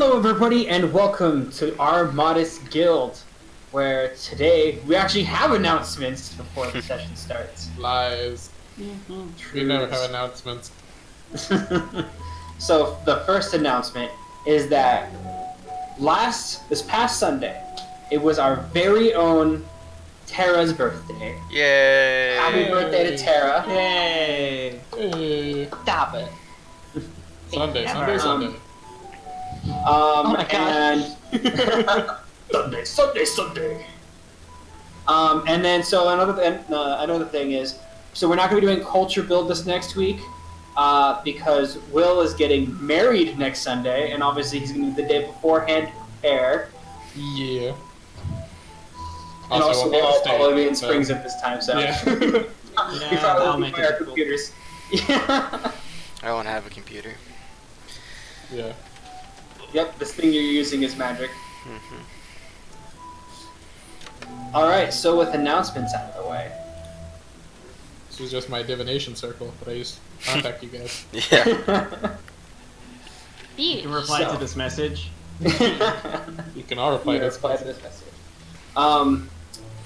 Hello everybody and welcome to our modest guild, where today we actually have announcements before the session starts. Lies. We never have announcements. So the first announcement is that this past Sunday, it was our very own Tara's birthday. Yay! Happy birthday to Tara. Yay! Hey. Stop it. Sunday. Oh my God. And Sunday. And then so another thing is, so we're not going to be doing culture build this next week, because Will is getting married next Sunday, and obviously he's going to be the day beforehand to prepare. Yeah. And also all in so. Springs at this time, so Yeah. we probably I'll won't make play it our cool. computers. Yeah. I won't have a computer. Yeah. Yep, this thing you're using is magic. Mm-hmm. Alright, so with announcements out of the way. This was just my divination circle, but I used to contact you guys. Yeah. You can reply So. to this message. You can all reply to this. Reply to this message.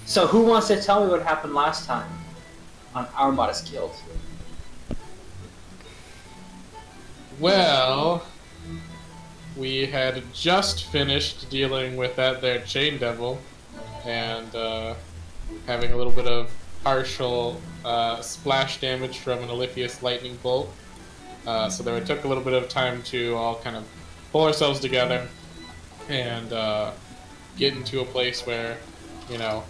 So who wants to tell me what happened last time on our modest guild? Well, we had just finished dealing with that there chain devil, and having a little bit of partial splash damage from an Oliphius lightning bolt. So there it took a little bit of time to all kind of pull ourselves together and get into a place where, you know,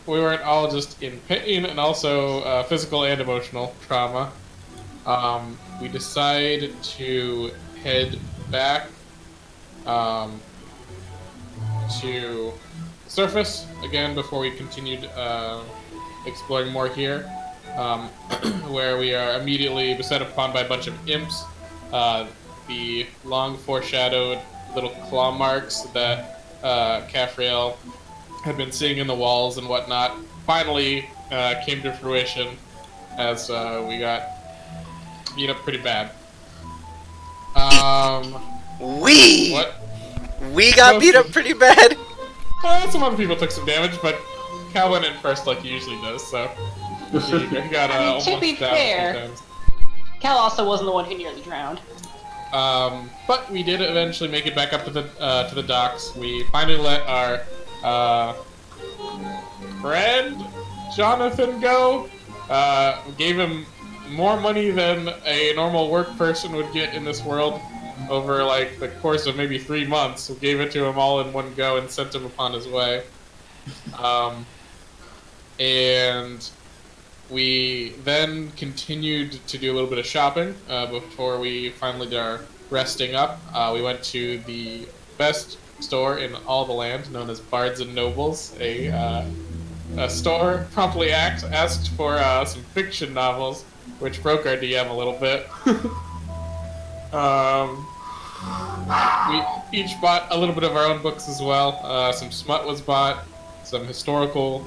we weren't all just in pain and also physical and emotional trauma. We decided to head back to surface again before we continued exploring more here, where we are immediately beset upon by a bunch of imps. The long foreshadowed little claw marks that Caphrael had been seeing in the walls and whatnot finally came to fruition as we got beat up pretty bad. What? We got beat up pretty bad. Some other people took some damage, but Cal went in first like he usually does, so he got almost to be down a fair- few times. Cal also wasn't the one who nearly drowned. But we did eventually make it back up to the docks. We finally let our friend Jonathan go. Gave him more money than a normal work person would get in this world over like the course of maybe 3 months. We gave it to him all in one go and sent him upon his way. And we then continued to do a little bit of shopping before we finally did our resting up. We went to the best store in all the land, known as Bards and Nobles, a store promptly asked for some fiction novels, which broke our DM a little bit. We each bought a little bit of our own books as well. Some smut was bought, some historical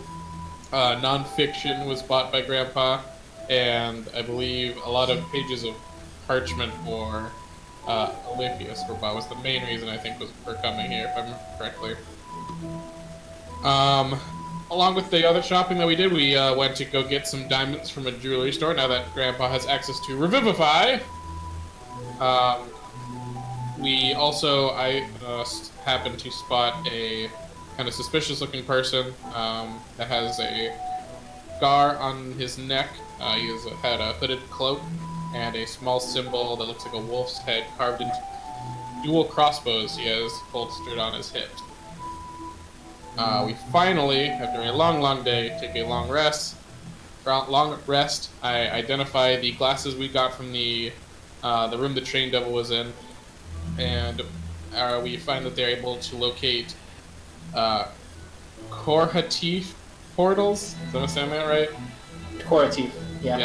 non-fiction was bought by Grandpa, and I believe a lot of pages of parchment for Oliphius were bought. Was the main reason I think was for coming here, if I remember correctly. Along with the other shopping that we did, we went to go get some diamonds from a jewelry store. Now that Grandpa has access to Revivify, I happened to spot a kind of suspicious-looking person that has a scar on his neck. He had a hooded cloak and a small symbol that looks like a wolf's head carved into dual crossbows he has holstered on his hips. We finally, after a long day, take a long rest. I identify the glasses we got from the room the train devil was in, and we find that they're able to locate Korhatif portals. Did I say that right? Koratif, yeah.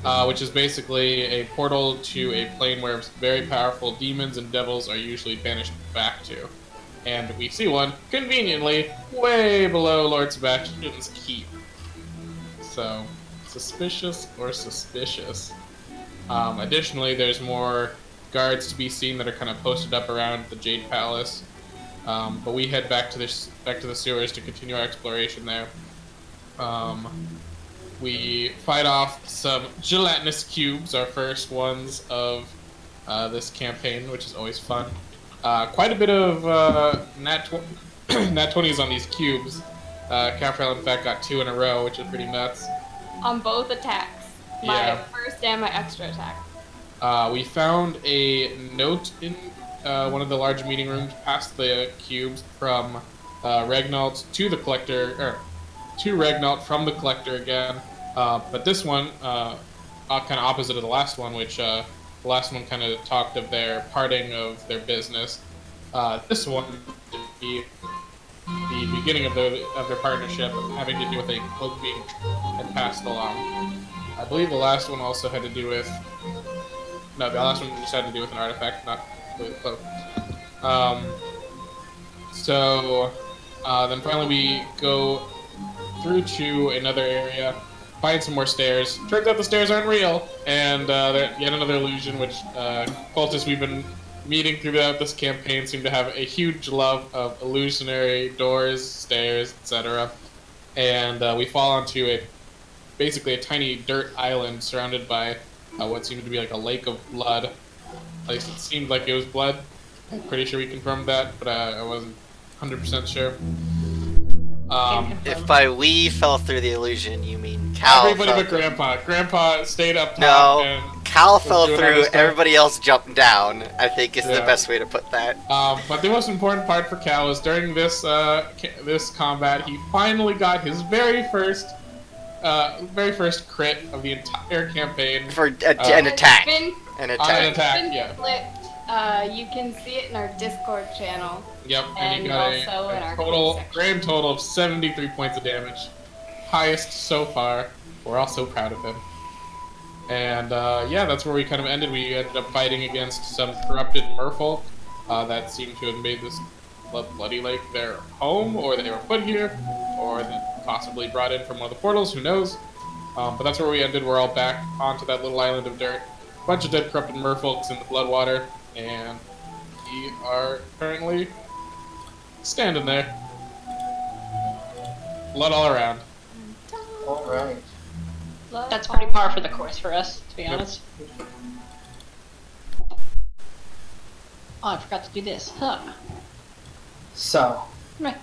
Yeah. Which is basically a portal to a plane where very powerful demons and devils are usually banished back to. And we see one, conveniently, way below Lord Sebastian's keep. So, suspicious or suspicious. Additionally, there's more guards to be seen that are kind of posted up around the Jade Palace. But we head back to the sewers to continue our exploration there. We fight off some gelatinous cubes, our first ones of this campaign, which is always fun. Quite a bit of nat 20s on these cubes. Caprel, in fact, got 2 in a row, which is pretty nuts. On both attacks. My first and my extra attack. We found a note in one of the large meeting rooms past the cubes from Regnault to the Collector, or to Regnault from the Collector again. But this one, kind of opposite of the last one, which the last one kind of talked of their parting of their business. This one, the beginning of their partnership, having to do with a cloak being and passed along. I believe the last one also had to do with. No, the last one just had to do with an artifact, not with a cloak. Then finally we go through to another area, find some more stairs. Turns out the stairs aren't real, and they're yet another illusion, which cultists we've been meeting throughout this campaign seem to have a huge love of illusionary doors, stairs, etc. And we fall onto basically a tiny dirt island surrounded by what seemed to be like a lake of blood. At least it seemed like it was blood. I'm pretty sure we confirmed that, but I wasn't 100% sure. If by we fell through the illusion, you mean Cal Everybody fell but Grandpa. Grandpa stayed up top. No, And Cal fell doing other through, stuff. everybody else jumped down, I think is the Yeah. best way to put that. But the most important part for Cal is during this this combat, he finally got his very first crit of the entire campaign. For an And attack. it's been- An On an attack. attack, been yeah. flipped. You can see it in our Discord channel. Yep, and he And got also in our total section. grand total of 73 points of damage, highest so far. We're all so proud of him. And yeah, that's where we kind of ended. We ended up fighting against some corrupted merfolk that seemed to have made this bloody lake their home, or they were put here, or that possibly brought in from one of the portals. Who knows? But that's where we ended. We're all back onto that little island of dirt. Bunch of dead corrupted merfolks in the bloodwater, and we are currently standing there. Blood all around. All right. That's pretty par for the course for us, to be Yep. honest. Oh, I forgot to do this. Huh. So, Meh.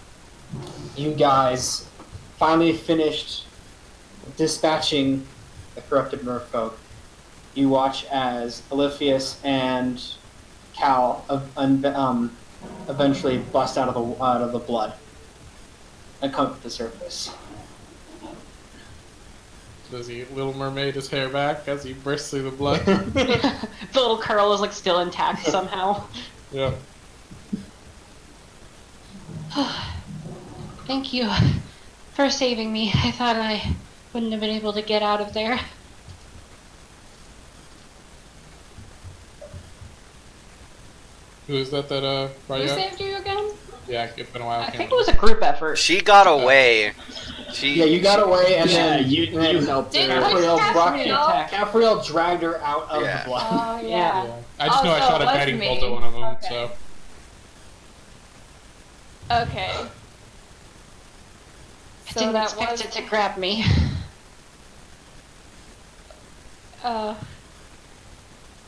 you guys finally finished dispatching the corrupted merfolk. You watch as Oliphius and Cal eventually bust out of the blood and come to the surface. Does he Little Mermaid his hair back as he bursts through the blood? The little curl is like still intact somehow. Yeah. Thank you for saving me. I thought I wouldn't have been able to get out of there. Who is that brought Who you out? saved you again? Yeah, it's been a while. I think it was a group effort. She got away. Yeah, you got away, and then you helped Did her. Caphriel dragged her out of Yeah. the blood. Oh, Yeah. yeah. I just know I so shot it a was guiding me. bolt at one of them, Okay. so. Okay. I So didn't that expect was... it to grab me.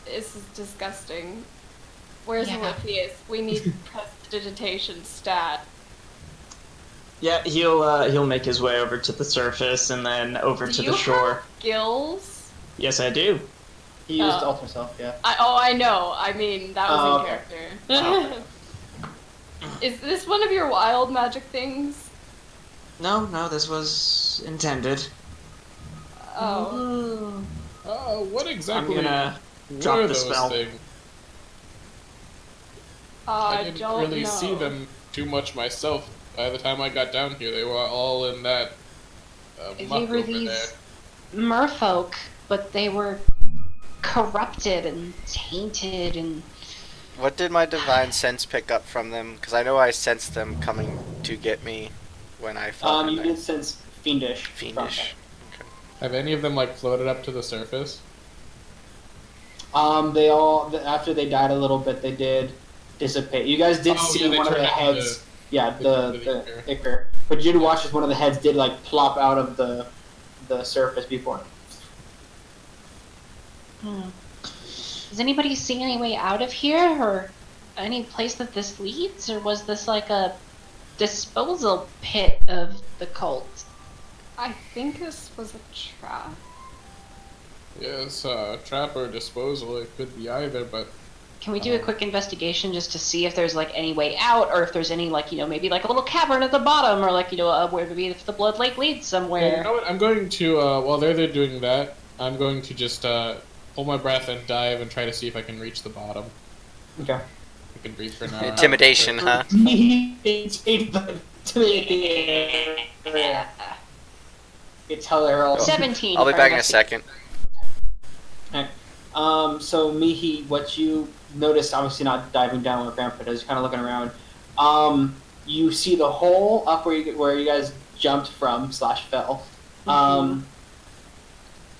This is disgusting. Where's Yeah. Oliphius? We need prestidigitation stat. Yeah, he'll make his way over to the surface and then over Do to you the shore. have gills? Yes, I do. He used Oh. Alter Self, yeah. I know. I mean, that was Oh, in okay. character. Is this one of your wild magic things? No, this was intended. Oh. Oh, what exactly I'm gonna were drop the those spell. things? I I didn't don't really know. see them too much myself. By the time I got down here, they were all in that They muck were over these there. merfolk, but they were corrupted and tainted and... What did my divine sense pick up from them? Because I know I sensed them coming to get me when I fell in You there. did sense fiendish. Fiendish. Have any of them like floated up to the surface? They all after they died a little bit, they did dissipate. You guys did see they one of the turned into heads. Yeah, they the turned into the ichor. But you did watch as one of the heads did like plop out of the surface before. Does anybody see any way out of here, or any place that this leads, or was this like a disposal pit of the cult? I think this was a trap. Yes, trap or disposal. It could be either, but Can we do a quick investigation just to see if there's like any way out, or if there's any like maybe like a little cavern at the bottom, or like where maybe if the blood lake leads somewhere? yeah, you know what? I'm going to while they're doing that, I'm going to just hold my breath and dive and try to see if I can reach the bottom. Okay. I can breathe for now. Intimidation, huh? You tell her all. 17. I'll be for back in a investigation. second. So Mihi, what you noticed, obviously not diving down where Grandpa does, kind of looking around. You see the hole up where you guys jumped from / fell.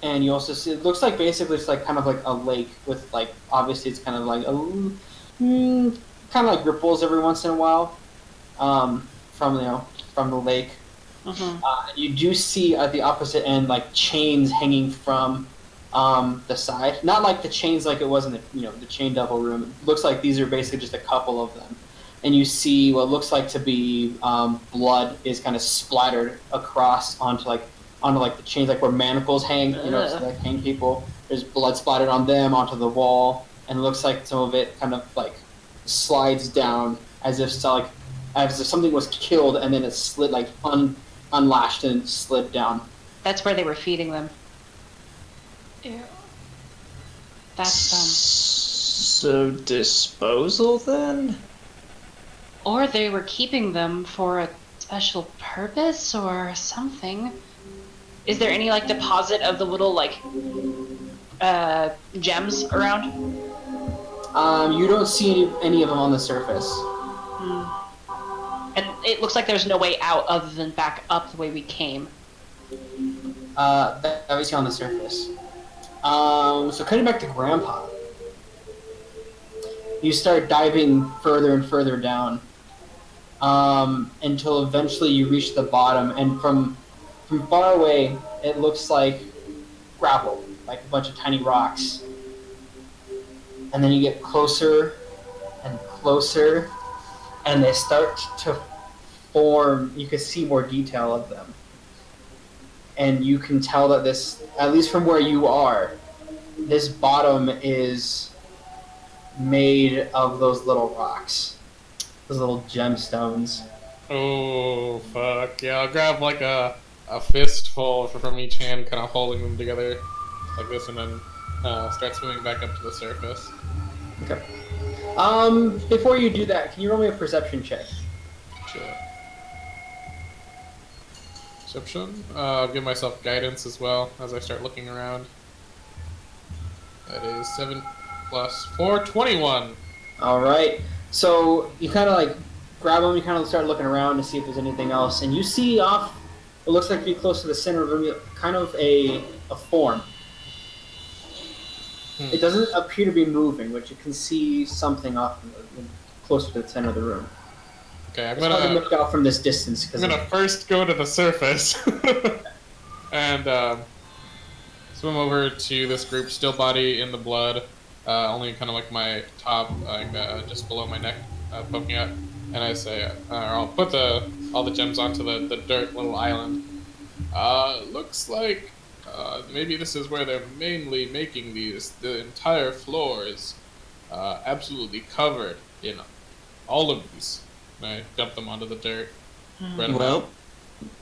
And you also see it looks like basically it's like kind of like a lake with like obviously it's kind of like kind of like ripples every once in a while from the lake. You do see at the opposite end like chains hanging from the side, not like the chains like it was in the chain devil room. It looks like these are basically just a couple of them, and you see what looks like to be blood is kind of splattered across onto the chains, like where manacles hang, so like hang people. There's blood splattered on them onto the wall, and it looks like some of it kind of like slides down as if something was killed and then it slid like unlashed and slid down. That's where they were feeding them. Ew. That's So disposal then? or they were keeping them for a special purpose or something. Is there any like deposit of the little like gems around? You don't see any of them on the surface. And it looks like there's no way out other than back up the way we came. That we see on the surface. So cutting back to Grandpa, you start diving further and further down until eventually you reach the bottom, and from far away it looks like gravel, like a bunch of tiny rocks. And then you get closer and closer, and they start to form. You can see more detail of them. And you can tell that this, at least from where you are, this bottom is made of those little rocks. Those little gemstones. Oh, fuck. Yeah, I'll grab like a fistful from each hand, kind of holding them together like this, and then start swimming back up to the surface. Okay. Before you do that, can you roll me a perception check? Sure. Perception. I'll give myself guidance as well as I start looking around. That is 7 plus 4, 21. Alright. So you kind of like grab them, you kind of start looking around to see if there's anything else, and you see off, it looks like pretty close to the center of the room, kind of a form. It doesn't appear to be moving, but you can see something off closer to the center of the room. Okay, I'm It's hard to gonna make out from this distance. I'm gonna first go to the surface and swim over to this group, still body in the blood, only kind of like my top, just below my neck, poking out. And I say, or I'll put all the gems onto the dirt little island. Looks like maybe this is where they're mainly making these. The entire floor is absolutely covered in all of these. And I dump them onto the dirt. Well,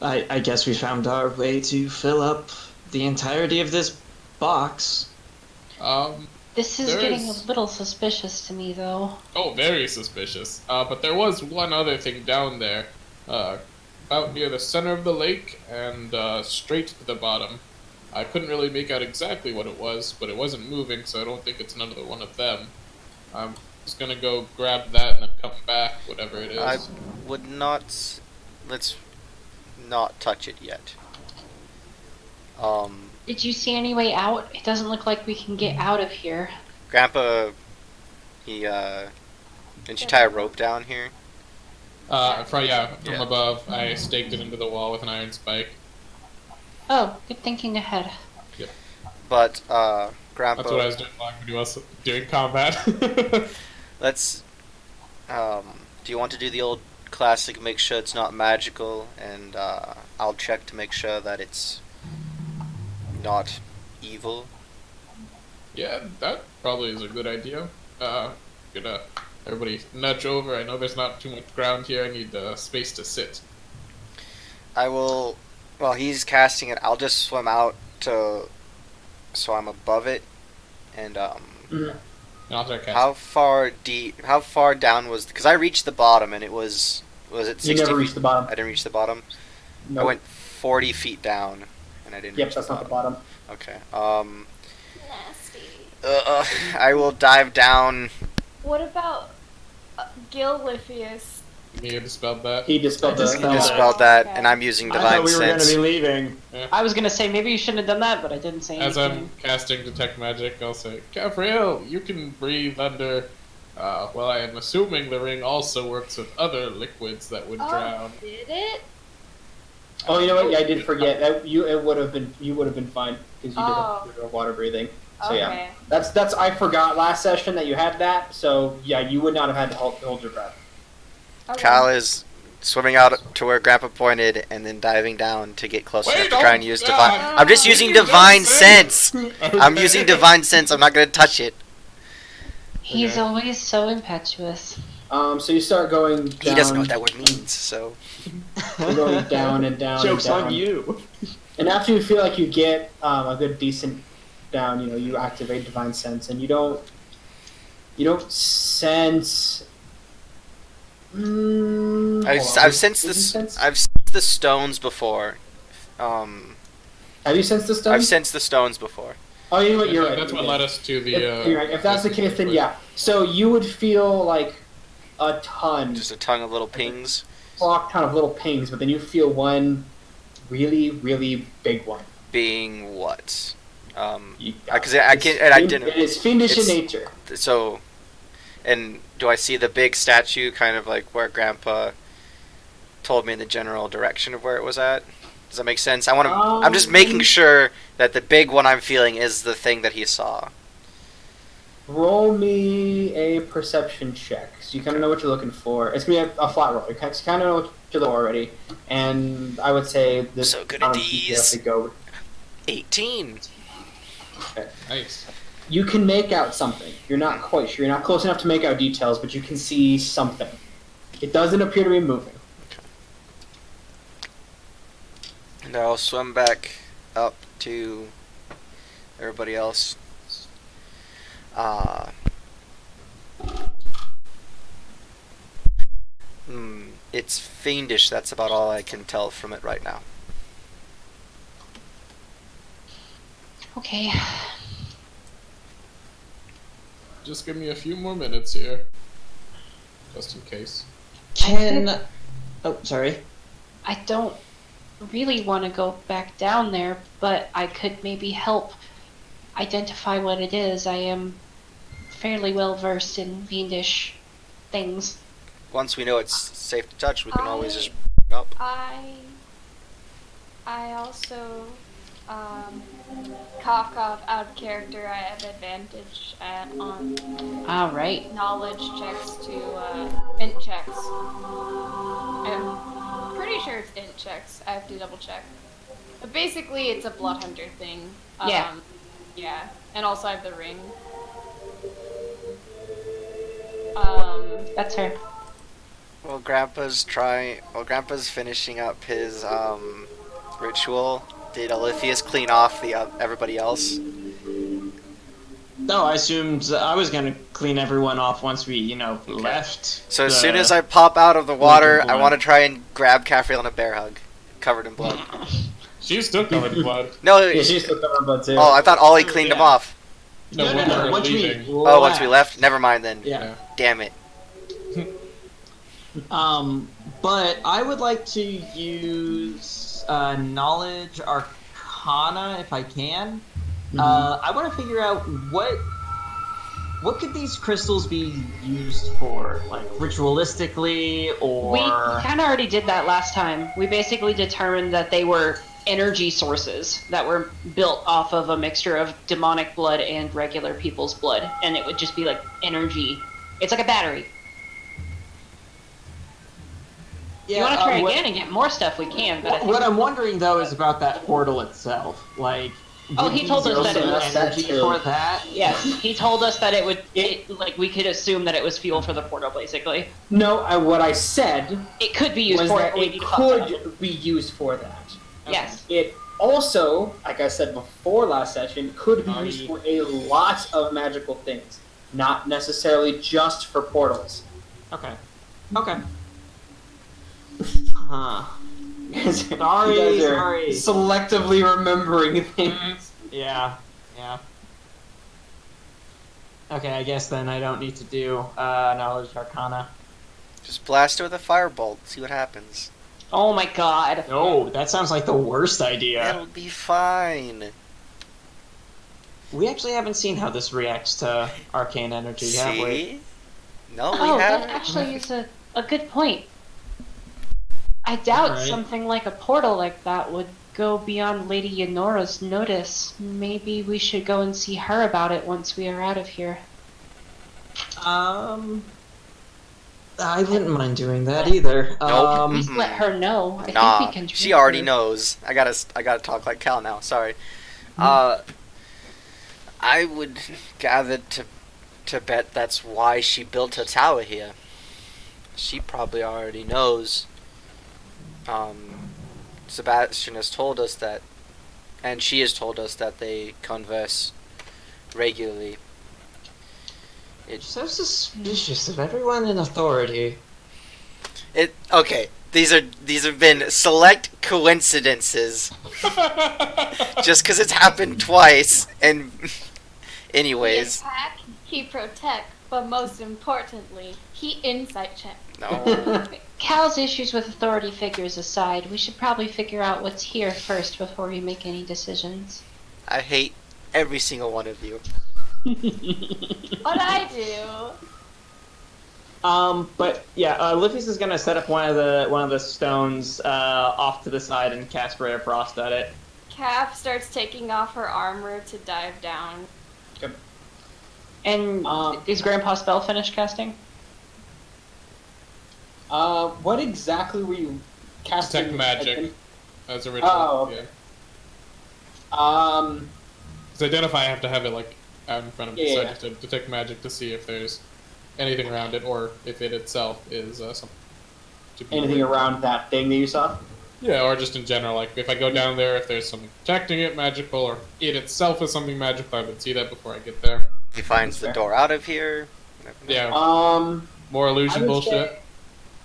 I guess we found our way to fill up the entirety of this box. This is There getting is- a little suspicious to me, though. Oh, very suspicious. But there was one other thing down there, about near the center of the lake and straight to the bottom. I couldn't really make out exactly what it was, but it wasn't moving, so I don't think it's another one of them. I'm just gonna go grab that and then come back, whatever it is. I would not. Let's not touch it yet. Did you see any way out? It doesn't look like we can get out of here. Grandpa, didn't you tie a rope down here? From Yeah. above, I staked it into the wall with an iron spike. Oh, good thinking ahead. But, Grandpa... That's what I was doing while everybody else doing combat. Let's, do you want to do the old classic, make sure it's not magical, and, I'll check to make sure that it's not evil? Yeah, that probably is a good idea. Gonna everybody nudge over. I know there's not too much ground here. I need space to sit. I will, while he's casting it, I'll just swim out to, so I'm above it, and, And I'll start casting. how far down was, because I reached the bottom, and it was it 60 You never feet? reached the bottom. I didn't reach the bottom? No. I went 40 feet down, and I didn't Yep, reach that's the not the bottom. bottom. Okay, Nasty. I will dive down. What about Gillifius? You dispelled that. He dispelled I the dispelled spell. Dispelled that, Okay. and I'm using I Divine thought we were Sense. gonna be leaving. I was gonna say maybe you shouldn't have done that, but I didn't say As anything. I'm casting Detect Magic, I'll say, Gabriel, you can breathe under. Well, I am assuming the ring also works with other liquids that would drown. Did it? Oh, you know what? Yeah, I did forget. You would have been fine because you did the water breathing. So yeah, Okay. that's I forgot last session that you had that. So yeah, you would not have had to hold your breath. Okay. Kyle is swimming out to where Grandpa pointed, and then diving down to get close enough to try and use Divine... I'm just using Divine Sense! I'm using Divine Sense, I'm not gonna touch it. He's Okay. always so impetuous. So you start going down. He doesn't know what that word means, so... You're going down and down. Joke's and down. on you. And after you feel like you get a good decent down, you activate Divine Sense, and you don't sense. I've sensed the stones before. Have you sensed the stone? I've sensed the stones before. Oh, you know what? You're right. That's what led us to the. You're right. If that's the case, then yeah. So you would feel like a ton, Just a tongue of little pings. flock ton of little pings, but then you feel one really, really big one. Being what? You- Because I can't, and I didn't. It is fiendish in it's- nature. So, and do I see the big statue kind of like where Grandpa told me in the general direction of where it was at? Does that make sense? I'm just making sure that the big one I'm feeling is the thing that he saw. Roll me a perception check. So you kind of know what you're looking for. It's gonna be a flat roll. You kind of know what you're looking for already. And I would say this. So good at you have these. to go. 18. Nice. You can make out something. You're not quite sure. You're not close enough to make out details, but you can see something. It doesn't appear to be moving. And I'll swim back up to everybody else. It's fiendish. That's about all I can tell from it right now. Okay. Just give me a few more minutes here. Just in case. Oh, sorry. I don't really want to go back down there, but I could maybe help identify what it is. I am fairly well versed in fiendish things. Once we know it's safe to touch, we can always just up. I also, cough out of character. I have advantage on All right. knowledge checks to int checks. I'm pretty sure it's int checks. I have to double check. But basically, it's a blood hunter thing. Yeah. Yeah, and also I have the ring. That's her. While Grandpa's finishing up his ritual, did Olithius clean off everybody else? No, I assumed I was gonna clean everyone off once we, left. So as the- soon as I pop out of the water, Winter I blood. want to try and grab Caffrey on a bear hug, covered in blood. She's still covered in blood. No, Yeah, she's still covered in blood too. oh, I thought Ollie cleaned him Yeah. off. No, No, when we were once leaving. Oh, once we left? Never mind then. Yeah. Damn it. But I would like to use Knowledge Arcana if I can. I want to figure out what could these crystals be used for? Like ritualistically, or We kind of already did that last time. We basically determined that they were energy sources that were built off of a mixture of demonic blood and regular people's blood, and it would just be like energy. It's like a battery. If you want to try again and get more stuff, we can. But what I'm wondering though is about that portal itself. Like, he told us that it was energy for that. Yes, he told us that it would. Like we could assume that it was fuel for the portal, basically. No, what I said it could be used was for that it could be used for that. Yes. It also, like I said before last session, could be used for a lot of magical things, not necessarily just for portals. Okay. Huh. Sorry. Selectively remembering things. Yeah. Okay, I guess then I don't need to do Knowledge Arcana. Just blast it with a firebolt. See what happens. Oh my god. No, that sounds like the worst idea. It'll be fine. We actually haven't seen how this reacts to arcane energy, have we? See? No, we that haven't. actually is a good point. I doubt something like a portal like that would go beyond Lady Yanora's notice. Maybe we should go and see her about it once we are out of here. I wouldn't mind doing that either. Nope. Please let her know. I think we can. She already knows. I gotta talk like Cal now. Sorry. I would gather to bet that's why she built a tower here. She probably already knows. Sebastian has told us that, and she has told us that they converse regularly. It's so suspicious of everyone in authority. Okay. These have been select coincidences. Just because it's happened twice, and anyways. He attack, he protect, but most importantly, he insight check. No. Cal's issues with authority figures aside, we should probably figure out what's here first before we make any decisions. I hate every single one of you. What I do? But yeah, Liffy's is gonna set up one of the stones off to the side and cast Ray of Frost at it. Cap starts taking off her armor to dive down. Yep. And is Grandpa spell finished casting? What exactly were you casting? Detect magic as a ritual. Oh, okay. Yeah. To identify, I have to have it like out in front of me, so I Yeah. just to detect magic to see if there's anything around it, or if it itself is something. To be Anything aware of. around that thing that you saw? Yeah, or just in general, like if I go down there, if there's something protecting it magical, or it itself is something magical, I would see that before I get there. He finds the door out of here. Yeah. I More illusion would bullshit.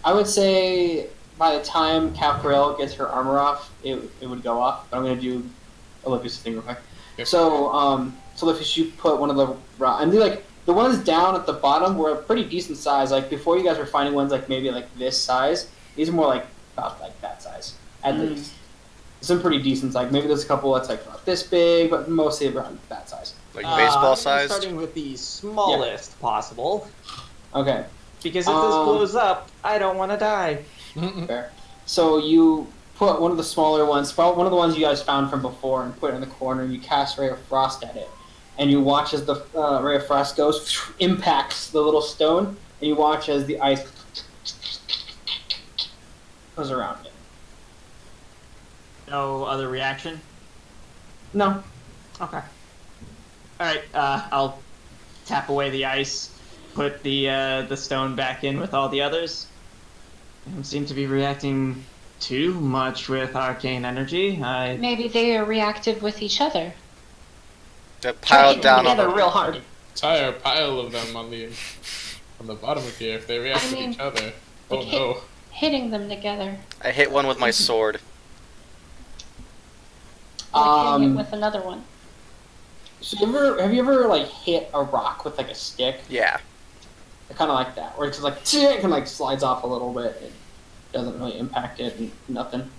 I would say by the time Caprell gets her armor off, it would go off. But I'm gonna do Olympia's thing real quick. Yep. So Olympias, you put one of the and like the ones down at the bottom were a pretty decent size. Like before, you guys were finding ones like maybe like this size. These are more like about like that size at least. Some pretty decent. Like maybe there's a couple that's like about this big, but mostly around that size. Like baseball I'm sized. starting with the smallest possible. Okay. Because if this blows up, I don't want to die. Fair. So you put one of the smaller ones, one of the ones you guys found from before, and put it in the corner, and you cast Ray of Frost at it. And you watch as the Ray of Frost goes, impacts the little stone, and you watch as the ice goes around it. No other reaction? No. Okay. Alright, I'll tap away the ice, put the stone back in with all the others. They don't seem to be reacting too much with arcane energy. Maybe they are reactive with each other. They're piled Try down on together the real hard. Entire pile of them on the bottom of here. If they react with each other, oh like no. Hitting them together. I hit one with my sword. Like hitting it with another one. So have you ever like hit a rock with like a stick? Yeah. Kind of like that, where it's just like it kind of like slides off a little bit. It doesn't really impact it and nothing.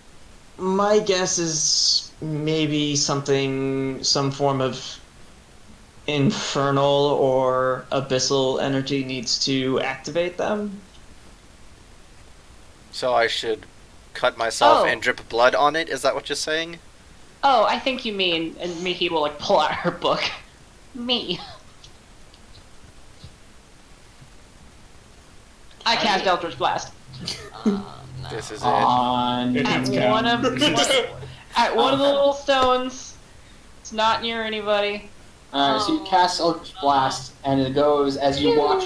My guess is maybe some form of infernal or abyssal energy needs to activate them. So I should cut myself Oh. and drip blood on it? Is that what you're saying? Oh, I think you mean, and Mickey will like pull out her book. Me. I cast Eldritch Blast. This is it. On. It At hits Cal. one of the little stones. It's not near anybody. Alright, so you cast Eldritch Blast, and it goes as you watch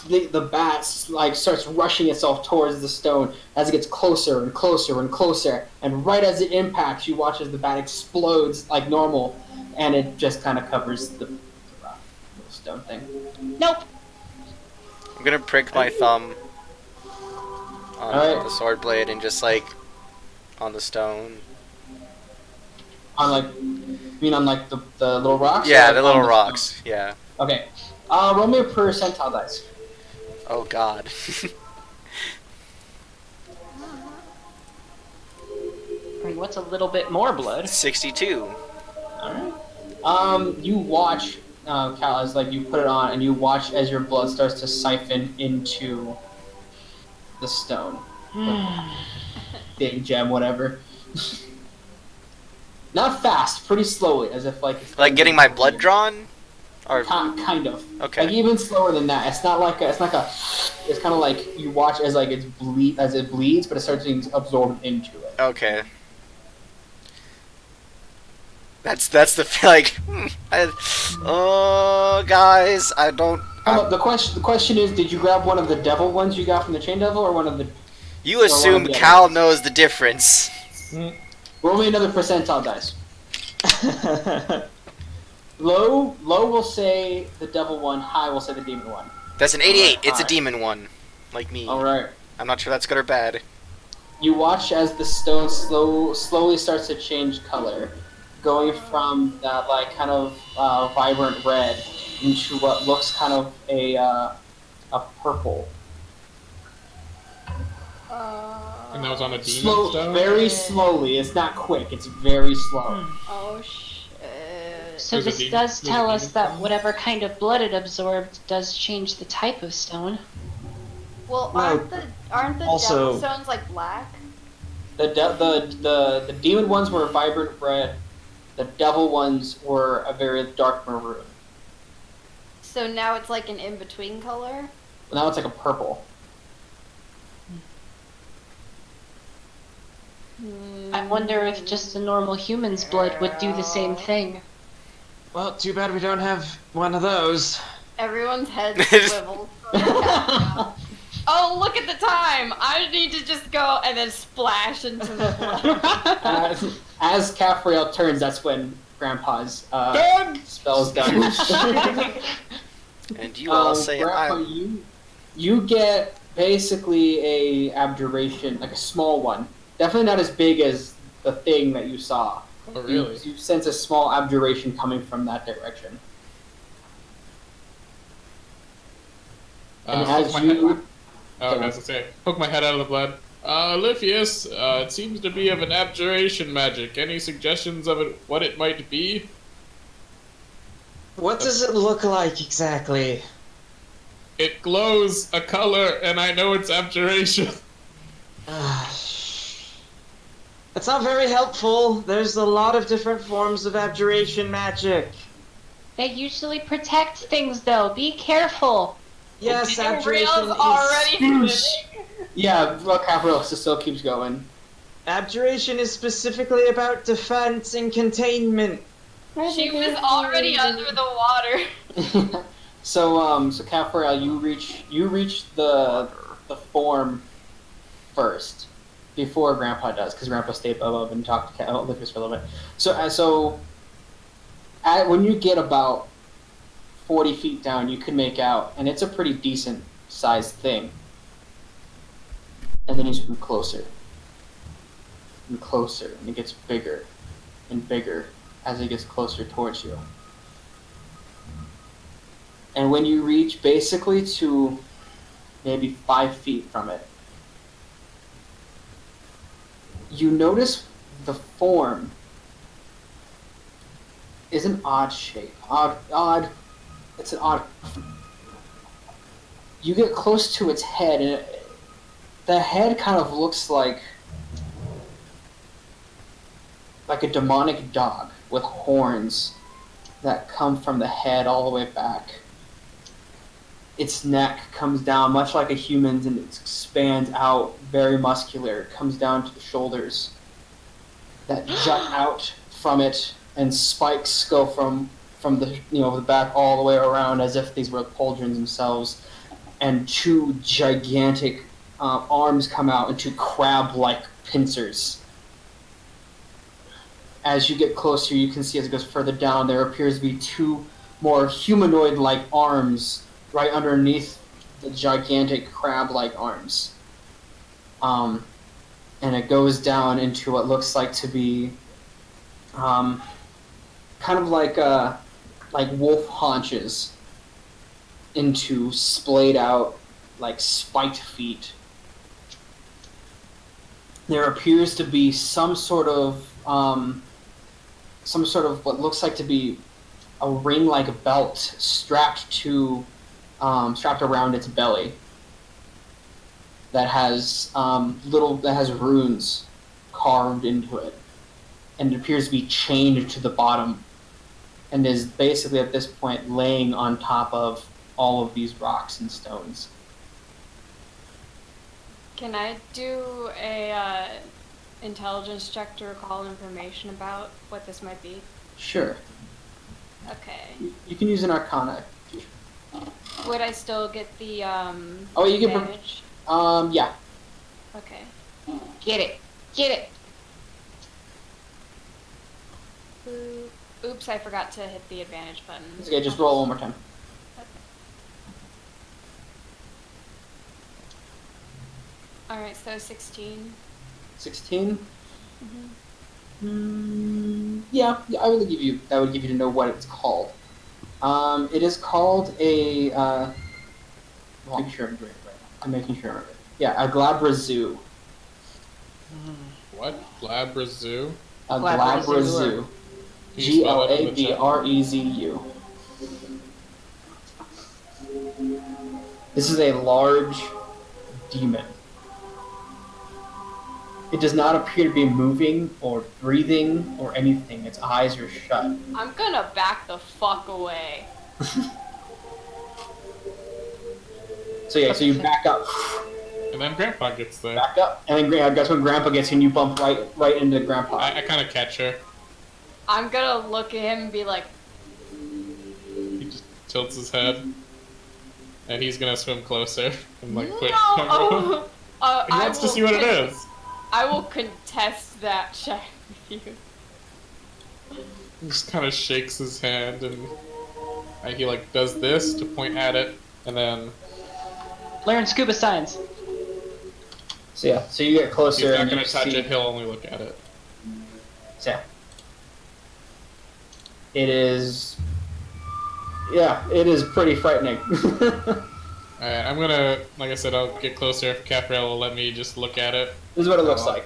the bat like starts rushing itself towards the stone as it gets closer and closer and closer, and right as it impacts, you watch as the bat explodes like normal, and it just kind of covers the little stone thing. Nope. I'm gonna prick my thumb on Alright. the sword blade and just like on the stone. On like, you mean on like the little rocks? Or, Yeah, like, the on little stone? rocks. Yeah. Okay. Roll me a percentile dice. Oh god. I mean, what's a little bit more blood? 62. Alright. You watch, Cal, as like you put it on, and you watch as your blood starts to siphon into the stone. Big gem, whatever. Not fast, pretty slowly, as if like it's Like getting my blood drawn? Or kind of. okay. Like even slower than that. It's not like it's kind of like you watch as like it bleeds, but it starts being absorbed into it. Okay. That's the like. Oh, guys, I don't. The question is, did you grab one of the devil ones you got from the chain devil, or one of the? You assume the other Cal ones. knows the difference. Roll me another percentile dice. Low will say the devil one. High will say the demon one. That's an 88. Alright, It's a fine. demon one, like me. All right. I'm not sure that's good or bad. You watch as the stone slowly starts to change color, going from that like kind of vibrant red into what looks kind of a purple. And that was on a demon stone? Very slowly. It's not quick. It's very slow. Oh shit. So There's a this demon- does there's a tell us demon that stone? whatever kind of blood it absorbed does change the type of stone. Well, No, aren't the also- devil stones like black? The demon ones were vibrant red. The devil ones were a very dark maroon. So now it's like an in-between color? Now it's like a purple. I wonder if just a normal human's blood would do the same thing. Well, too bad we don't have one of those. Everyone's head swivels. Oh, look at the time! I need to just go and then splash into the blood. As Caffriel turns, that's when Grandpa's spell's done. And you all say Grandpa, you get basically a abjuration, like a small one. Definitely not as big as the thing that you saw. Oh, really? You sense a small abjuration coming from that direction. And Poke as my you... head, I was gonna say, poke my head out of the blood. Liphius, it seems to be of an abjuration magic. Any suggestions of it, what it might be? What does it look like exactly? It glows a color, and I know it's abjuration. It's not very helpful. There's a lot of different forms of abjuration magic. They usually protect things, though. Be careful. Yes, abjuration Gabriel's is... already spinning. Yeah, well, Caffriel still keeps going. Abjuration is specifically about defense and containment. She was already under the water. So Caffriel, you reach the form first before Grandpa does, because Grandpa stayed above and talked to Lucas for a little bit. When you get about 40 feet down, you can make out, and it's a pretty decent sized thing. And then you swim closer and closer, and it gets bigger and bigger as it gets closer towards you. And when you reach basically to maybe 5 feet from it, you notice the form is an odd shape. Odd. It's an odd. You get close to its head, and the head kind of looks like a demonic dog with horns that come from the head all the way back. Its neck comes down much like a human's, and it expands out, very muscular. It comes down to the shoulders that jut out from it, and spikes go from the the back all the way around as if these were pauldrons themselves. And two gigantic arms come out into crab-like pincers. As you get closer, you can see as it goes further down, there appears to be two more humanoid-like arms right underneath the gigantic crab-like arms. And it goes down into what looks like to be kind of like wolf haunches into splayed out like spiked feet. There appears to be some sort of what looks like to be a ring-like belt strapped around its belly that has runes carved into it, and it appears to be chained to the bottom, and is basically at this point laying on top of all of these rocks and stones. Can I do a intelligence check to recall information about what this might be? Sure. Okay. You can use an Arcana. Would I still get the you can advantage? Yeah. Okay. Get it. Get it. Oops, I forgot to hit the advantage button. It's okay, just roll one more time. Alright, so 16. 16? Yeah, I would give you to know what it's called. It is called a I'm making sure I'm doing it right. I'm making sure I remember it. Yeah, a Glabrazu. What? Glabrazu? A Glabrazu. Glabrezu. This is a large demon. It does not appear to be moving or breathing or anything. Its eyes are shut. I'm gonna back the fuck away. So you back up. And then Grandpa gets there. Back up, and then that's when Grandpa gets you, and you bump right into Grandpa. I kind of catch her. I'm gonna look at him and be like... He just tilts his head. And he's gonna swim closer. And like, quick. No! He wants to see what it is. I will contest that check with you. He just kind of shakes his hand and he like does this to point at it, and then Learn scuba science. So you get closer. he's not and gonna you touch see, it. He'll only look at it. So it is. Yeah, it is pretty frightening. Alright, I'm gonna, like I said, I'll get closer if Capriel will let me just look at it. This is what it looks like.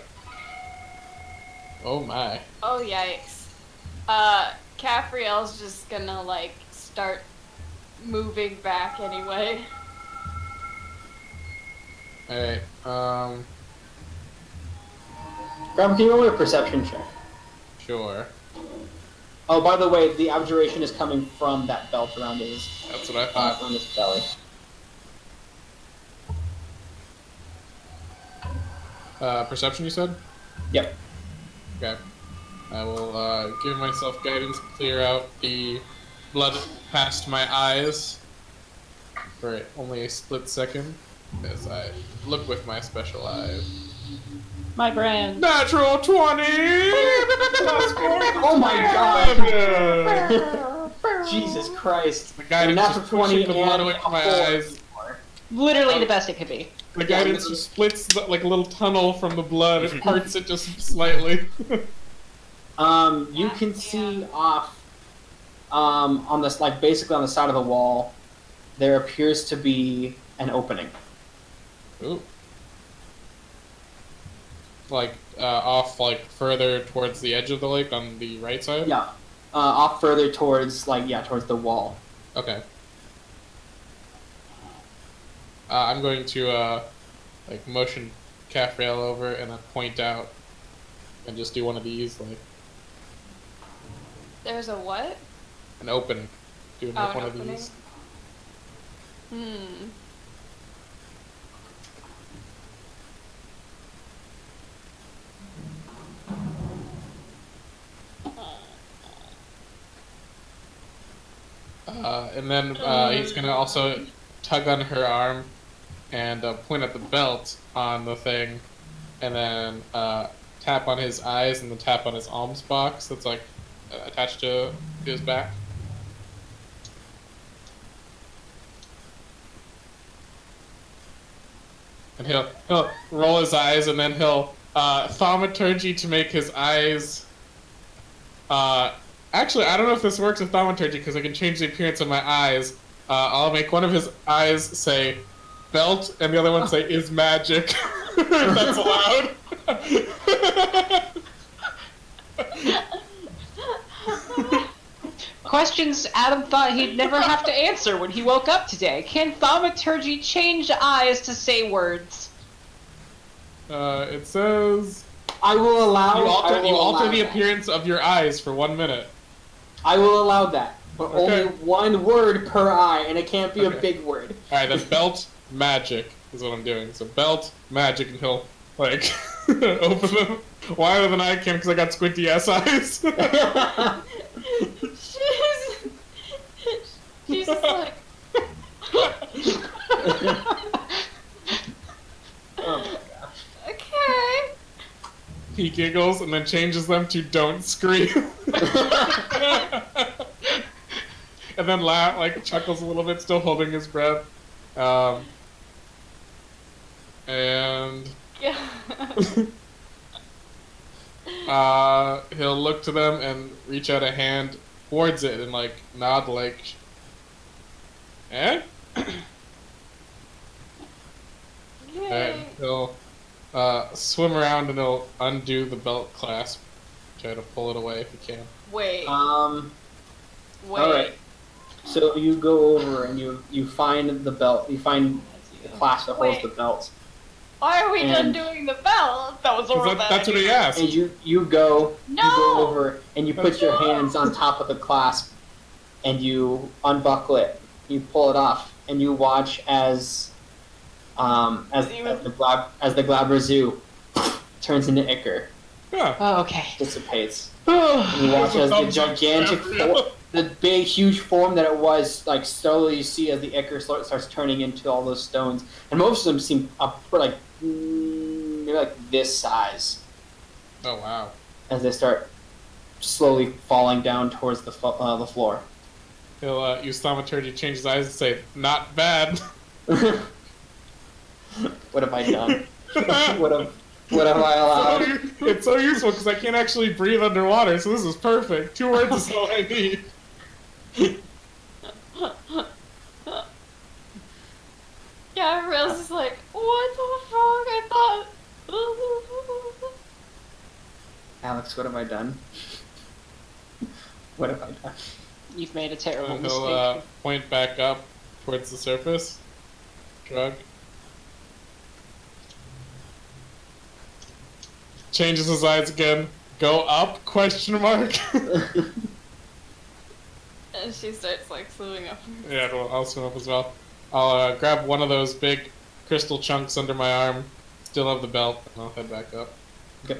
Oh my. Oh yikes. Capriel's just gonna like start moving back anyway. Alright, Grandpa, can you roll me a perception check? sure. Oh, by the way, the abjuration is coming from that belt around his That's what I thought. on his belly. Perception, you said? Yep. Okay. I will give myself guidance to clear out the blood past my eyes for only a split second, as I look with my special eyes. My brand. Natural 20! Oh my god! Jesus Christ. The guidance Natural is pushing 20 the blood and away from my a 4. eyes. Literally the best it could be. The guidance just splits like a little tunnel from the blood. It parts it just slightly. You can see off on this, like basically on the side of the wall, there appears to be an opening. Ooh. Like off, like further towards the edge of the lake on the right side. Yeah. off further towards towards the wall. Okay. I'm going to motion Caffrail over and then point out and just do one of these, like There's a what? an opening. Do Oh, an one opening? of these. And then he's gonna also tug on her arm and point at the belt on the thing, and then tap on his eyes and then tap on his alms box that's like attached to his back. And he'll roll his eyes, and then he'll thaumaturgy to make his eyes. Actually, I don't know if this works with thaumaturgy because I can change the appearance of my eyes. I'll make one of his eyes say belt, and the other one say is magic. If that's allowed. Questions Adam thought he'd never have to answer when he woke up today. Can thaumaturgy change eyes to say words? It says I will allow. you alter the that. appearance of your eyes for 1 minute. I will allow that, but Okay. only one word per eye, and it can't be a Okay. big word. All right, then belt magic is what I'm doing. So belt magic, and he'll like open them wider than I can because I got squinty ass eyes. She's just like, Oh my gosh. okay. He giggles and then changes them to "Don't scream," and then chuckles a little bit, still holding his breath. And Yeah. he'll look to them and reach out a hand towards it and nod eh? Yay. And he'll swim around and he'll undo the belt clasp. Try to pull it away if he can. Wait. Wait. Wait. All right. So you go over and you find the belt. You find the clasp that holds Wait. the belt, Why are we done And- doing the belt? That was a real bad That's what he idea. asked. and you go No! over and you put your hands on top of the clasp, and you unbuckle it. You pull it off, and you watch as the Glabra Zoo turns into Ichor, Yeah. Oh, okay. dissipates. And you watch as the Thumbs up, gigantic, Gabriel. the big, huge form that it was, slowly you see as the Ichor starts turning into all those stones. And most of them seem maybe this size Oh wow. as they start slowly falling down towards the floor. He'll use thaumaturgy, change his eyes, and say, "Not bad." What have I done? what have I allowed? It's so useful because I can't actually breathe underwater, so this is perfect. 2 words is all I need. Yeah, everyone else is like, what the fuck? I thought. Alex, what have I done? What have I done? You've made a terrible And mistake. he'll point back up towards the surface. Shrug. Changes his eyes again. Go up? Question mark. And she starts swimming up. Yeah, well, I'll swim up as well. I'll grab one of those big crystal chunks under my arm. Still have the belt, and I'll head back up. Okay.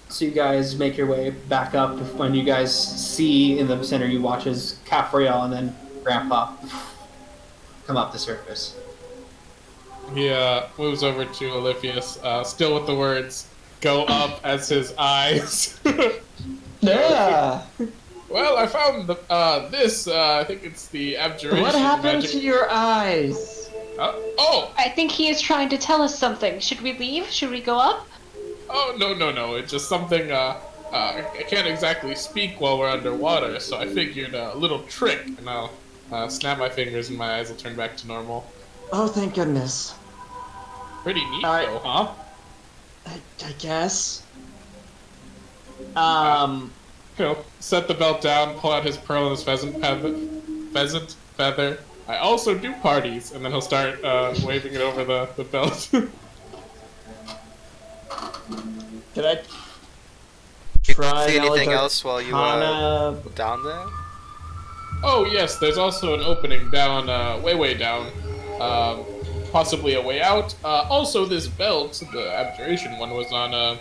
So you guys make your way back up. When you guys see in the center, you watch as Caffriel and then Grandpa come up the surface. He moves over to Oliphius, still with the words, "Go up," as his eyes. Yeah. Well, I found this. I think it's the abjuration. What happened magic. to your eyes? Oh! I think he is trying to tell us something. Should we leave? Should we go up? Oh, no. It's just something, I can't exactly speak while we're underwater, so I figured a little trick, and I'll snap my fingers and my eyes will turn back to normal. Oh, thank goodness. Pretty neat, Alright. though, huh? I guess. He'll set the belt down, pull out his pearl and his pheasant feather. I also do parties, and then he'll start waving it over the belt. Could I You try see anything knowledge else while you arcana? down there? Oh yes, there's also an opening down, way down. Possibly a way out. Also, this belt, the abjuration one, was on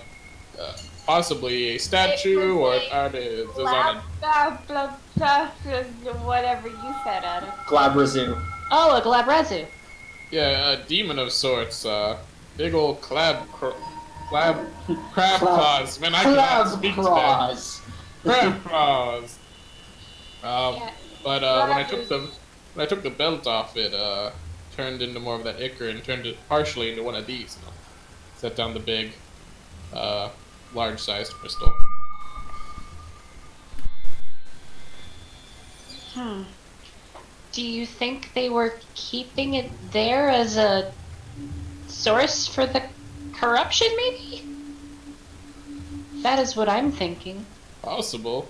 possibly a statue or it was on Whatever you said, Adam. Glabrazu. Oh, a Glabrazu. a demon of sorts. Big old crab claws. Man, I cannot speak today. Claws. Crab claws. Yeah. But when I took the belt off, it turned into more of that ichor and turned it partially into one of these. Set down the big, large-sized crystal. Do you think they were keeping it there as a source for the corruption, maybe? That is what I'm thinking. Possible.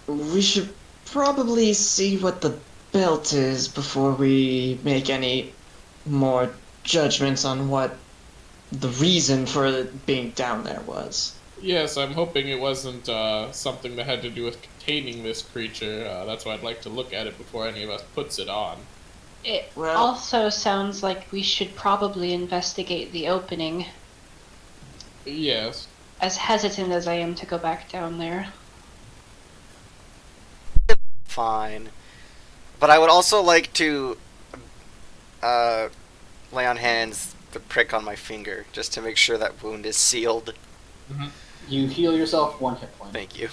We should probably see what the belt is before we make any more judgments on what the reason for it being down there was. Yes, I'm hoping it wasn't something that had to do with containing this creature. That's why I'd like to look at it before any of us puts it on. It Well- also sounds like we should probably investigate the opening, Yes. as hesitant as I am to go back down there. Fine. But I would also like to lay on hands the prick on my finger, just to make sure that wound is sealed. You heal yourself 1 hit point. Thank you.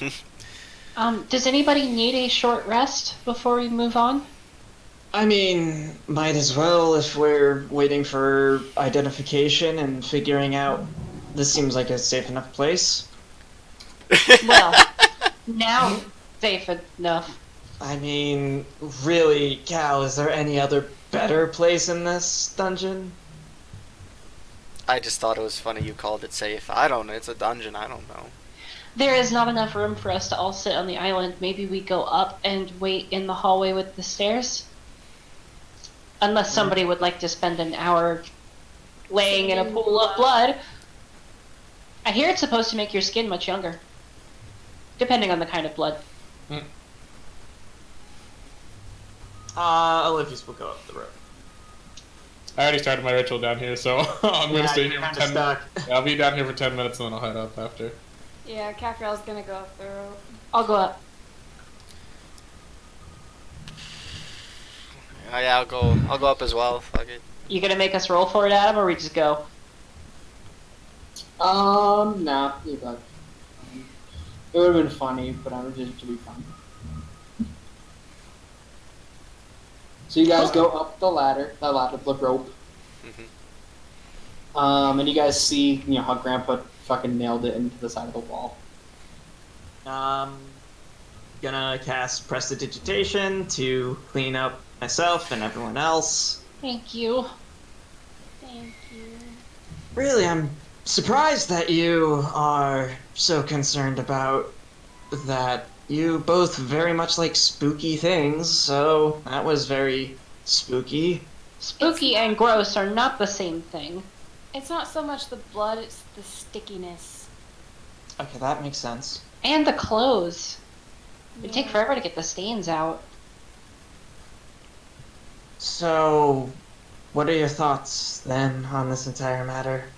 Does anybody need a short rest before we move on? I mean, might as well if we're waiting for identification and figuring out this seems like a safe enough place. Well, now safe enough. I mean, really, Cal, is there any other better place in this dungeon? I just thought it was funny you called it safe. I don't know. It's a dungeon. I don't know. There is not enough room for us to all sit on the island. Maybe we go up and wait in the hallway with the stairs? Unless somebody would like to spend an hour laying in a pool of blood. I hear it's supposed to make your skin much younger. Depending on the kind of blood. Olympius will go up the road. I already started my ritual down here, so I'm gonna stay here for 10 minutes. stuck. I'll be down here for 10 minutes and then I'll head up after. Yeah, Caffrell's gonna go up the road. I'll go up. Oh, yeah, I'll go up as well. Fuck it. You gonna make us roll for it, Adam, or we just go? Nah, you're good. It would have been funny, but I'm just to be fun. So you guys go up the rope. And you guys see, how Grandpa fucking nailed it into the side of the wall. Gonna cast Prestidigitation to clean up myself and everyone else. Thank you. Thank you. Really, I'm surprised that you are so concerned about that. You both very much like spooky things, so that was very spooky. Spooky and gross are not the same thing. It's not so much the blood, it's the stickiness. Okay, that makes sense. And the clothes. It'd Yeah. take forever to get the stains out. So, what are your thoughts then on this entire matter?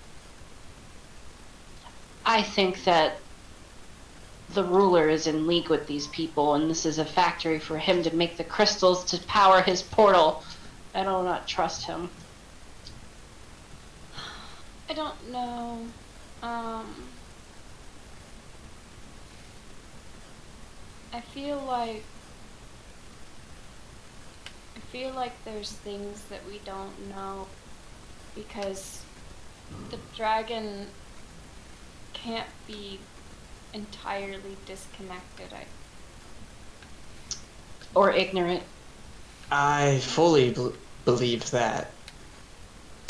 I think that the ruler is in league with these people, and this is a factory for him to make the crystals to power his portal. I do not trust him. I don't know. I feel like there's things that we don't know because the dragon can't be entirely disconnected. Or ignorant. I fully believe that.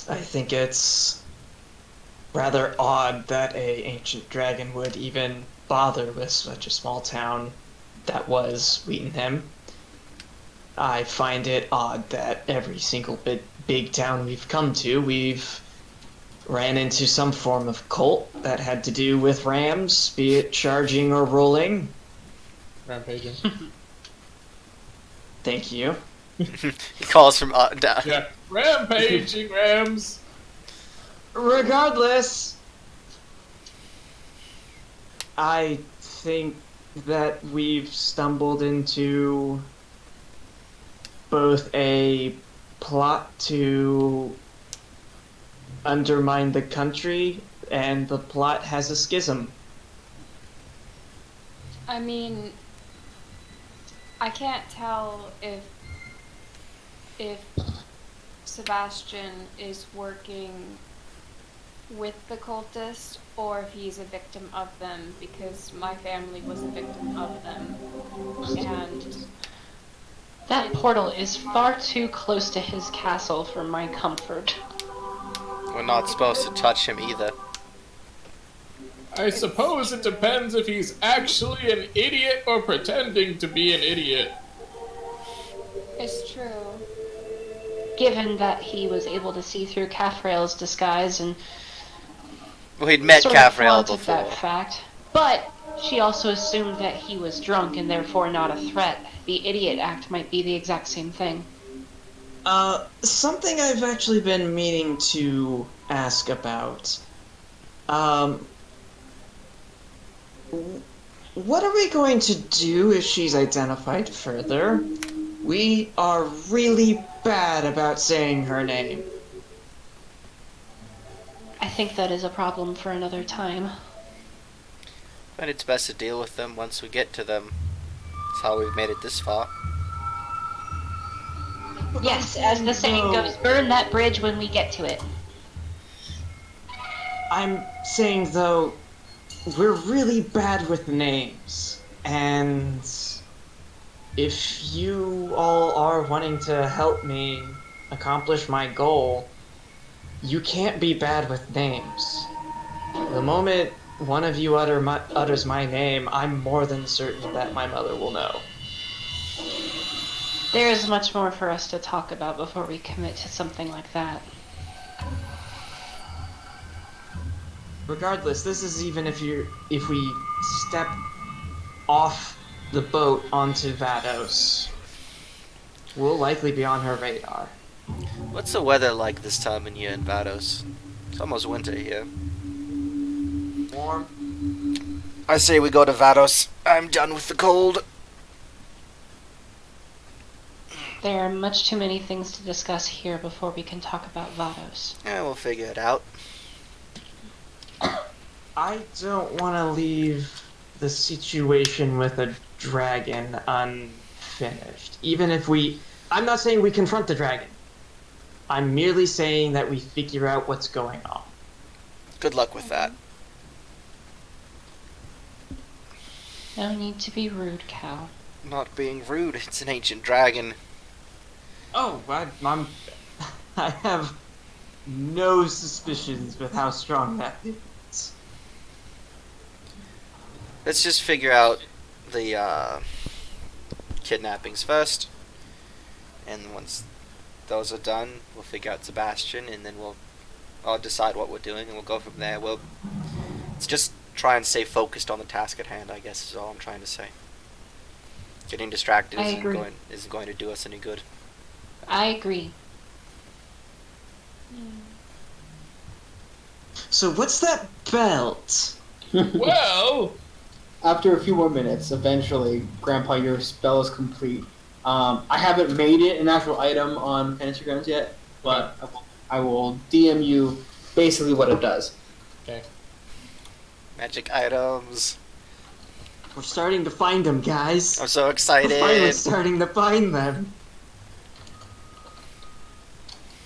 I think it's rather odd that a ancient dragon would even bother with such a small town that was Wheatonham. I find it odd that every single big town we've come to, we've ran into some form of cult that had to do with rams, be it charging or rolling. Rampaging. Thank you. He calls from down. Yeah. Rampaging rams! Regardless, I think that we've stumbled into both a plot to undermine the country, and the plot has a schism. I mean, I can't tell if Sebastian is working with the cultists or if he's a victim of them, because my family was a victim of them. And That portal is far too close to his castle for my comfort. We're not supposed to touch him either. I suppose it depends if he's actually an idiot or pretending to be an idiot. it's true. Given that he was able to see through Caffrail's disguise and Well, he'd met sort of Caffrail flaunted before. that fact, but she also assumed that he was drunk and therefore not a threat. The idiot act might be the exact same thing. Something I've actually been meaning to ask about. What are we going to do if she's identified further? We are really bad about saying her name. I think that is a problem for another time. But it's best to deal with them once we get to them. That's how we've made it this far. Yes, as the saying goes, burn that bridge when we get to it. I'm saying, though, we're really bad with names. And if you all are wanting to help me accomplish my goal, you can't be bad with names. The moment one of you utters my name, I'm more than certain that my mother will know. There is much more for us to talk about before we commit to something like that. Regardless, this is even if we step off the boat onto Vados. We'll likely be on her radar. What's the weather like this time of year in Vados? It's almost winter here. Warm. I say we go to Vados. I'm done with the cold. There are much too many things to discuss here before we can talk about Vados. Yeah, we'll figure it out. I don't want to leave the situation with a dragon unfinished. Even if I'm not saying we confront the dragon. I'm merely saying that we figure out what's going on. Good luck with that. No need to be rude, Cal. Not being rude, it's an ancient dragon. Oh, I have no suspicions with how strong that is. Let's just figure out the kidnappings first. And once those are done, we'll figure out Sebastian, and then I'll decide what we're doing, and we'll go from there. Let's just try and stay focused on the task at hand, I guess is all I'm trying to say. Getting distracted isn't going to do us any good. I agree. So what's that belt? Well, After a few more minutes, eventually, Grandpa, your spell is complete. I haven't made it an actual item on Fantasy Grounds yet, but I will DM you basically what it does. okay. Magic items. We're starting to find them, guys. I'm so We're finally excited. starting to find them.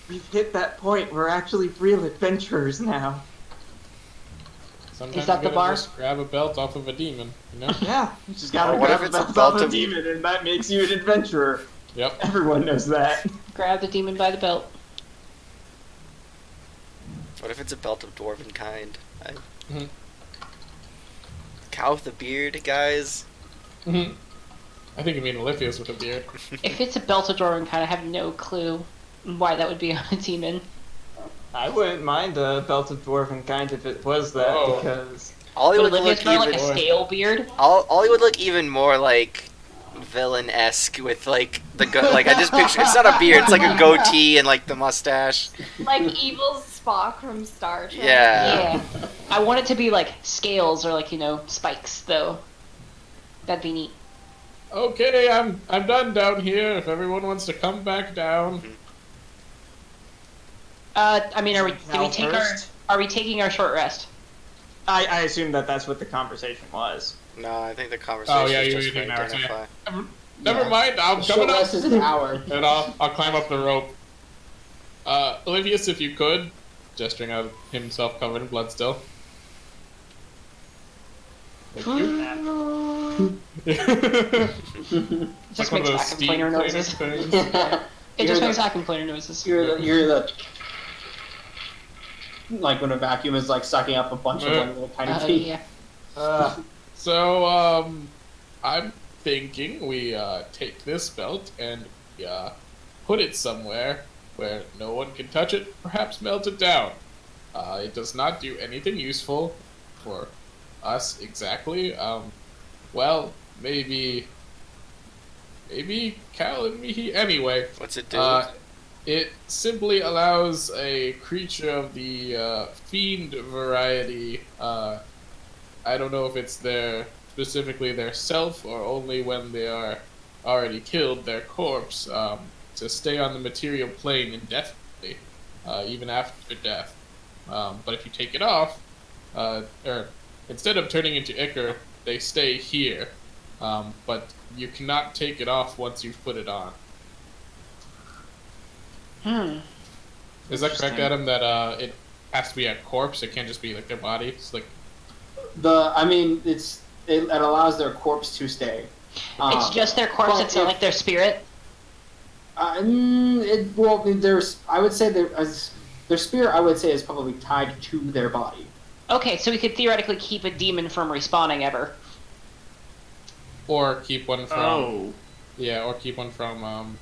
We've hit that point. We're actually real adventurers now. Sometimes that you the gotta bar? just grab a belt off of a demon, you know? Yeah, you just gotta What grab if a it's a belt belt off a of- demon, and that makes you an adventurer. Yep. Everyone knows that. Grab the demon by the belt. What if it's a belt of dwarven kind? Mhm. Cow with a beard, guys. Mhm. I think you mean Olympias with a beard. If it's a belt of dwarven kind, I have no clue why that would be on a demon. I wouldn't mind a belt of dwarven kind if it was that, Oh. because Ollie Would would Olivia's look wear like even. a scale beard? Ollie would look even more like villain-esque with like like I just picture it's not a beard, it's like a goatee and like the mustache. Like evil Spock from Star Trek. Yeah. Yeah. I want it to be like scales or like, spikes though. That'd be neat. Okay, I'm done down here. If everyone wants to come back down. I mean, Cal first? are we taking our short rest? I assume that that's what the conversation was. No, I think the conversation Oh, yeah, is you just to mean hours, yeah. identify. Never mind, I'm Short coming up. rest is an hour. And I'll climb up the rope. Olivius, if you could, gesturing out himself covered in blood still. Just Like one makes of those back and planer steam noises. things. It just makes back and planer noises. You're the like when a vacuum is like sucking up a bunch of like little tiny teeth. Yeah. So, I'm thinking we take this belt and put it somewhere where no one can touch it, perhaps melt it down. It does not do anything useful for us exactly. Well, maybe Cal and me. Anyway, What's it do? it simply allows a creature of the fiend variety. I don't know if it's specifically their self or only when they are already killed, their corpse, to stay on the material plane indefinitely, even after death. But if you take it off, or instead of turning into ichor, they stay here. But you cannot take it off once you've put it on. Is that correct, Adam? That it has to be a corpse. It can't just be like their body. It's like It allows their corpse to stay. It's just their corpse. but It's not like their spirit. I would say their spirit. I would say is probably tied to their body. Okay, so we could theoretically keep a demon from respawning ever. or keep one from Oh. yeah, or keep one from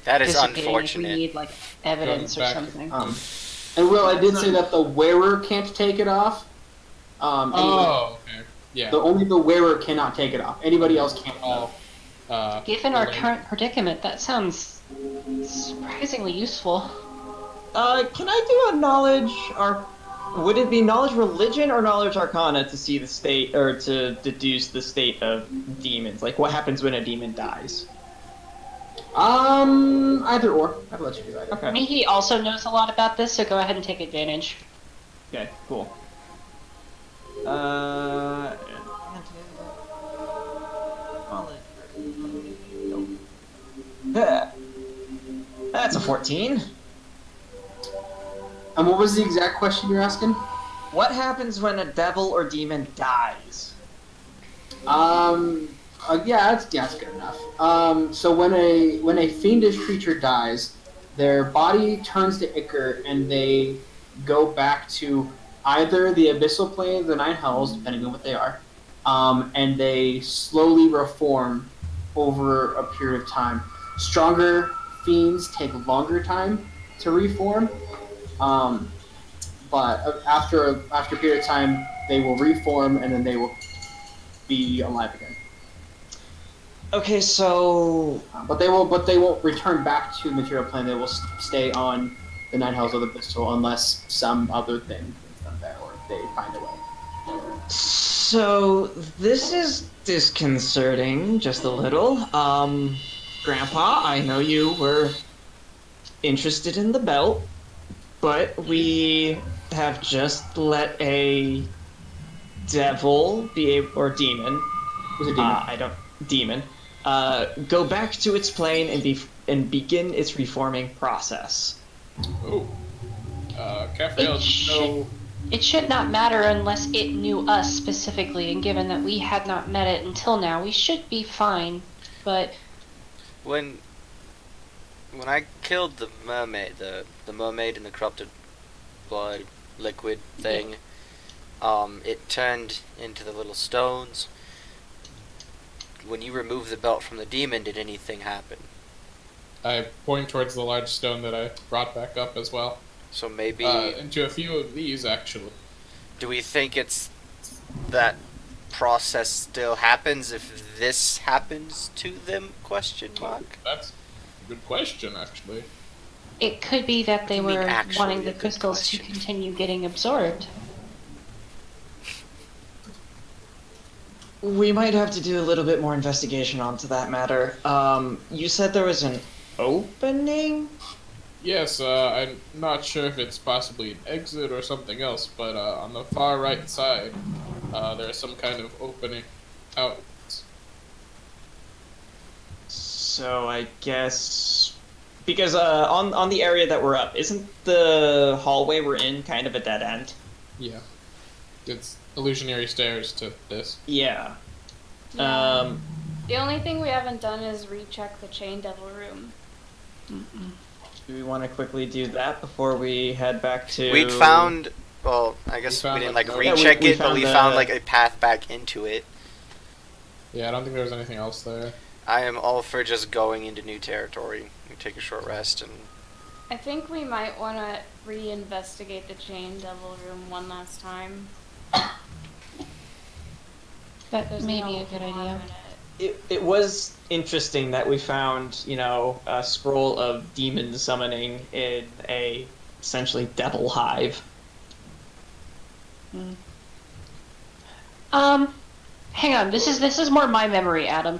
That is Dissipating if we unfortunate. need like evidence or Back. something. And Will, I did say that the wearer can't take it off. Anyway, Oh, okay. Yeah. only the wearer cannot take it off. Anybody else can't. Given our Elaine. current predicament, that sounds surprisingly useful. Can I do a knowledge or would it be knowledge religion or knowledge arcana to see the state or to deduce the state of demons? Like what happens when a demon dies? Either or. I'd let you do either. I Okay. mean, he also knows a lot about this, so go ahead and take advantage. Okay, cool. That's a 14. And what was the exact question you're asking? What happens when a devil or demon dies? Yeah, that's good enough. So when a fiendish creature dies, their body turns to ichor, and they go back to either the abyssal plane of the Nine Hells, depending on what they are, and they slowly reform over a period of time. Stronger fiends take longer time to reform, but after a period of time, they will reform, and then they will be alive again. Okay, so But they won't return back to the material plane. They will stay on the Nine Hells of the Abyssal unless some other thing brings them there, or they find a way. So this is disconcerting, just a little. Grandpa, I know you were interested in the belt, but we have just let a devil or demon. Who's a demon? Demon. Go back to its plane and begin its reforming process. Oh. Caffrail, no. It should not matter unless it knew us specifically, and given that we had not met it until now, we should be fine. But When I killed the mermaid, the mermaid in the corrupted blood, liquid thing. It turned into the little stones. When you removed the belt from the demon, did anything happen? I point towards the large stone that I brought back up as well. So maybe... into a few of these, actually. do we think it's that process still happens if this happens to them? Question mark. That's a good question, actually. It could be that they You mean were actually wanting a the good crystals to question. continue getting absorbed. We might have to do a little bit more investigation onto that matter. You said there was an opening? Yes, I'm not sure if it's possibly an exit or something else, but on the far right side, there's some kind of opening out. So I guess because on the area that we're up, isn't the hallway we're in kind of a dead end? Yeah. It's illusionary stairs to this. Yeah. Yeah. The only thing we haven't done is recheck the Chain Devil room. Do we want to quickly do that before we head back to? We'd found... well, I guess We we found, didn't like, like no- Yeah, recheck we it, but found we the- found like a path back into it. Yeah, I don't think there was anything else there. I am all for just going into new territory. We take a short rest and... I think we might want to reinvestigate the Chain Devil room one last time. That There's may no be a good harm idea. in it. It was interesting that we found, a scroll of demon summoning in a essentially devil hive. Hang on. This is more my memory, Adam.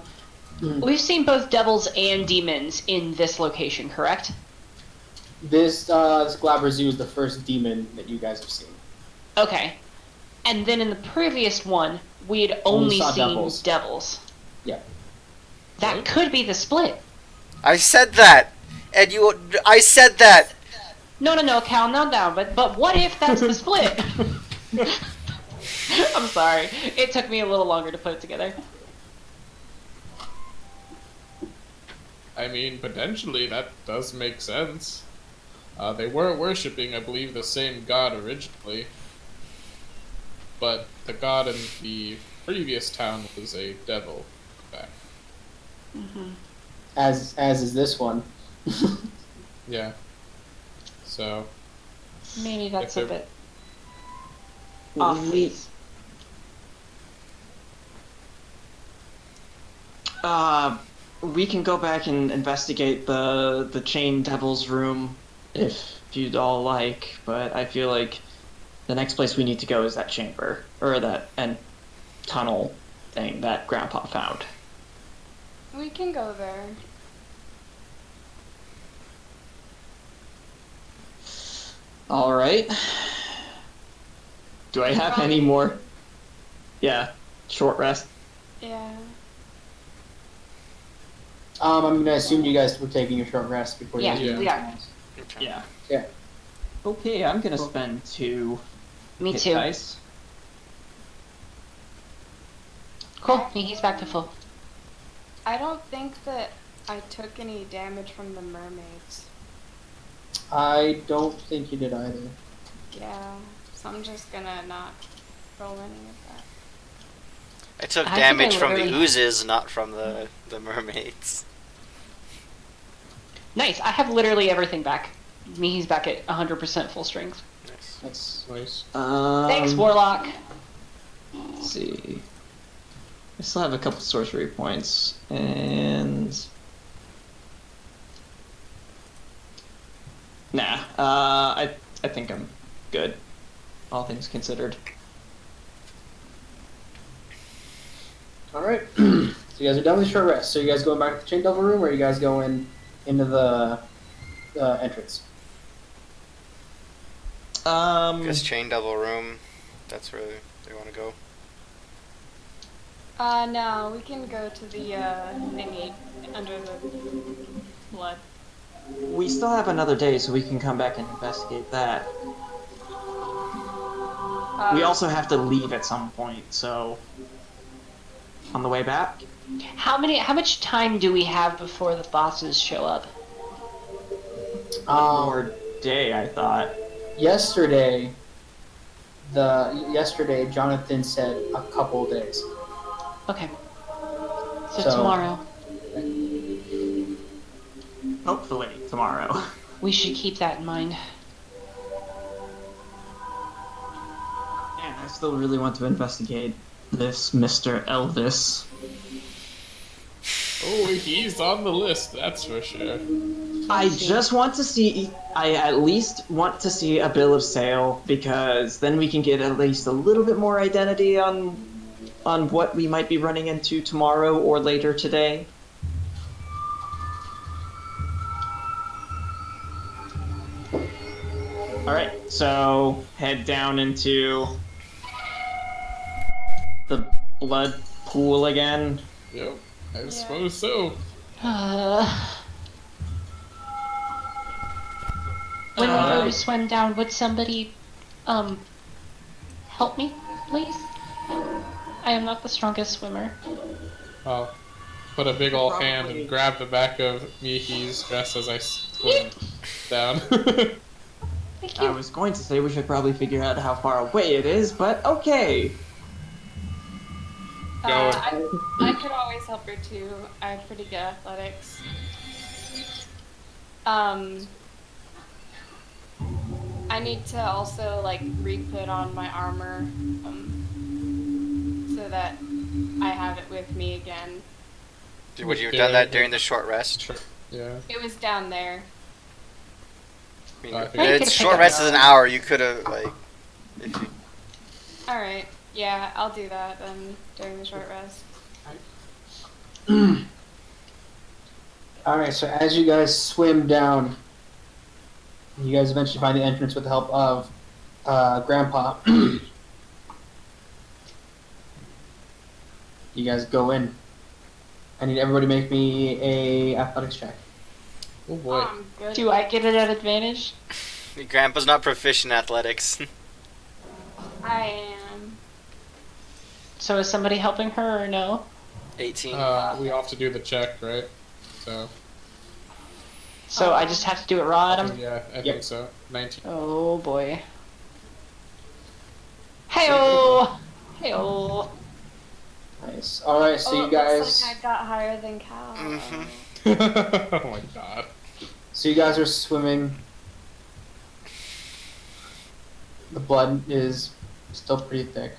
We've seen both devils and demons in this location, correct? This Glabra Zoo is the first demon that you guys have seen. Okay. And then in the previous one, we had only saw seen devils. devils. Yeah. That could be the split. I said that! And you... I said that! No, Cal, not down. But what if that's the split? I'm sorry. It took me a little longer to put it together. I mean, potentially that does make sense. They were worshipping, I believe, the same god originally. But the god in the previous town was a devil. In fact. As is this one. Yeah. So, Maybe that's a If bit off base. We can go back and investigate the Chain Devil's room if you'd all like, but I feel like the next place we need to go is that chamber, or that tunnel thing that Grandpa found. We can go there. All right. Do I have any more? Yeah, short rest. Yeah. I'm gonna assume you guys were taking a short rest before you Yeah, guys we are. Yeah. Yeah. Okay, I'm gonna spend 2 Me hit too. dice. Cool. He's back to full. I don't think that I took any damage from the mermaids. I don't think you did either. Yeah. So I'm just gonna not roll any of that. I took I think damage I from the literally- oozes, not from the mermaids. Nice. I have literally everything back. He's back at 100% full strength. Nice. That's nice. Thanks, Warlock. Let's see. I still have a couple sorcery points, and nah. I think I'm good. All things considered. all right. So you guys are done with short rest. So you guys going back to the Chain Devil room, or are you guys going into the entrance? Guess Chain Devil room. That's where they want to go. No, we can go to the thingy under the blood. We still have another day, so we can come back and investigate that. We also have to leave at some point, so on the way back. How much time do we have before the bosses show up? One more day, I thought. Yesterday, yesterday Jonathan said a couple days. Okay. So So- tomorrow. Hopefully tomorrow. We should keep that in mind. And I still really want to investigate this Mr. Elvis. Oh, he's on the list, that's for sure. I just want to see. I at least want to see a bill of sale because then we can get at least a little bit more identity on what we might be running into tomorrow or later today. All right, so head down into the blood pool again. Yep, I suppose so. When we go to swim down, would somebody, help me, please? I am not the strongest swimmer. I'll put a big old hand Probably. and grab the back of Mihi's dress as I swim down. Thank I you. was going to say we should probably figure out how far away it is, but okay. I could always help her too. I have pretty good athletics. I need to also like re-put on my armor, so that I have it with me again. Would you have done that during the short rest? Sure. Yeah. It was down there. I mean, I think- it's short rest is an hour. You could have like, if you. All right. Yeah, I'll do that then during the short rest. Alright, so as you guys swim down, you guys eventually find the entrance with the help of Grandpa. You guys go in. I need everybody to make me a athletics check. Oh boy. I'm good. Do I get it at advantage? Your grandpa's not proficient in athletics. I am. So is somebody helping her or no? 18. We all have to do the check, right? So, So I just have to do it raw at him? yeah, I Yep. think so. 19. Oh boy. Heyo! Heyo! Nice. Alright, so you it guys looks like I got higher than Cal. Mhm. Oh my god. so you guys are swimming. The blood is still pretty thick.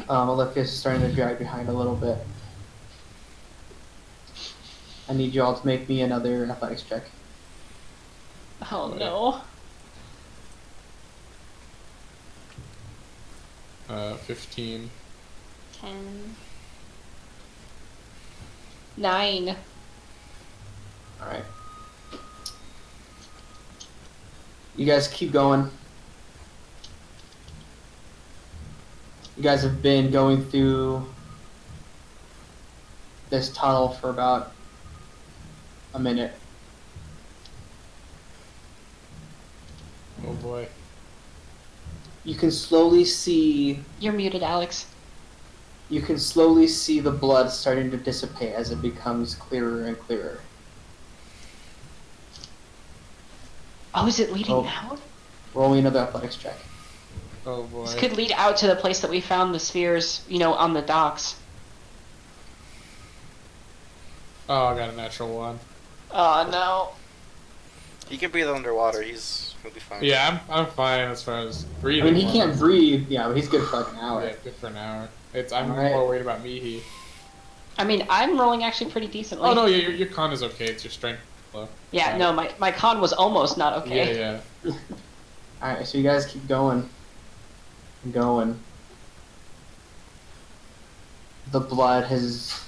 Alexia's starting to drag behind a little bit. I need you all to make me another athletics check. Oh no. 15. 10. 9. Alright. You guys keep going. You guys have been going through this tunnel for about a minute. Oh boy. You can slowly see You're muted, Alex. the blood starting to dissipate as it becomes clearer and clearer. Oh, is it leading Oh. out? Roll me another athletics check. Oh boy. This could lead out to the place that we found the spheres, on the docks. Oh, I got a natural 1. Oh no. He can breathe underwater. He'll be fine. Yeah, I'm fine as far as I breathing. mean, he can't breathe, yeah, but he's good for like an hour. Yeah, good for an hour. I'm Alright. more worried about Mihi. I mean, I'm rolling actually pretty decently. Oh no, your con is okay. It's your strength low. Yeah, no, my con was almost not okay. Yeah. Alright, so you guys keep going. Going. The blood has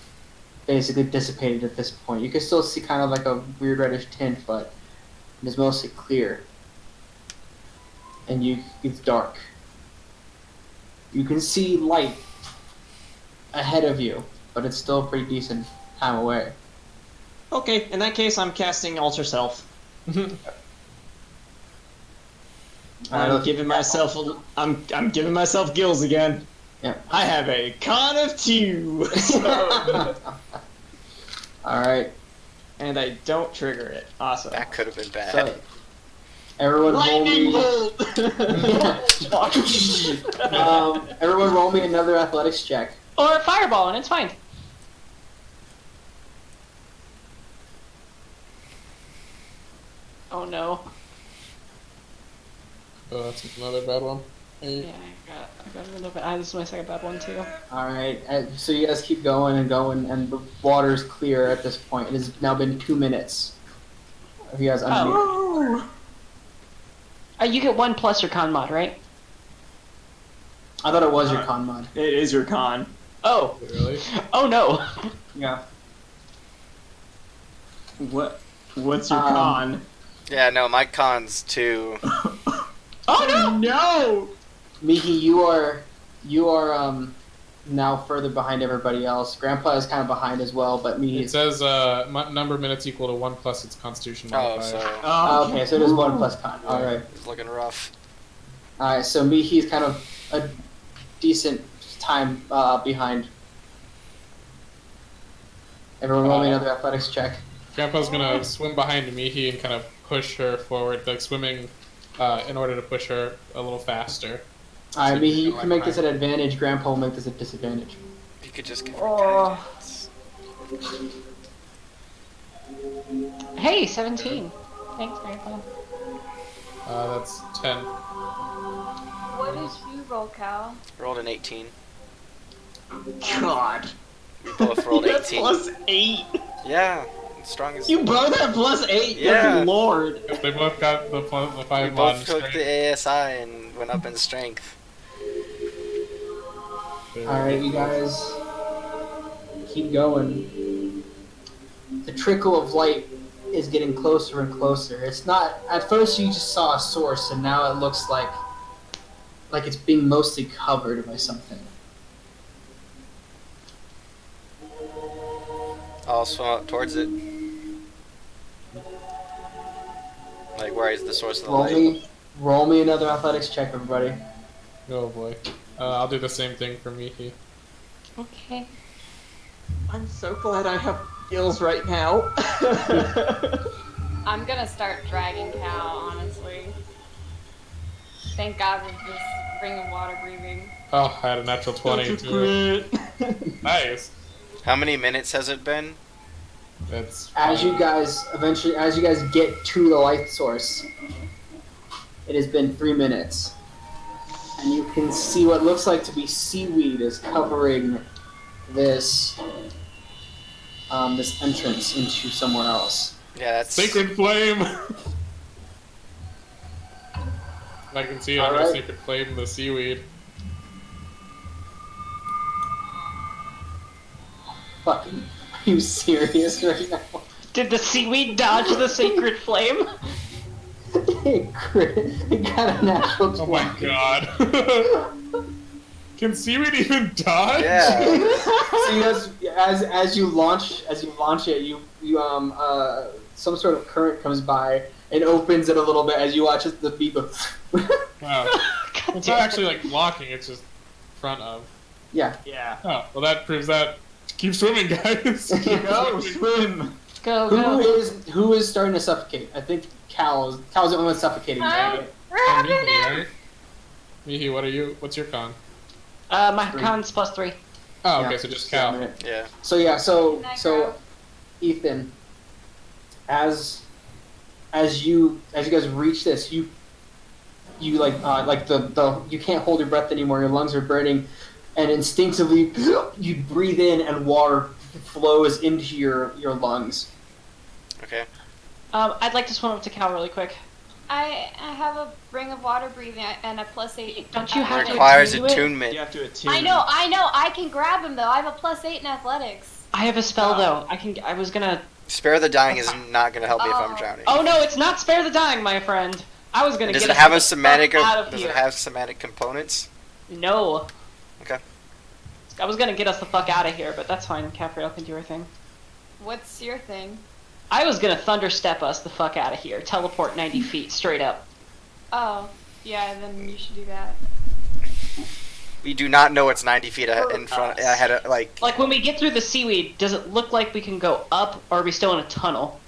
basically dissipated at this point. You can still see kind of like a weird reddish tint, but it is mostly clear. And it's dark. You can see light ahead of you, but it's still a pretty decent time away. Okay, in that case, I'm casting Alter Self. I'm giving myself I'm giving myself gills again. Yeah. I have a con of 2, Alright. and I don't trigger it. Awesome. That could have been bad. So, Everyone roll Lightning me. bolt! Everyone roll me another athletics check. Or a fireball, and it's fine. Oh no. Oh, that's another bad one. Eight. Yeah, I got a little bit. This is my second bad one too. Alright, so you guys keep going, and the water's clear at this point. It has now been 2 minutes. Of you guys underneath. Oh. You get 1 plus your con mod, right? I thought it was your con mod. It is your con. Oh. Really? Oh no. Yeah. What's your con? Yeah, no, my con's 2. Oh no. No! Mihi, you are now further behind everybody else. Grandpa is kind of behind as well, but Mihi It is... says number of minutes equal to 1 plus its constitution Oh, modifier. so Okay, so it is 1 plus con. Alright. it's looking rough. Alright, so Mihi is kind of a decent time behind. Everyone roll me another athletics check. Grandpa's gonna swim behind Mihi and kind of push her forward, like swimming in order to push her a little faster. Alright, So Mihi, you like can make this behind. an advantage. Grandpa will make this a disadvantage. You could just give her Oh. guidance. Hey, 17. Thanks, Grandpa. That's 10. What did you roll, Cal? Rolled an 18. God. We both rolled You got 18. +8. Yeah, strong as. You both have +8. Yeah. Good lord. They both got the 5 We mod both took strength. the ASI and went up in strength. Alright, you guys keep going. The trickle of light is getting closer and closer. It's not... At first you just saw a source, and now it looks like it's being mostly covered by something. I'll swim up towards it. Like, where is the source of the light? Roll me another athletics check, everybody. Oh boy. I'll do the same thing for Mihi. Okay. I'm so glad I have skills right now. I'm gonna start dragging Cal, honestly. Thank God for this ring of water breathing. Oh, I had a natural 20 too. Nice. How many minutes has it been? That's As you guys get to the light source, it has been 3 minutes. And you can see what looks like to be seaweed is covering this this entrance into somewhere else. Yeah, that's. Sacred flame. I can see it under Alright. sacred flame, the seaweed. Fucking, are you serious right now? Did the seaweed dodge the sacred flame? It got a natural 20. Oh my god. Can seaweed even dodge? Yeah. So you guys, as you launch it, you some sort of current comes by and opens it a little bit as you watch it, the beep of. Wow. God It's damn not it. actually like blocking, it's just front of. Yeah. Yeah. Oh, well that proves that. Keep swimming, guys. Keep Go, swimming. swim. Go, go. Who is starting to suffocate? I think Cal's the only one suffocating. Right? Oh, Grabbing Mihi, him! right? Mihi, what's your con? My 3. con's +3. Oh, okay, Yeah, so just a Cal. minute. Yeah. So yeah, Can I so grab? Ethan, as you guys reach this, you like the you can't hold your breath anymore. Your lungs are burning, and instinctively you breathe in, and water flows into your lungs. Okay. I'd like to swim up to Cal really quick. I have a ring of water breathing and a +8. Don't you have to Requires attune to it? attunement. You have to attune. I know. I can grab him though. I have a +8 in athletics. I have a spell though. I was gonna. Spare the dying is not going to help me if I'm Oh. drowning. Oh no, it's not spare the dying, my friend. I was gonna Does get it us have the a semantic? fuck out of Does here. it have semantic components? No. Okay. I was gonna get us the fuck out of here, but that's fine. Capriel can do her thing. What's your thing? I was gonna thunderstep us the fuck out of here. Teleport 90 feet straight up. Oh, yeah. Then you should do that. We do not know it's 90 feet in front. Ahead of like. Like when we get through the seaweed, does it look like we can go up, or are we still in a tunnel?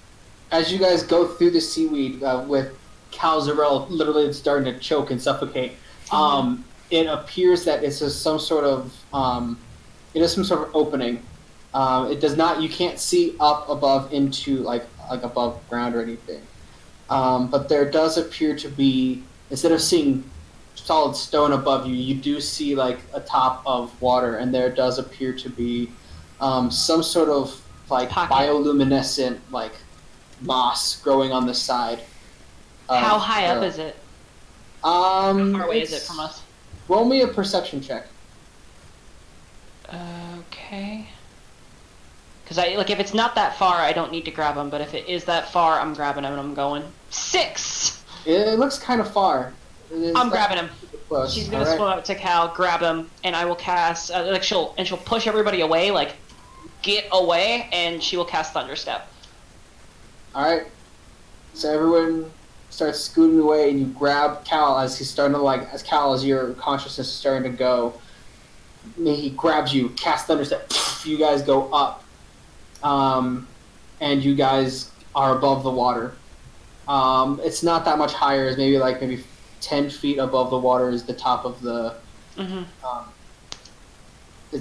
As you guys go through the seaweed with Cal Zarel literally starting to choke and suffocate. It appears that it's just some sort of it is some sort of opening. It does not. You can't see up above into like above ground or anything. But there does appear to be, instead of seeing solid stone above you, you do see like a top of water, and there does appear to be some sort of like bioluminescent like moss growing on the side. How high up is it? How far away is it from us? Roll me a perception check. Okay. Because if it's not that far, I don't need to grab him. But if it is that far, I'm grabbing him and I'm going 6. It looks kind of far. I'm grabbing him. Close. She's gonna swim up to Cal, grab him, and I will cast. She'll push everybody away, like get away, and she will cast Thunderstep. All right. So everyone starts scooting away, and you grab Cal as he's starting to as your consciousness is starting to go. He grabs you, cast Thunderstep. You guys go up, and you guys are above the water. It's not that much higher. It's maybe 10 feet above the water is the top of the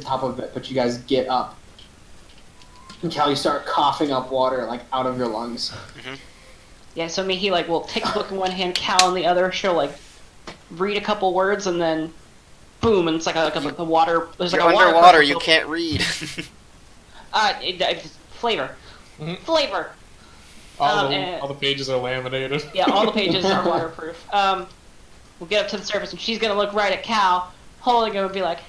top of it. But you guys get up, and Cal, you start coughing up water out of your lungs. Yeah, so he will take the book in one hand, Cal in the other. She'll read a couple words, and then boom, and it's like a water. There's You're a water underwater. You can't read. Flavor. Flavor. All the pages are laminated. Yeah, all the pages are waterproof. We'll get up to the surface, and she's gonna look right at Cal, holding him, and be like,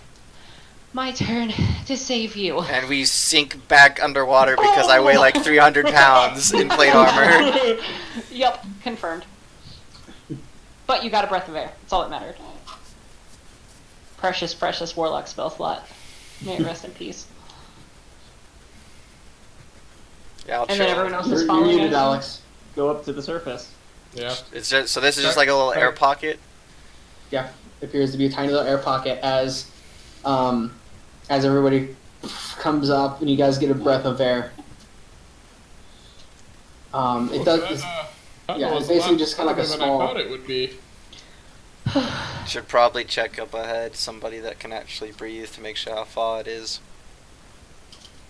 "My turn to save you." And we sink back underwater because I weigh 300 pounds in plate armor. Yep, confirmed. But you got a breath of air. That's all that mattered. Precious, precious warlock spell slot. May it rest in peace. Yeah, I'll And chill. then everyone else is You're following muted, us. Alex. Go up to the surface. Yeah. It's just, so this is just like a little air pocket. Yeah, it appears to be a tiny little air pocket as everybody comes up and you guys get a breath of air. It does. It's basically just kind of like a small. I thought it would be. Should probably check up ahead somebody that can actually breathe to make sure how far it is.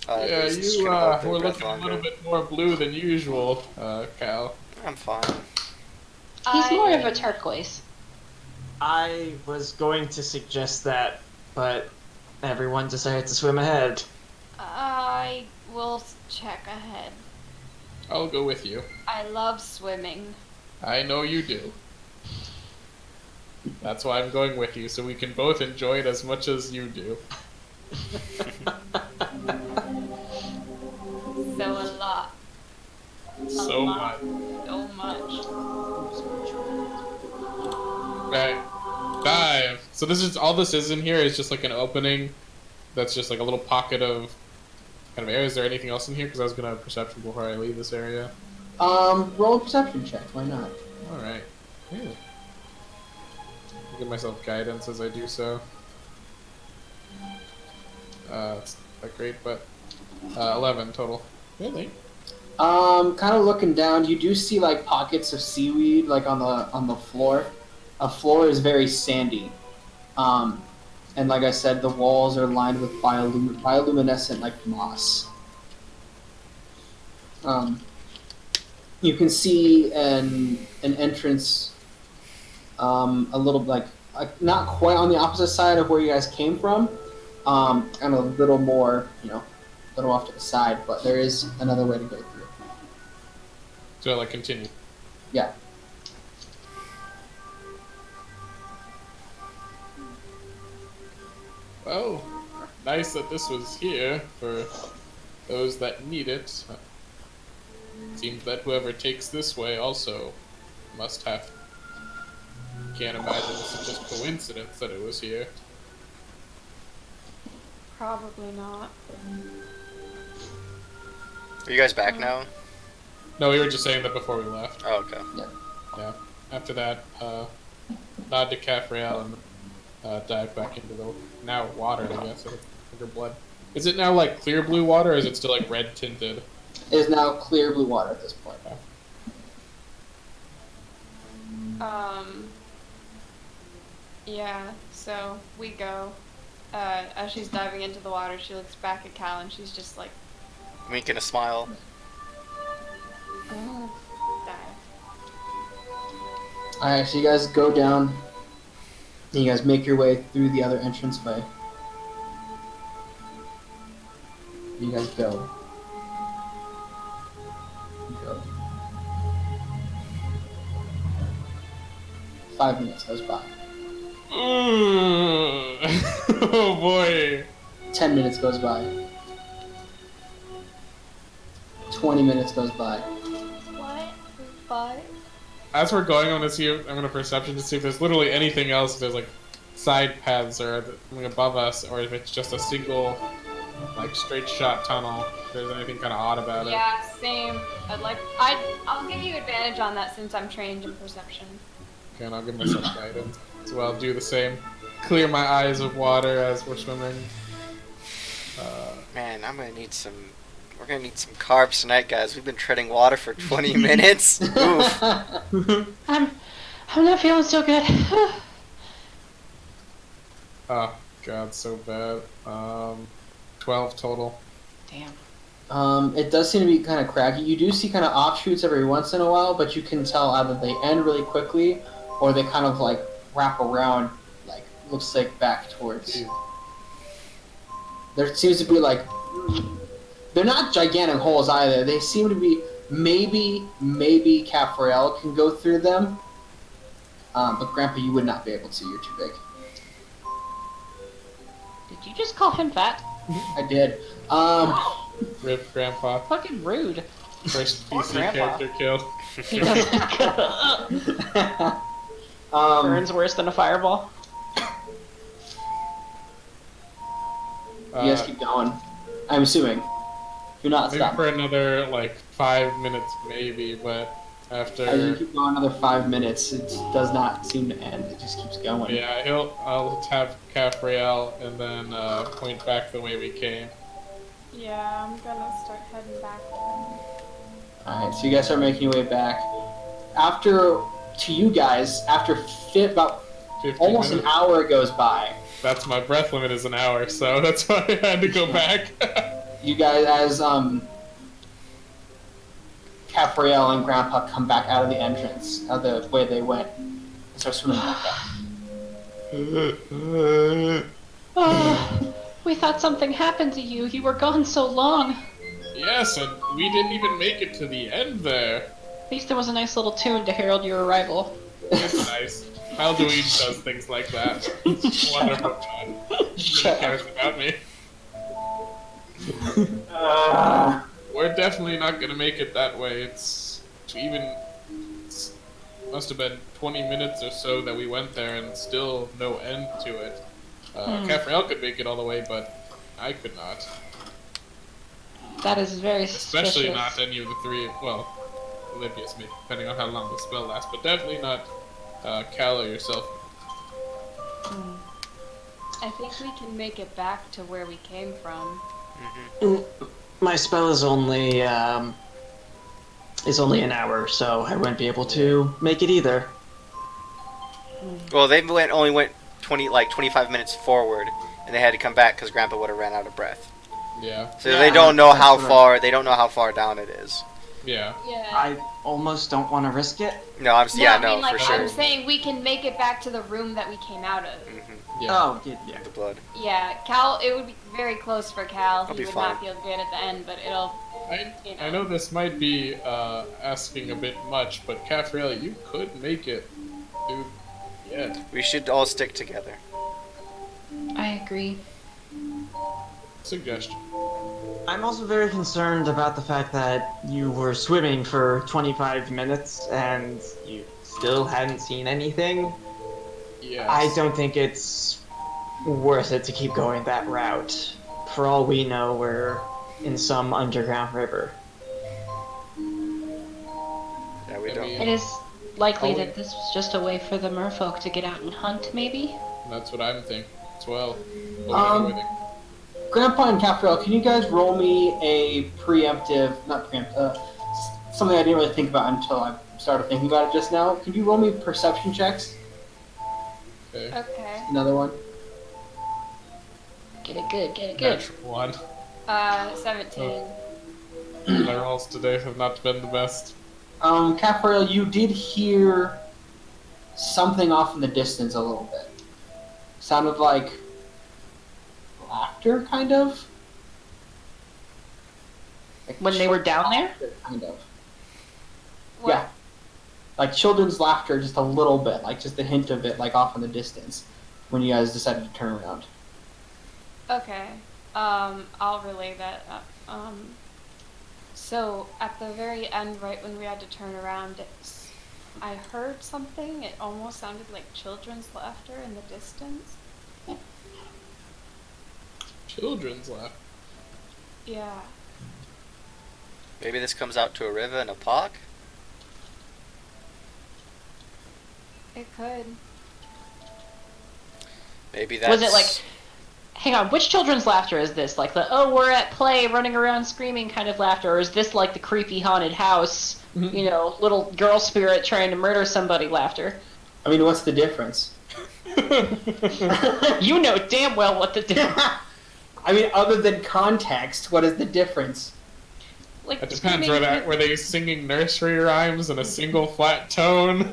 Yeah, just you gonna hold their were breath looking a longer. little bit more blue than usual, Cal. I'm fine. He's more of a turquoise. I was going to suggest that, but everyone decided to swim ahead. I will check ahead. I'll go with you. I love swimming. I know you do. That's why I'm going with you, so we can both enjoy it as much as you do. So a lot. So much. So much. Right. Dive. So all this is in here is just like an opening that's just like a little pocket of kind of air. Is there anything else in here? Because I was going to have perception before I leave this area. Roll a perception check. Why not? Alright. Yeah. I'll give myself guidance as I do so. It's not great, but 11 total. Really? Kind of looking down, you do see pockets of seaweed on the floor. The floor is very sandy, and like I said, the walls are lined with bioluminescent moss. You can see an entrance, a little not quite on the opposite side of where you guys came from, and a little more, a little off to the side, but there is another way to go through. So continue. Yeah. Well, nice that this was here for those that need it. Seems that whoever takes this way also must have. Can't imagine this is just coincidence that it was here. Probably not. Are you guys back now? No, we were just saying that before we left. Oh, okay. Yeah. After that, nod to Caffreal and dive back into the now water, I guess, or blood. Is it now clear blue water, or is it still red tinted? It is now clear blue water at this point. Yeah, so we go. As she's diving into the water, she looks back at Cal and she's just like, Winking a smile. dive. Alright, so you guys go down. And you guys make your way through the other entranceway. You guys go. Go. 5 minutes goes by. Oh boy. 10 minutes goes by. 20 minutes goes by. What? But? As we're going, I'm gonna perception to see if there's literally anything else. If there's like side paths or something above us, or if it's just a single, like straight shot tunnel. If there's anything kind of odd about it. Yeah, same. I'll give you advantage on that since I'm trained in perception. Okay, and I'll give myself guidance. So I'll do the same. Clear my eyes of water as we're swimming. Man, we're gonna need some carbs tonight, guys. We've been treading water for 20 minutes. Oof. I'm not feeling so good. Oh god, so bad. 12 total. Damn. It does seem to be kind of craggy. You do see kind of offshoots every once in a while, but you can tell either they end really quickly or they kind of like wrap around, like looks like back towards. Jeez. There seems to be like, they're not gigantic holes either. They seem to be maybe Caffrel can go through them, but Grandpa, you would not be able to. You're too big. Did you just call him fat? I did. Rip Grandpa. Fucking rude. First Poor PC Grandpa. character killed. He doesn't. Burns worse than a fireball. You guys keep going. I'm assuming. Do not Maybe stop. for another like 5 minutes, maybe, but after. As you keep going another 5 minutes, it does not seem to end. It just keeps going. Yeah, I'll tap Caffriel and then point back the way we came. Yeah, I'm gonna start heading back. Alright, so you guys are making your way back. After about 15 almost minutes. an hour goes by. That's my breath limit is an hour, so that's why I had to go back. You guys, as Caffriel and Grandpa come back out of the entrance, out of the way they went, and start swimming back up. Oh, we thought something happened to you. You were gone so long. Yes, and we didn't even make it to the end there. At least there was a nice little tune to herald your arrival. It's nice. Haldouin does things like that. It's wonderful fun. Nobody cares about me. We're definitely not gonna make it that way. Must have been 20 minutes or so that we went there and still no end to it. Caffrel could make it all the way, but I could not. That is very suspicious. Especially not any of the three, well, Olympus, depending on how long the spell lasts, but definitely not Cal or yourself. I think we can make it back to where we came from. My spell is only an hour, so I wouldn't be able to make it either. Well, they only went 25 minutes forward, and they had to come back because Grandpa would have ran out of breath. Yeah. So Yeah, they don't know how that's far. They don't know how far down it is. Yeah. Yeah. I almost don't want to risk it. No, I mean, for sure. I'm saying we can make it back to the room that we came out of. Yeah. Oh, yeah. The blood. Yeah, Cal, it would be very close for Cal. I'll He be would fine. not feel good at the end, but it'll. I know this might be asking a bit much, but Caffrel, you could make it. Dude. Yeah. We should all stick together. I agree. Suggestion. I'm also very concerned about the fact that you were swimming for 25 minutes and you still hadn't seen anything. Yes. I don't think it's worth it to keep going that route. For all we know, we're in some underground river. Yeah, we don't. It is likely Oh, that this was just a way for the merfolk to get out and hunt, maybe? That's what I'm thinking as well. Grandpa and Caffrel, can you guys roll me a something I didn't really think about until I started thinking about it just now. Can you roll me perception checks? Okay. Okay. Another one. Get it good, get it good. Natural one. 17. My rolls today have not been the best. Caporail, you did hear something off in the distance a little bit. Sounded like laughter, kind of. Like When they were down there? laughter, kind of. What? Yeah. Like children's laughter, just a little bit, like just a hint of it, like off in the distance, when you guys decided to turn around. Okay. I'll relay that up. So at the very end, right when we had to turn around, I heard something. It almost sounded like children's laughter in the distance. Children's laugh. Yeah. Maybe this comes out to a river in a park? It could. Maybe that's... Was it like, hang on, which children's laughter is this? Like the, oh, we're at play, running around screaming kind of laughter? Or is this like the creepy haunted house, you know, little girl spirit trying to murder somebody laughter? I mean, what's the difference? You know damn well what the difference. I mean, other than context, what is the difference? Like It depends. screaming- Were they singing nursery rhymes in a single flat tone?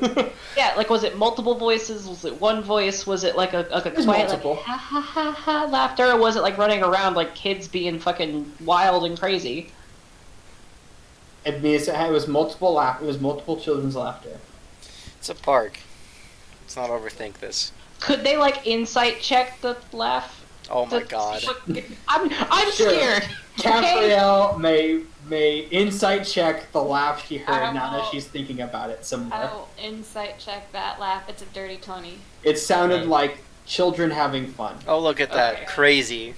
Yeah, like was it multiple voices? Was it one voice? Was it like a was quiet multiple. like ha ha ha ha laughter? Or was it like running around like kids being fucking wild and crazy? I mean, it was multiple It was multiple children's laughter. It's a park. Let's not overthink this. Could they like insight check the laugh? Oh my The- god. I'm Sure. scared. Capriel may insight check the laugh she heard I now that will- she's thinking about it some more. I'll insight check that laugh. It's a dirty 20. It sounded Okay. like children having fun. Oh, look at that. Okay. Crazy.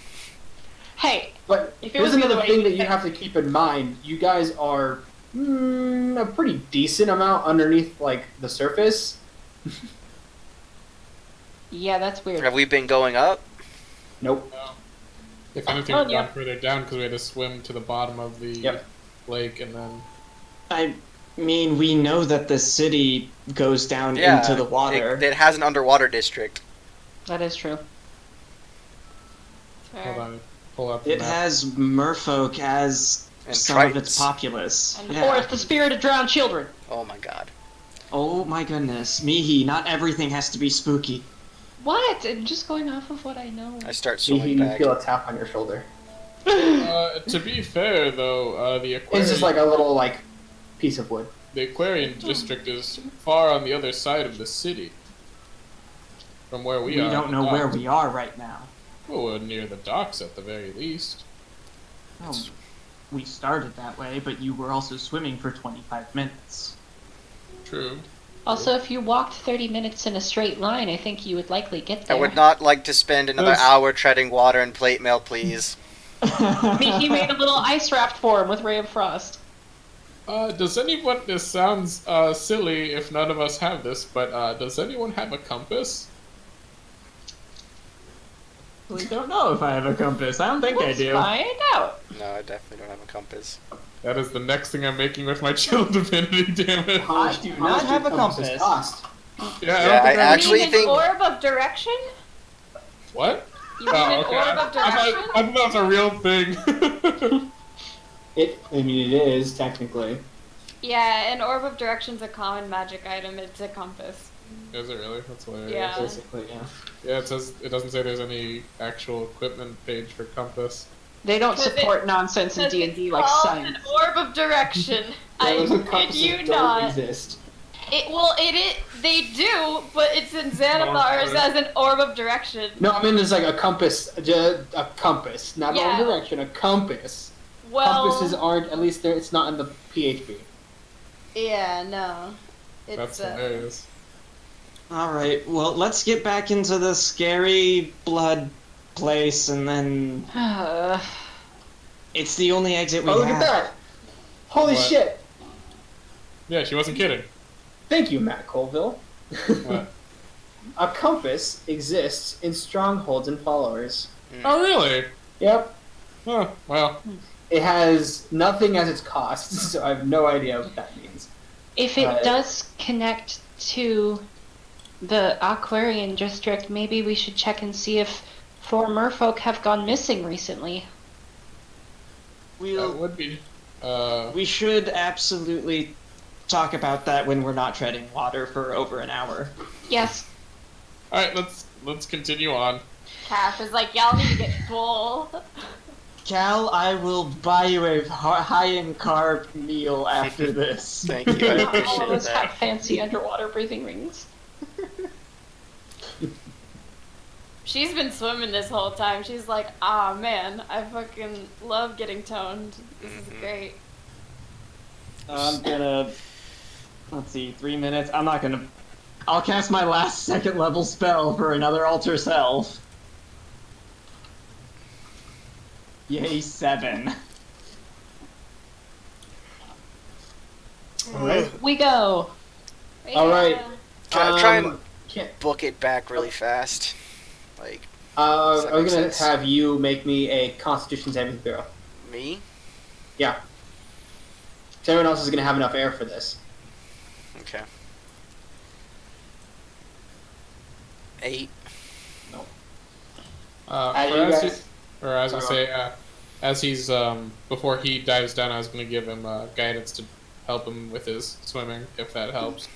Hey, But If it here's was the another other way, thing that you then- have to keep in mind. You guys are a pretty decent amount underneath like the surface. yeah, that's weird. Have we been going up? Nope. If anything, Oh, we've yeah. gone further down because we had to swim to the bottom of the Yep. lake and then. I mean, we know that the city goes down Yeah. into the water. It has an underwater district. That is true. Fair. Hold on. Pull up the It map. has merfolk as And some of its Tritons. populace. And- Or it's the spirit of drowned children. Oh my god. Oh my goodness. Mihi, not everything has to be spooky. What? I'm just going off of what I know. I start You, swimming you back. feel a tap on your shoulder. To be fair, though, the aquarium, It's just like a little like piece of wood. the aquarium district is far on the other side of the city. From where we We are. don't know where we are right now. Well, we're near the docks at the very least. Oh, we started that way, but you were also swimming for 25 minutes. True. Also, if you walked 30 minutes in a straight line, I think you would likely get I there. would not like to spend another That's- hour treading water and plate mail, please. He made a little ice raft for him with Ray of Frost. Does anyone, this sounds silly if none of us have this, but does anyone have a compass? We don't know if I have a compass. I don't think Let's I do. find out. No, I definitely don't have a compass. That is the next thing I'm making with my chill divinity, damn it. How much- do how not much have did a compasses compass. Cost? Yeah, I Yeah, don't think I I actually you mean think- an orb of direction? What? You mean Oh, an okay. orb of direction? I thought that was a real thing. I mean, it is technically. Yeah, an orb of direction's a common magic item. It's a compass. Is it really? That's hilarious. Yeah. Basically, yeah. Yeah, it doesn't say there's any actual equipment page for compass. They don't Because support nonsense in Because D&D it's like called science. an orb of direction. I Those kid compasses you don't not. exist. They do, but it's in Xanathar's as an orb of direction. No, I mean there's like a compass, a compass, not Yeah. a direction, a compass. Well, Compasses aren't, at least it's not in the PHP. yeah, no. It's That's hilarious. Alright, well, let's get back into the scary blood place, and then it's the only exit we Oh, look have. at that! Holy What? shit! Yeah, she wasn't kidding. Thank you, Matt Colville. What? A compass exists in strongholds and followers. Oh, really? Yep. Huh, well. it has nothing as its cost, so I have no idea what that means. If it does connect to the Aquarian district, maybe we should check and see if 4 merfolk have gone missing recently. That would be. We should absolutely talk about that when we're not treading water for over an hour. Yes. All right, let's continue on. Cash is like, y'all need to get full. Cal, I will buy you a high in carb meal after this. Thank you. I All of appreciate us have that. fancy underwater breathing rings. She's been swimming this whole time. She's like, ah man, I fucking love getting toned. This is great. I'm gonna... Let's see, 3 minutes. I'm not gonna... I'll cast my last 2nd level spell for another Alter Self. Yay, 7. Alright. We go. All right. Try and Can't, book it back really fast. Like, I'm that going make to sense? have you make me a Constitution saving throw. me? Yeah. 'Cause everyone else is going to have enough air for this. Okay. 8. As you As guys- I say, as he's before he dives down, I was going to give him guidance to help him with his swimming, if that helps.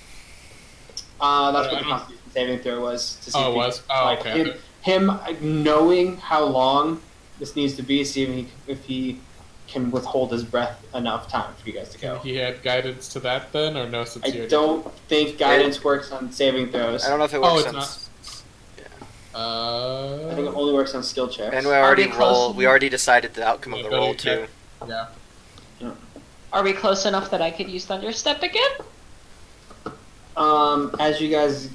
That's what the I mean- Constitution saving throw was. To see Oh, if it he- was? Oh, like, okay. Him knowing how long this needs to be, see if he can withhold his breath enough time for you guys to go. He had guidance to that then, or no? Since I you're don't think guidance works on saving throws. I don't know if it Oh, works it's on. not. I think it only works on skill checks. And we already Are we close? rolled. We already decided the outcome of the roll too. Yeah. Are we close enough that I could use Thunderstep again? As you guys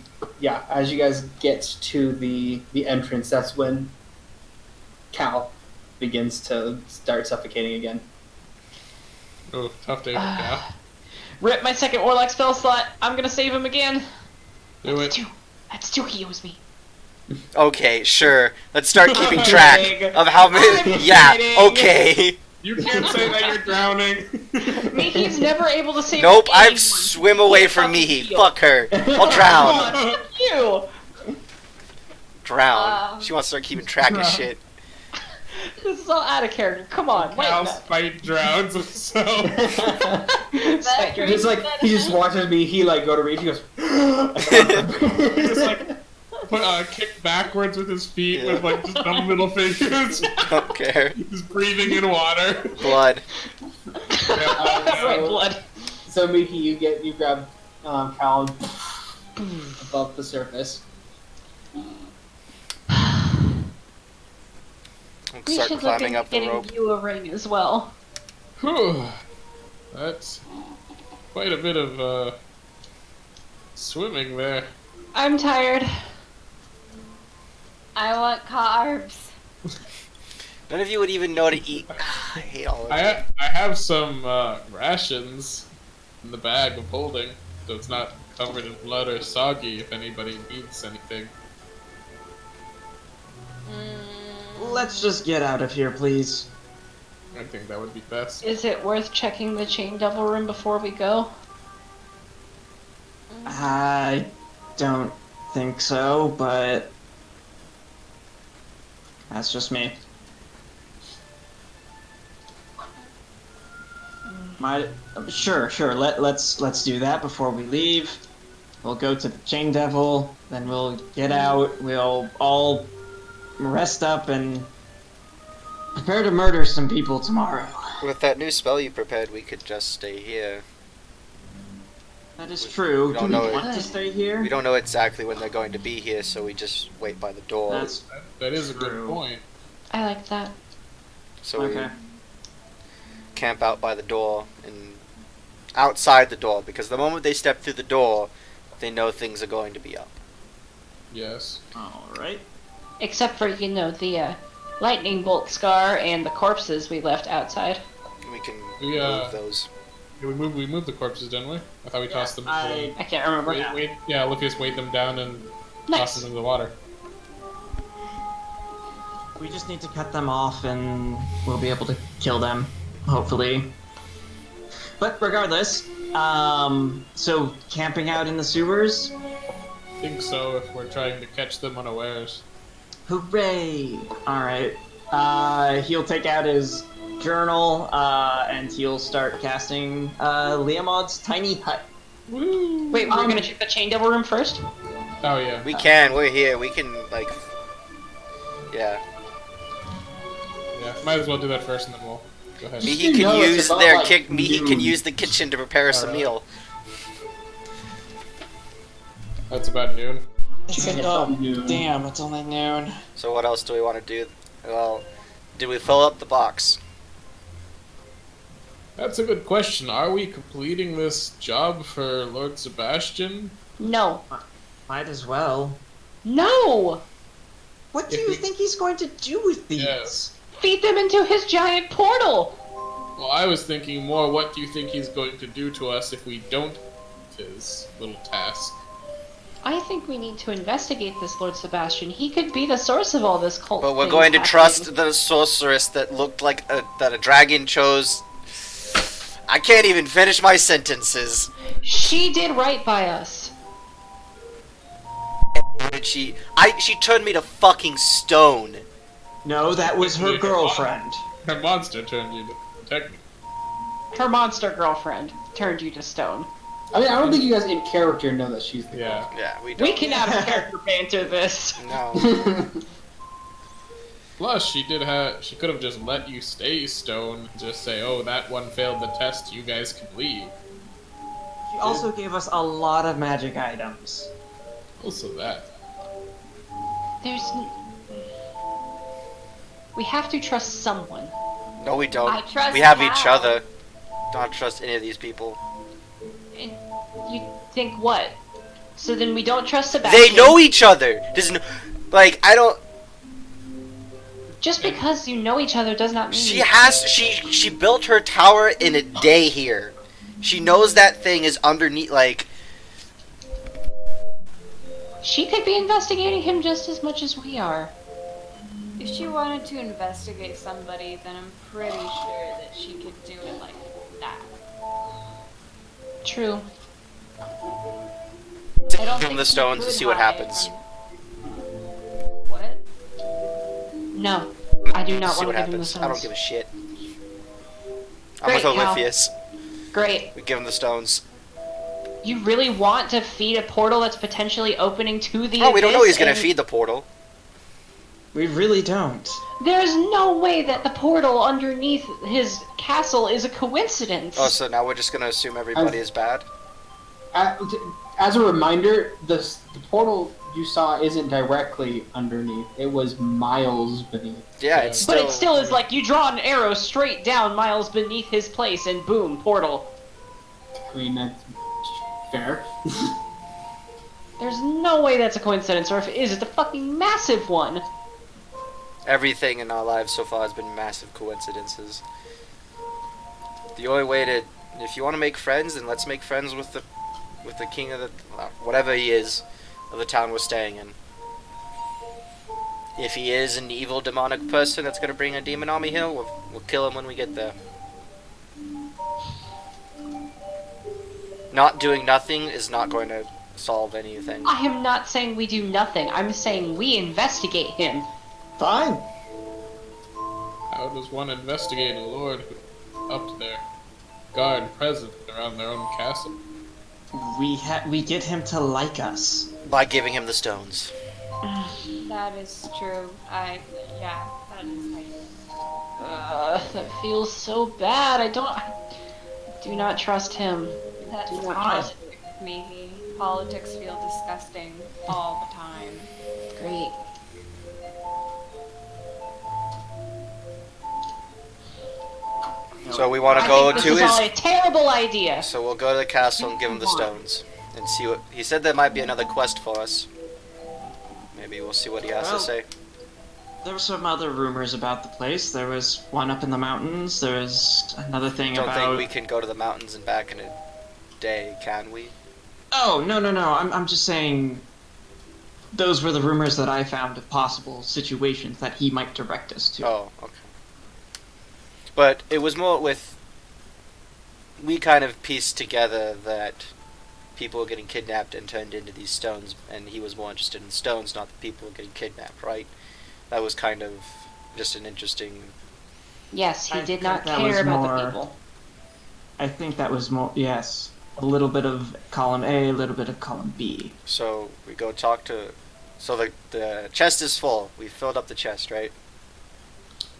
get to the entrance, that's when Cal begins to start suffocating again. Oh, tough day for Cal. Rip my 2nd Warlock spell slot. I'm gonna save him again. Do it. That's 2 he owes me. Okay, sure. Let's start keeping track of how many. I'm Yeah. kidding. Okay. You can't say that you're drowning. Mihi's never able to save Nope. anyone. I've swim away from me. Fucking Fuck her. I'll Come drown. on, fuck you! Drown. She wants to start keeping track of shit. This is all out of character. Come on, Cal's lighten up. fight drowns himself. That drink Just like he just watches me, he like go to reach, he goes. He just like kick backwards with his feet Yeah. with like just dumb middle fingers. Don't care. Just breathing in water. Blood. Right, blood. So Miki, you grab Cal above the surface. We Start should look climbing into up the getting rope. you a ring as well. Whew. That's quite a bit of swimming there. I'm tired. I want carbs. None of you would even know to eat. I hate all of you. I have some rations in the bag of holding, so it's not covered in blood or soggy if anybody needs anything. Let's just get out of here, please. I think that would be best. Is it worth checking the chain devil room before we go? I don't think so, but that's just me. Sure. Let's do that before we leave. We'll go to the chain devil, then we'll get out. We'll all rest up and prepare to murder some people tomorrow. With that new spell you prepared, we could just stay here. That is true. We Do don't we know want to stay here? We don't know exactly when they're going to be here, so we just wait by the door. That is a good True. point. I like that. So Okay. we camp out by the door and outside the door, because the moment they step through the door, they know things are going to be up. Yes. Alright. Except for, the lightning bolt scar and the corpses we left outside. We can We, move those. Yeah, we moved the corpses, didn't we? I thought we tossed them. I- I can't remember. Yeah, Lucius weighed them down and tossed Nice. them into the water. We just need to cut them off and we'll be able to kill them. hopefully. But regardless, so camping out in the sewers? I think so, if we're trying to catch them unawares. Hooray! Alright. He'll take out his journal, and he'll start casting, Liamod's tiny hut. Woo! Wait, we're gonna check the chain devil room first? Oh, yeah. We can. We're here. We can like. Yeah. Yeah, might as well do that first and then we'll go ahead. Mihi You can know it's use about, their like, kick. Mihi can noon. use the kitchen to prepare us a Alright. meal. That's about noon. Damn, it's only noon. So what else do we want to do? Well, did we fill up the box? That's a good question. Are we completing this job for Lord Sebastian? No. Might as well. No! What do If you we- think he's going to do with these? Yes. Feed them into his giant portal! Well, I was thinking more, what do you think he's going to do to us if we don't his little task? I think we need to investigate this Lord Sebastian. He could be the source of all this cult. But we're things going to happening. trust the sorceress that looked like that a dragon chose. I can't even finish my sentences. She did right by us. What did she? She turned me to fucking stone. No, that was her Yeah. girlfriend. Her monster turned you to protect me. Her monster girlfriend turned you to stone. I mean, I don't think you guys in character know that she's the Yeah. Yeah, we don't. We can have character banter this. No. Plus, she could have just let you stay stone. Just say, oh, that one failed the test, you guys can leave. She also gave us a lot of magic items. Also that. We have to trust someone. No, we don't. I trust We have each Hal. other. Don't trust any of these people. And you think what? So then we don't trust Sebastian. They know each other. There's no, like, I don't. Just because you know each other does not mean She built her tower in a day here. She knows that thing is underneath, like. She could be investigating him just as much as we are. If she wanted to investigate somebody, then I'm pretty sure that she could do it like that. True. I don't Give them the she stones and could see what hide happens. What? No, I do not See want what to give him the happens. stones. I don't give a shit. I'm Great, with Hal. Oliphius. Great. We give him the stones. You really want to feed a portal that's potentially opening to the Oh, we don't know abyss he's gonna and- feed the portal. We really don't. There's no way that the portal underneath his castle is a coincidence. Oh, so now we're just gonna assume everybody is bad? As a reminder, the portal you saw isn't directly underneath. It was miles beneath. Yeah, Yeah. it's But still. it still is like you draw an arrow straight down miles beneath his place and boom, portal. I mean, that's fair. There's no way that's a coincidence, or if it is, it's a fucking massive one. Everything in our lives so far has been massive coincidences. The only way to, if you want to make friends, then let's make friends with the king of the, whatever he is, of the town we're staying in. If he is an evil demonic person that's gonna bring a demon army here, we'll kill him when we get there. Not doing nothing is not going to solve anything. I am not saying we do nothing. I'm saying we investigate him. Fine. How does one investigate a lord who up there, guard present around their own castle? We get him to like us. By giving him the stones. That is true. Yeah, that is like. That feels so bad. I do not trust him. That's Do not odd. trust Me. Politics feel disgusting all the time. Great. So we want to I go think to this is his. all a terrible idea. So we'll go to the castle and give him the stones. And see what. He said there might be another quest for us. Maybe we'll see what he has to Well, say. There were some other rumors about the place. There was one up in the mountains. There was another thing Don't about. think we can go to the mountains and back in a day, can we? Oh no. I'm just saying. Those were the rumors that I found of possible situations that he might direct us to. Oh, okay. But it was more with... We kind of pieced together that people were getting kidnapped and turned into these stones, and he was more interested in stones, not the people getting kidnapped, right? That was kind of just an interesting... Yes, he I did think not that care was about more- the people. I think that was more, yes. A little bit of column A, a little bit of column B. So we go talk to... So the chest is full. We filled up the chest, right?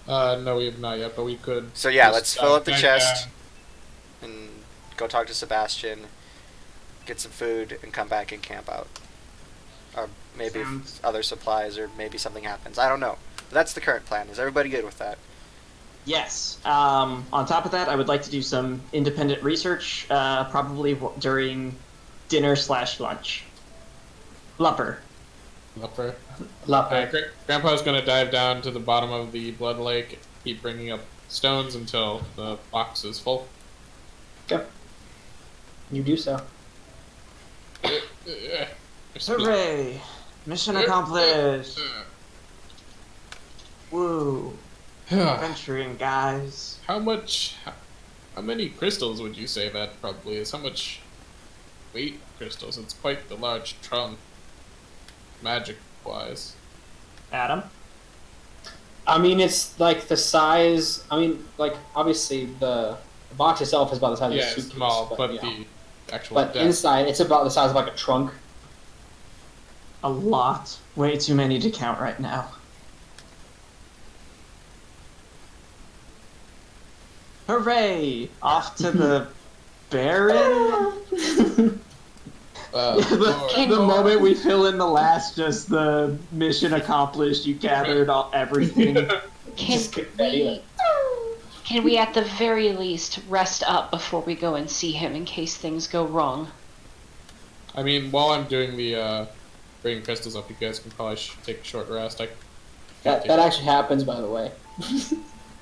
No, we have not yet, but we could. So yeah, just, let's fill up the bang chest down. and go talk to Sebastian, get some food, and come back and camp out. Or maybe Sounds- other supplies, or maybe something happens. I don't know. But that's the current plan. Is everybody good with that? Yes. On top of that, I would like to do some independent research, probably during dinner/lunch. Lupper. Lupper. Lupper. Grandpa's gonna dive down to the bottom of the blood lake, keep bringing up stones until the box is full. Okay. You do so. Hooray! Mission accomplished! Woo! Adventuring, guys. How many crystals would you say that probably is? How much weight crystals? It's quite the large trunk, magic-wise. Adam? I mean, it's like the size. I mean, like obviously the box itself is about the size of Yeah, a it's suitcase, small, but you know. the actual But depth. inside, it's about the size of like a trunk. A lot. Way too many to count right now. Hooray! Off to the Baron? the moment we fill in the last, just the mission accomplished, you gathered everything. Can Just confetti we, can we at the very least rest up before we go and see him in case things go wrong? I mean, while I'm doing the bringing crystals up, you guys can probably take a short rest. That actually happens, by the way.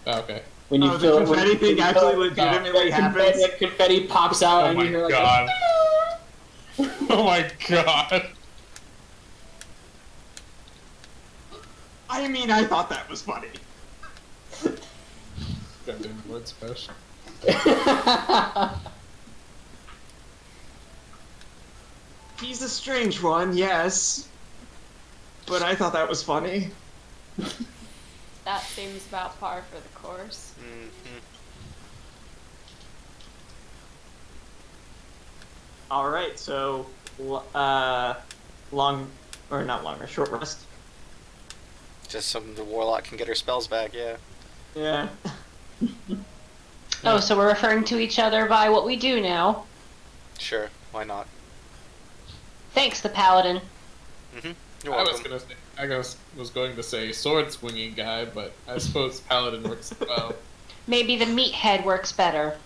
Okay. When you Oh, the fill confetti thing you actually fill- legitimately that happens? That confetti pops out, Oh and my you hear like, god. Oh my god. I mean, I thought that was funny. Goddamn word special. He's a strange one, yes. But I thought that was funny. That seems about par for the course. Mm-hmm. Alright, so, short rest. Just so the warlock can get her spells back, yeah. Yeah. Oh, so we're referring to each other by what we do now. Sure, why not? Thanks, the paladin. Mm-hmm. You're I welcome. was going to say sword swinging guy, but I suppose paladin works as well. Maybe the meathead works better.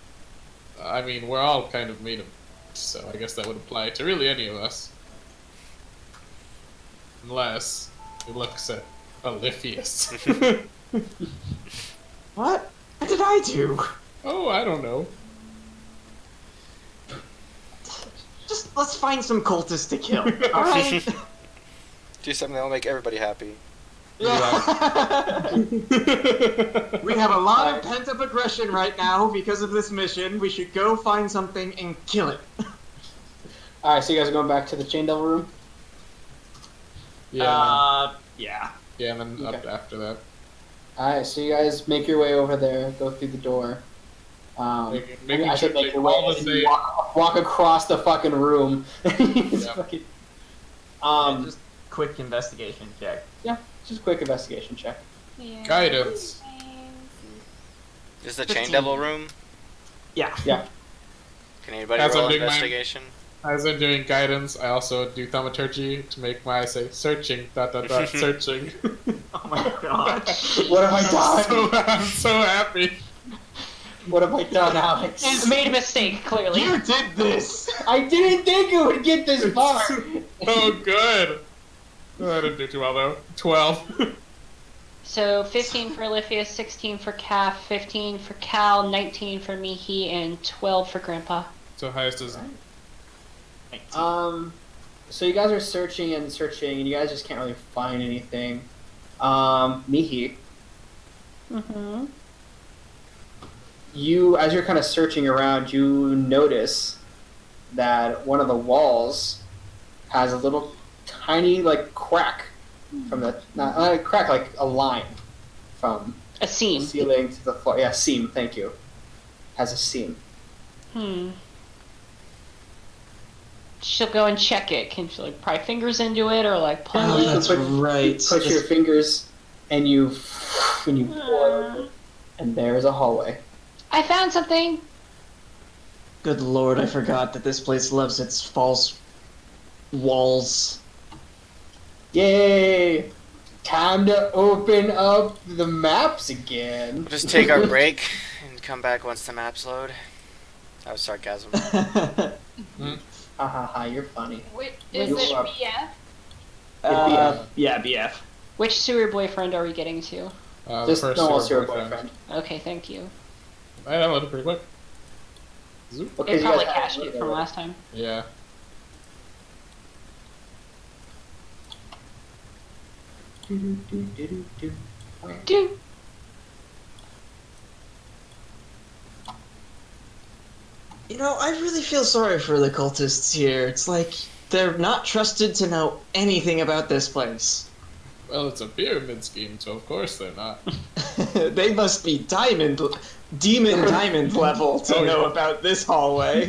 I mean, we're all kind of made of, so I guess that would apply to really any of us. Unless he looks at Olifius. What? What did I do? Oh, I don't know. Just, let's find some cultists to kill, alright? Do something that'll make everybody happy. Yeah. We have a lot of pent-up aggression right now because of this mission. We should go find something and kill it. all right, so you guys are going back to the chain devil room. Yeah. Yeah. Yeah, and then up Okay. after that. All right, so you guys make your way over there, go through the door. Making I sure should make they your way. all the And you same. walk across the fucking room. It's Yeah. fucking, Just quick investigation check. yeah, just a quick investigation check. Yeah. Guidance. This is the 15. chain devil room. Yeah. Yeah. Can anybody As I'm roll doing mine- investigation? As I'm doing guidance, I also do thaumaturgy to make my say searching, searching. Oh my god. What have I done? I'm so happy. What have I done, Alex? I made a mistake, clearly. You did this! I didn't think it would get this far. Oh, good. Oh, I didn't do too well though. 12. So 15 for Olifius, 16 for Calf, 15 for Cal, 19 for Mihi, and 12 for Grandpa. So highest is So you guys are searching and searching, and you guys just can't really find anything. Mihi. Mm-hmm. as you're kind of searching around, you notice that one of the walls has a little tiny like crack from the not a crack, like a line from A seam. the ceiling to the floor. Yeah, seam. Thank you. Has a seam. She'll go and check it. Can she like pry fingers into it or like pull Oh, it? that's right. Put your fingers and you pull it open, and there's a hallway. I found something. Good lord, I forgot that this place loves its false walls. Yay! Time to open up the maps again. We'll just take our break and come back once the maps load. That was sarcasm. Ha ha ha! You're funny. Wait, is it You're up. BF? Yeah, BF. Which sewer boyfriend are we getting to? Just first normal sewer sewer boyfriend. Okay, thank you. I downloaded pretty quick. Zoop. What It case you probably guys have cached it from last time. Yeah. Dude. You know, I really feel sorry for the cultists here. It's like they're not trusted to know anything about this place. Well, it's a pyramid scheme, so of course they're not. They must be demon diamond level to Oh, know yeah. about this hallway.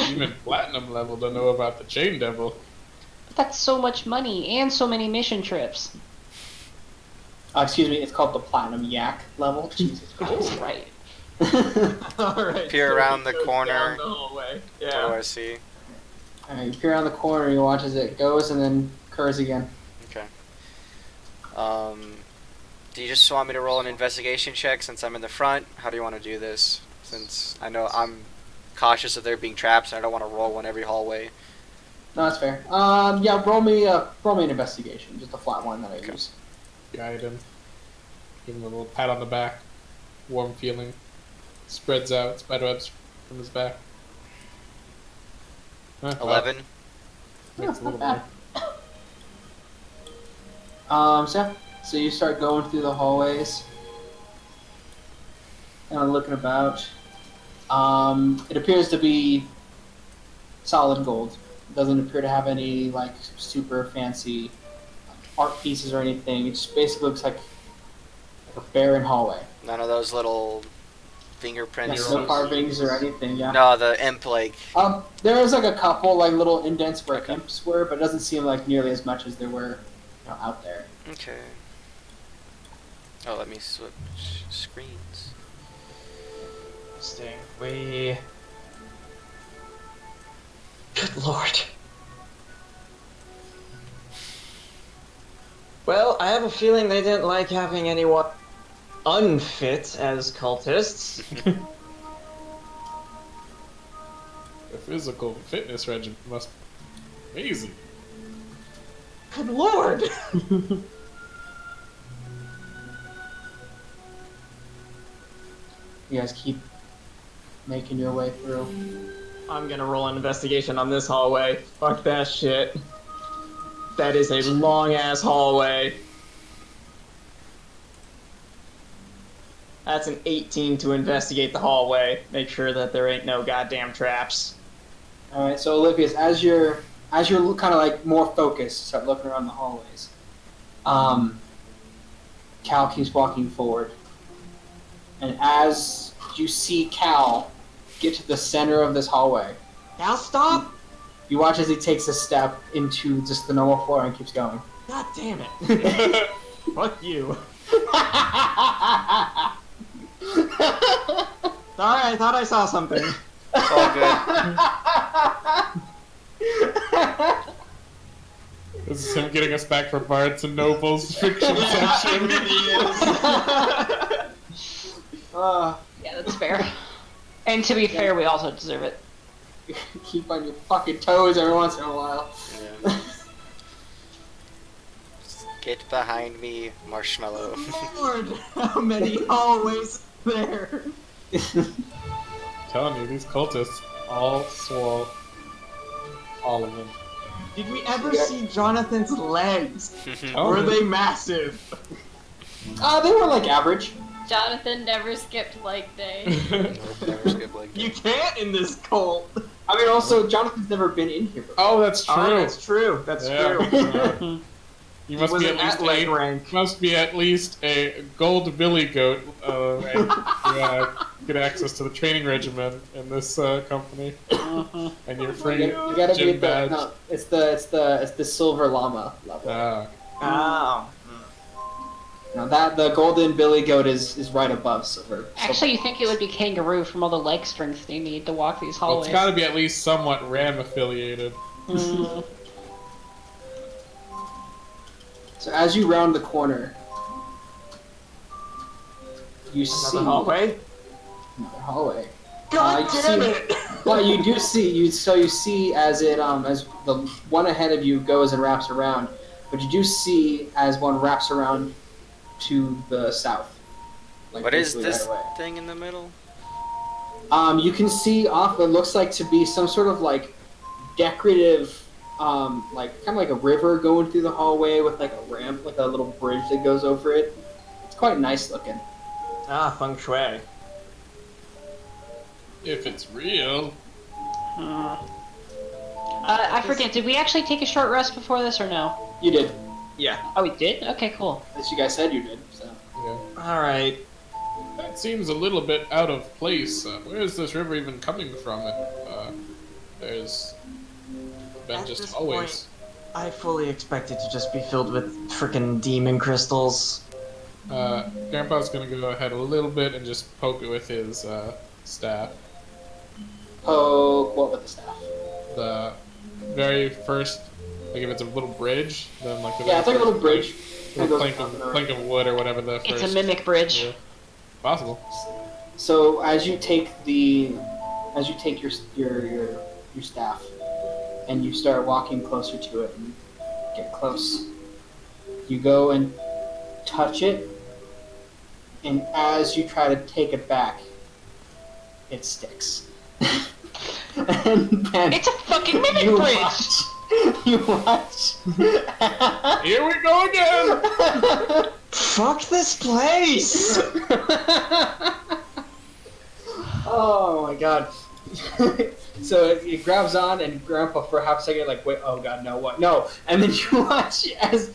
Even platinum level to know about the chain devil. That's so much money and so many mission trips. Excuse me, it's called the Platinum Yak level. Jesus Christ. Right. Alright. Peer around the corner. Down the hallway. What do Yeah. I see? Alright, you peer around the corner, you watch as it goes and then curves again. Okay. Do you just want me to roll an investigation check since I'm in the front? How do you want to do this? Since I know I'm cautious of there being traps and I don't want to roll one every hallway. No, that's fair. Yeah, roll me an investigation, just a flat one that I use. Guide him. Give him a little pat on the back. Warm feeling. Spreads out spiderwebs from his back. Well, 11. makes a little Not more. So you start going through the hallways, kind of looking about. It appears to be solid gold. It doesn't appear to have any like super fancy art pieces or anything. It just basically looks like a barren hallway. None of those little fingerprints. Yes, no carvings or anything. Yeah. No, the imp like. There was like a couple like little indents where imps were, but it doesn't seem like nearly as much as there were, out there. Okay. Oh, let me switch screens. Interesting. Good lord. Well, I have a feeling they didn't like having anyone unfit as cultists. The physical fitness regimen must be amazing. Good lord! You guys keep making your way through. I'm gonna roll an investigation on this hallway. Fuck that shit. That is a long ass hallway. That's an 18 to investigate the hallway. Make sure that there ain't no goddamn traps. All right, so Olympius, as you're kind of like more focused, start looking around the hallways. Cal keeps walking forward, and as you see Cal get to the center of this hallway, Now stop! you watch as he takes a step into just the normal floor and keeps going. God damn it. Fuck you. Sorry, I thought I saw something. It's all good. This is him getting us back for Bards and Nobles fiction section. Yeah, that's fair. And to be fair, we also deserve it. Keep on your fucking toes every once in a while. Yeah. Get behind me, Marshmallow. Lord, how many hallways there? Telling you, these cultists all swole. All of them. Did we ever see Jonathan's legs? Oh, Were they massive? They were like average. Jonathan never skipped leg day. Never skip leg day. You can't in this cult. I mean, also, Jonathan's never been in here before. Oh, that's true. Oh, that's true. That's Yeah. true. You He must be wasn't at least at leg rank. must be at least a gold billy goat and get access to the training regimen in this company. And you're free You gotta be gym at the badge. no. It's the silver llama level. Ah. Oh. Now that the golden billy goat is right above silver. Actually, you think it would be kangaroo from all the leg strength they need to walk these Well, hallways. it's got to be at least somewhat Ram affiliated. Mm. So as you round the corner, you see Another hallway. another hallway. God you damn see- it! Well, you do see you see as it as the one ahead of you goes and wraps around, but you do see as one wraps around to the south. Like What is basically this right away. thing in the middle? You can see off what looks like to be some sort of like decorative, like kind of like a river going through the hallway with like a ramp, like a little bridge that goes over it. It's quite nice looking. Ah, feng shui. If it's real. I forget, did we actually take a short rest before this or no? You did, Yeah. Oh, we did? Okay, cool. as you guys said you did. So Yeah. All right. That seems a little bit out of place. Where is this river even coming from? There's been At just this always. I fully expect it to just be filled with frickin' demon crystals. Grandpa's gonna go ahead a little bit and just poke it with his staff. poke what with the staff? The very first, like if it's a little bridge, then like the Yeah, it's like a little bridge. little Kinda plank goes of, up and around. wood or whatever the first. It's a mimic bridge. Yeah. Possible. So as you take your staff and you start walking closer to it and get close, you go and touch it, and as you try to take it back, it sticks. And then It's a fucking mimic you bridge! watch. You watch. Here we go again. Fuck this place! Oh my god. So it grabs on, and Grandpa for half a second like, wait, oh god, no, what? No. And then you watch as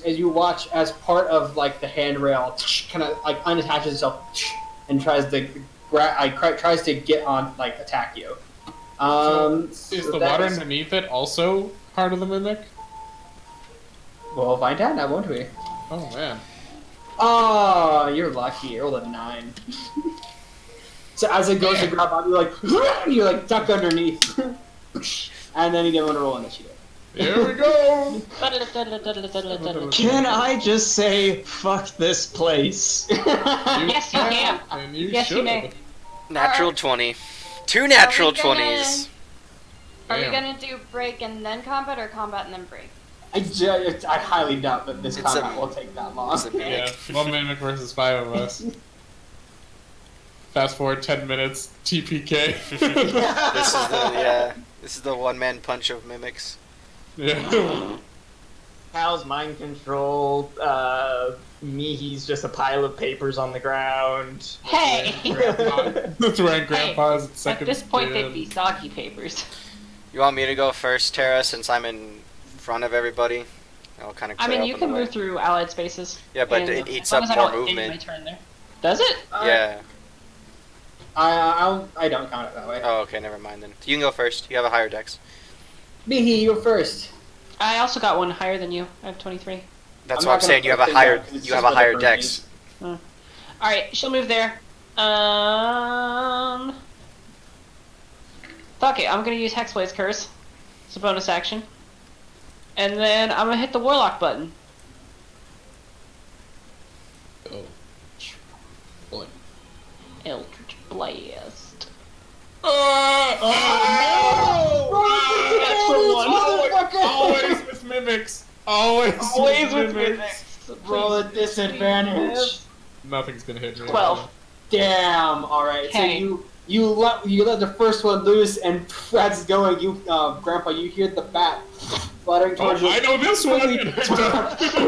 you watch as part of like the handrail kind of like unattaches itself and tries to tries to get on, like, attack you. Is So the that water is- underneath it also part of the mimic? We'll find out now, won't we? Oh man. Oh, you're lucky. You rolled a 9. So as it goes to grab on, you're like duck underneath, and then you get one to roll initiative. Here we go. Can I just say, fuck this place? Yes, you can. And you Yes, you should. may. Natural 20. 2 natural Are we gonna- 20s. Are we Damn. gonna do break and then combat, or combat and then break? I highly doubt that this It's combat a- will take that long. it's a mimic. Yeah, one mimic versus 5 of us. Fast forward 10 minutes, TPK. This is the one-man punch of mimics. Yeah. Hal's mind control. Mihi's just a pile of papers on the ground. Hey! That's where Grandpa's At second this point, skin. they'd be soggy papers. You want me to go first, Tara, since I'm in front of everybody? I'll kind of. I mean, you can move through allied spaces. Yeah, but and it eats as long up as I more don't end my movement. turn there. Does it? Yeah. I don't count it that way. Oh, okay, never mind then. You can go first. You have a higher dex. Mihi, you're first. I also got one higher than you. I have 23. That's I'm why not I'm saying gonna you have put a it higher. down, 'cause it's You just have a for the higher burpees. dex. Alright, she'll move there. Fuck it, I'm gonna use Hexblade's Curse. It's a bonus action. And then I'm gonna hit the Warlock button. Oh. Boy. Eldritch Blast. Always with mimics. Always with mimics. Roll a disadvantage. Nothing's gonna hit me. 12. Damn. All right. Okay. So you let the first one loose, and as it's going, Grandpa, you hear the bat fluttering towards you. I know this one.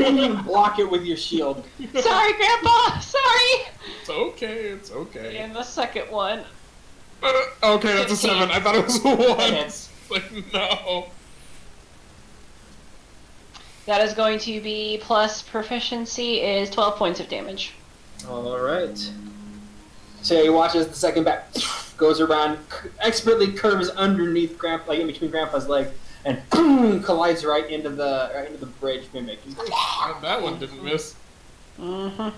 And you block it with your shield. Sorry, Grandpa! Sorry! okay. It's okay. And the second one. Okay, that's a 7. I thought it was a 1. Hits. It's like, no. That is going to be plus proficiency is 12 points of damage. All right. So he watches the second bat goes around, expertly curves underneath Grandpa, like in between Grandpa's legs, and boom, collides right into the bridge mimic. That one didn't miss. Mm-hmm.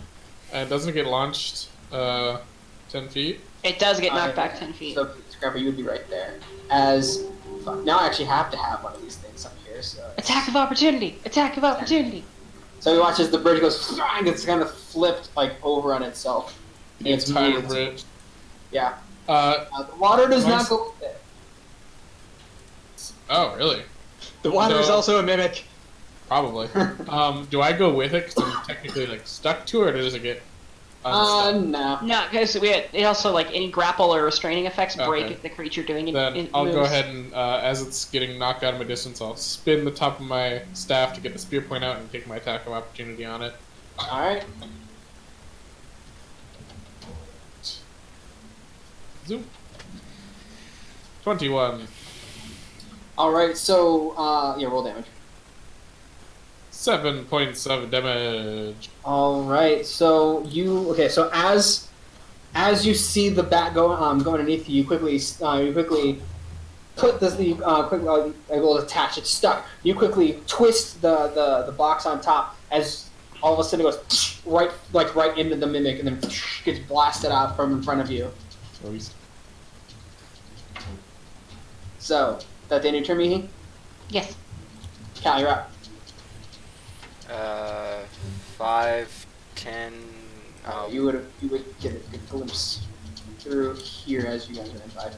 And doesn't it get launched 10 feet? It does get knocked back 10 feet. So Grandpa, you would be right there. As fuck, now I actually have to have one of these things up here. So Attack of opportunity! Attack of opportunity! So he watches the bridge goes and gets kind of flipped like over on itself. The entire bridge. Yeah. The water does not go with it. Oh, really? The water is So- also a mimic. Probably. Do I go with it because I'm technically like stuck to it, or does it get unstuck? No. No, because it also, like, any grapple or restraining effects break Okay. if the creature doing it. Then it I'll moves. go ahead and, as it's getting knocked out of my distance, I'll spin the top of my staff to get the spear point out and take my attack of opportunity on it. Alright. Zoom. 21. Alright, so, yeah, roll damage. 7 points of damage. Alright, so so as you see the bat go underneath you, you quickly put this quickly able to attach. It's stuck. You quickly twist the box on top as all of a sudden it goes right into the mimic and then gets blasted out from in front of you. So that the end of your turn, Mihi? Yes. Cal, you're up. 5, 10. You would get a good glimpse through here as you guys are in 5.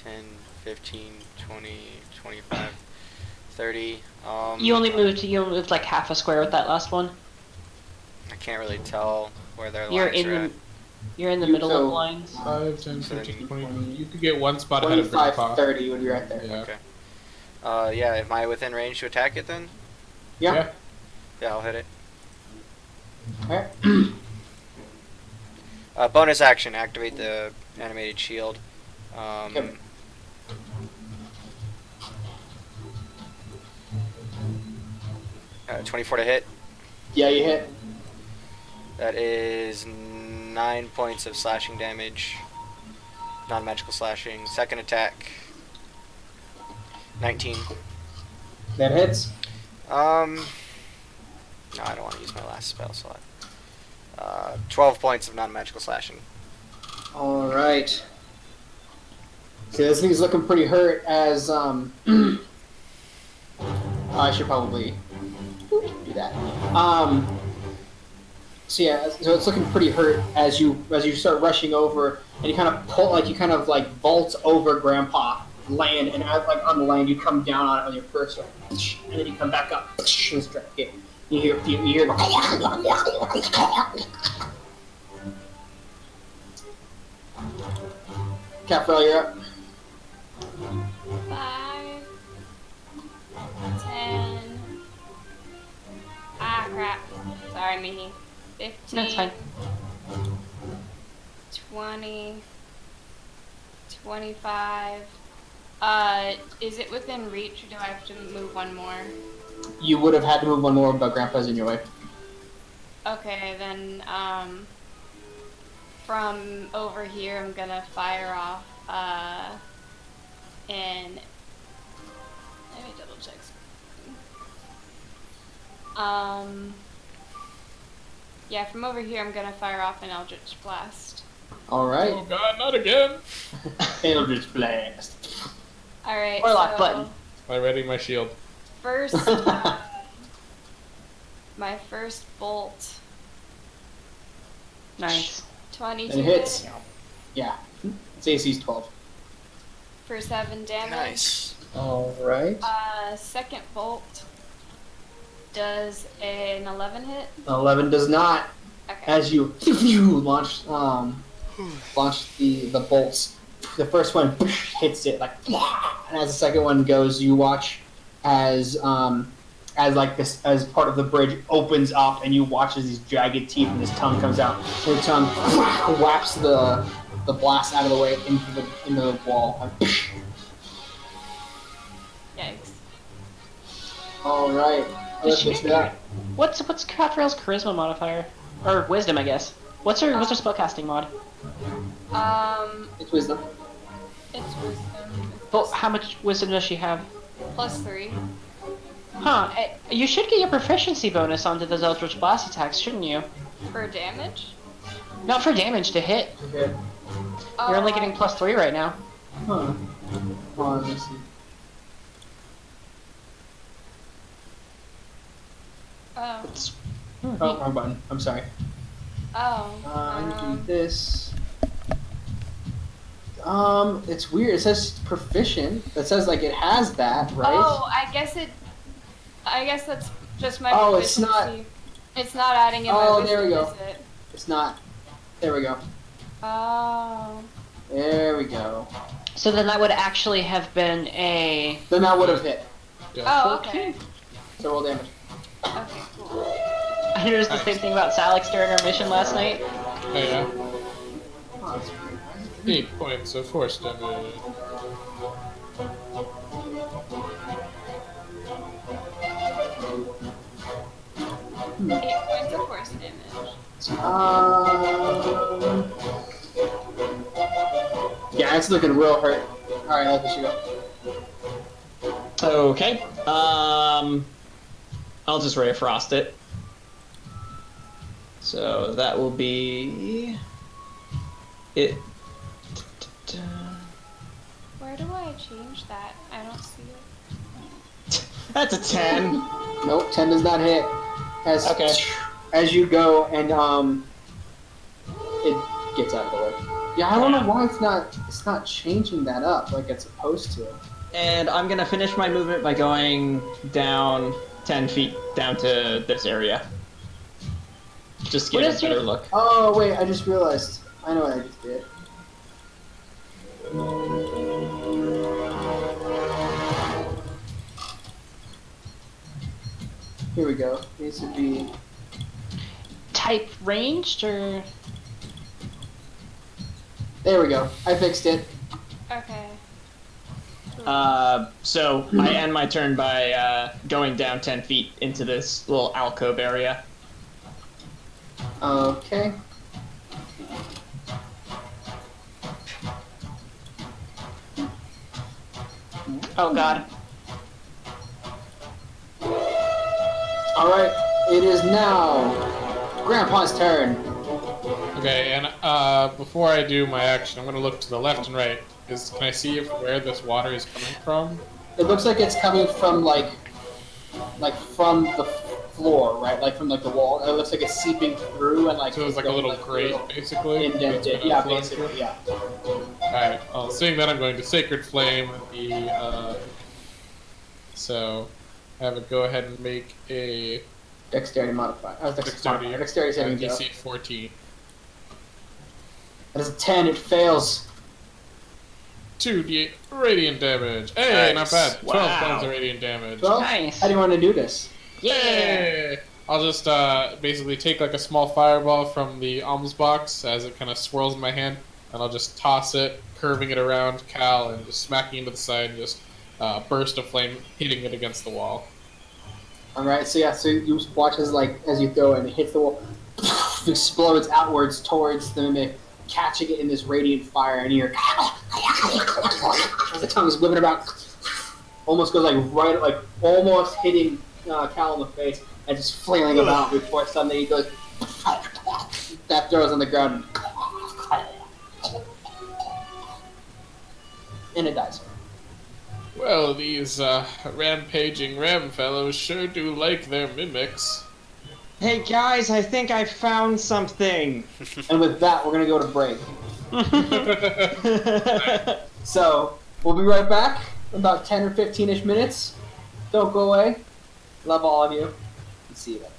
10, 15, 20, 25, 30. You only moved like half a square with that last one. I can't really tell where their You're lines in are the at. you're in the You middle go- of lines. 5, 10, 15, 20. You could get one spot ahead of 25, Grandpa. 30 would be right there. Yeah. Okay. Yeah, am I within range to attack it then? Yeah. Yeah, I'll hit it. Alright. Bonus action, activate the animated shield. Okay. 24 to hit. Yeah, you hit. That is 9 points of slashing damage. Non-magical slashing. Second attack. 19. That hits. No, I don't want to use my last spell slot. 12 points of non-magical slashing. Alright. See, this thing's looking pretty hurt as, I should probably do that. So yeah, so it's looking pretty hurt as you start rushing over, and you kind of vault over Grandpa, land, and as on the land you come down on it on your first one, and then you come back up and strike it. You hear Caprell, you're up. 5, 10. Ah, crap. Sorry, Mihi. 15. That's fine. 20. 25. Is it within reach, or do I have to move one more? You would have had to move one more, but Grandpa's in your way. Okay, then, from over here, I'm gonna fire off, and let me double check. Yeah, from over here, I'm gonna fire off an Eldritch Blast. Alright. Oh god, not again! Eldritch Blast. Alright, Warlock so button. I ready my shield. first, my first bolt, Nice. 22 It hits. Yeah. Its AC's 12. for 7 damage. Nice. Alright. Second bolt does an 11 hit. 11 does not. Okay. As you launch the bolts, the first one hits it and as the second one goes, you watch as as like this as part of the bridge opens up, and you watch as these jagged teeth and his tongue comes out. And the tongue whaps the blast out of the way into the wall. Yikes. All right. Let's fix that. What's Catrail's charisma modifier? Or wisdom, I guess. What's her spellcasting mod? It's wisdom. It's wisdom. Well, how much wisdom does she have? +3. Huh. You should get your proficiency bonus onto those Eldritch Blast attacks, shouldn't you? For damage? Not for damage, to hit. Okay. You're only getting +3 right now. Huh. Hold on, let me see. Oh. Oh, wrong button. I'm sorry. Oh. I need to do this. It's weird. It says proficient. It says like it has that, right? Oh, I guess that's just my Oh, it's proficiency. not. It's not adding in my Oh, wisdom, there we go. is it? It's not. There we go. Oh. There we go. So then that would actually have been a... Then that would have hit. Oh, okay. So roll damage. Okay, cool. I noticed the same thing about Salix during our mission last night. Oh yeah. Oh, that's weird. 8 points of force damage. Eight points of force damage. Yeah, it's looking real hurt. Alright, I'll let you go. Okay. I'll just Ray of Frost it. So that will be it. Where do I change that? I don't see it. That's a 10. Nope, 10 does not hit. Okay. As you go and it gets out of the way. Yeah, I don't know why it's not changing that up like it's supposed to. And I'm gonna finish my movement by going down 10 feet down to this area. Just to get a better look. Oh wait, I just realized. I know what I just did. Here we go. It needs to be Type ranged, or... there we go. I fixed it. Okay. So I end my turn by going down 10 feet into this little alcove area. Okay. Oh god. Alright, it is now Grandpa's turn. Okay, and before I do my action, I'm gonna look to the left and right. Can I see where this water is coming from? It looks like it's coming from like from the floor, right? Like from like the wall. It looks like it's seeping through and like So it's like a little grate, basically. indented. that's Yeah, flowing basically, through? yeah. Alright, well, seeing that, I'm going to Sacred Flame the, so, have it go ahead and make a Dexterity modifier. Oh, Dexterity, Dexterity saving throw. DC 14. That is a 10. It fails. 2d8 radiant damage. Hey, Nice. not bad. 12 Wow. points of radiant damage. Well, Nice. how do you want to do this? Yay! I'll just basically take like a small fireball from the alms box as it kind of swirls in my hand, and I'll just toss it, curving it around Cal, and just smacking into the side, and just burst of flame hitting it against the wall. All right. So yeah. So you watch as you throw it, and it hits the wall, explodes outwards towards the mimic, catching it in this radiant fire, and you're as the tongue is whipping about, almost goes almost hitting Cal in the face, and just flailing about before suddenly he goes, that throws on the ground, and it dies. Well, these rampaging ram fellows sure do like their mimics. Hey guys, I think I found something. And with that, we're gonna go to break. So we'll be right back in about 10 or 15-ish minutes. Don't go away. Love all of you. And see you later.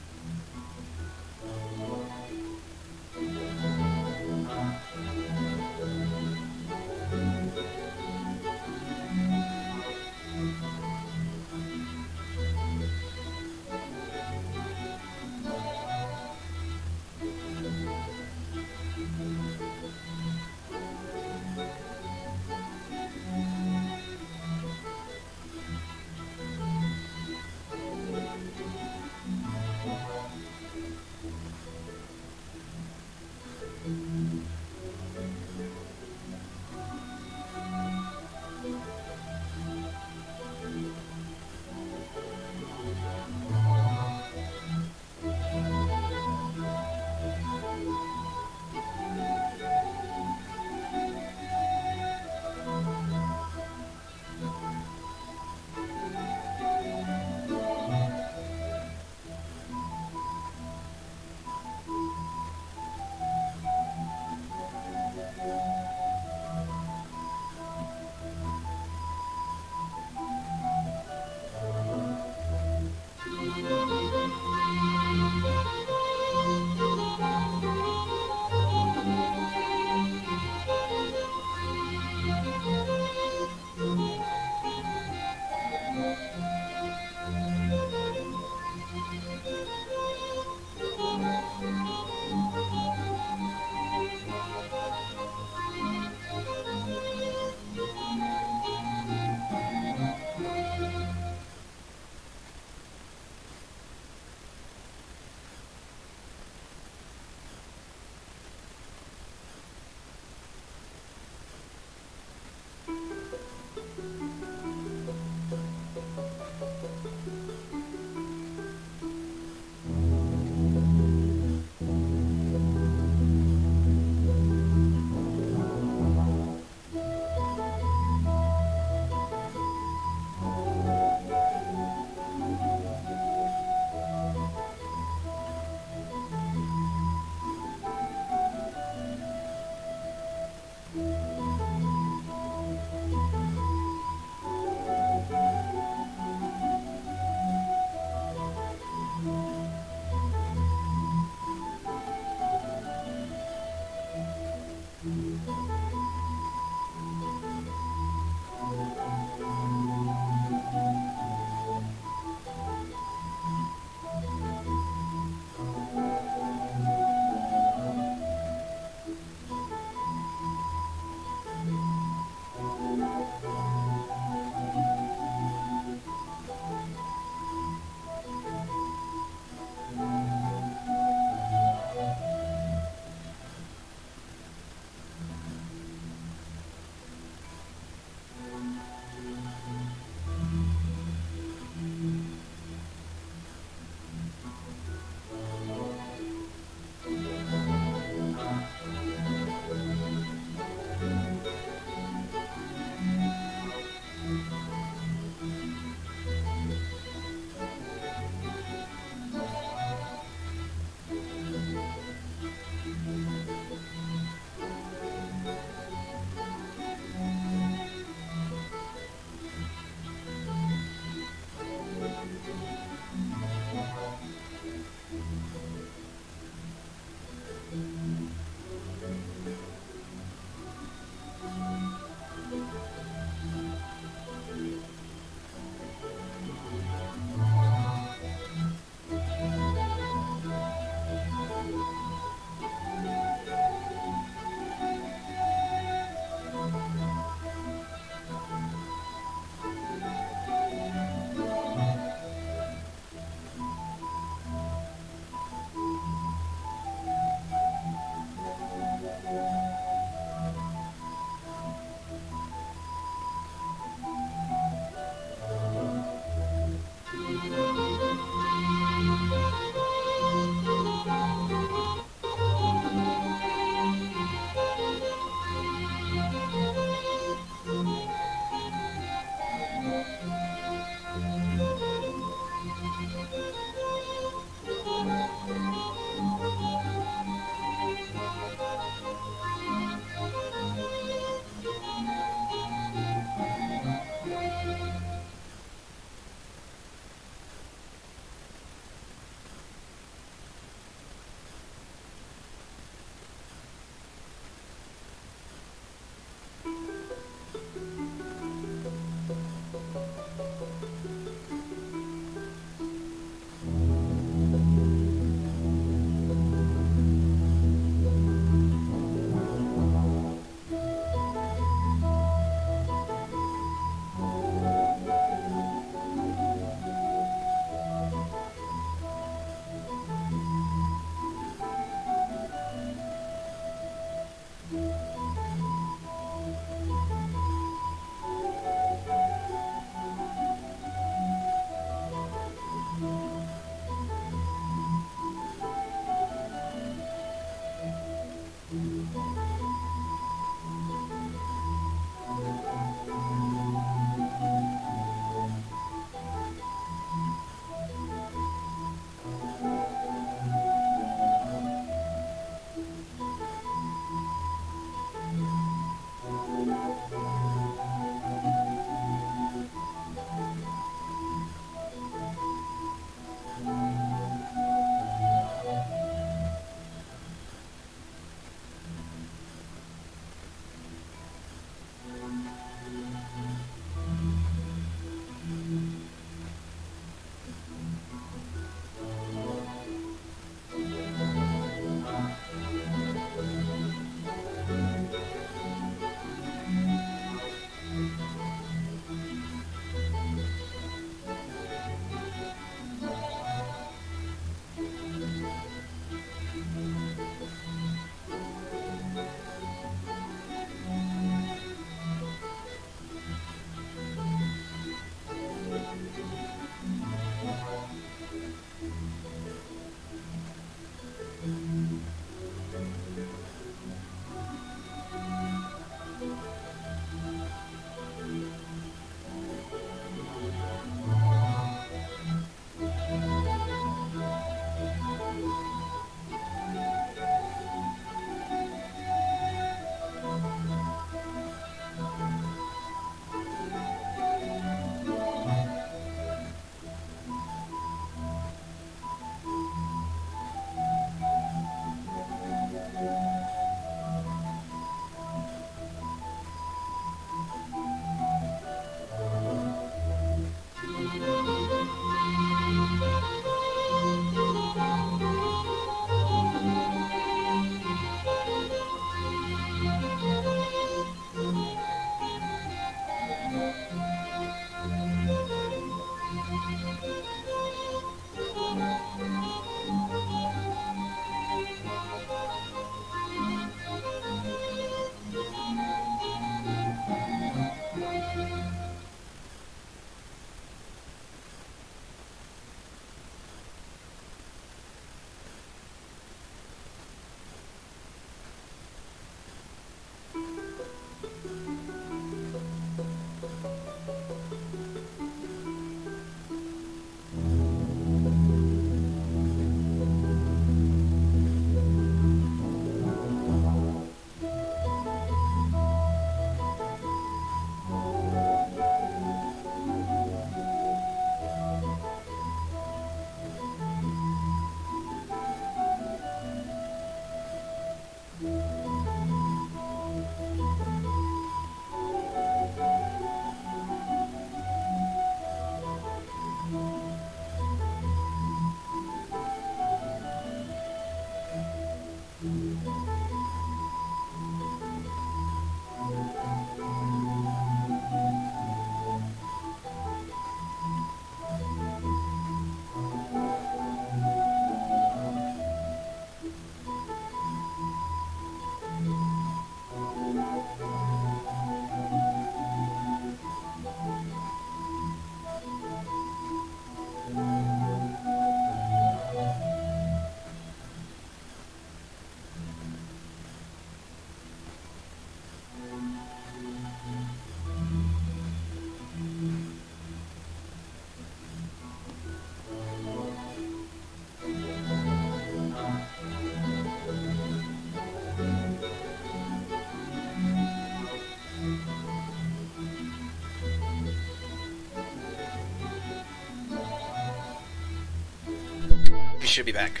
We should be back.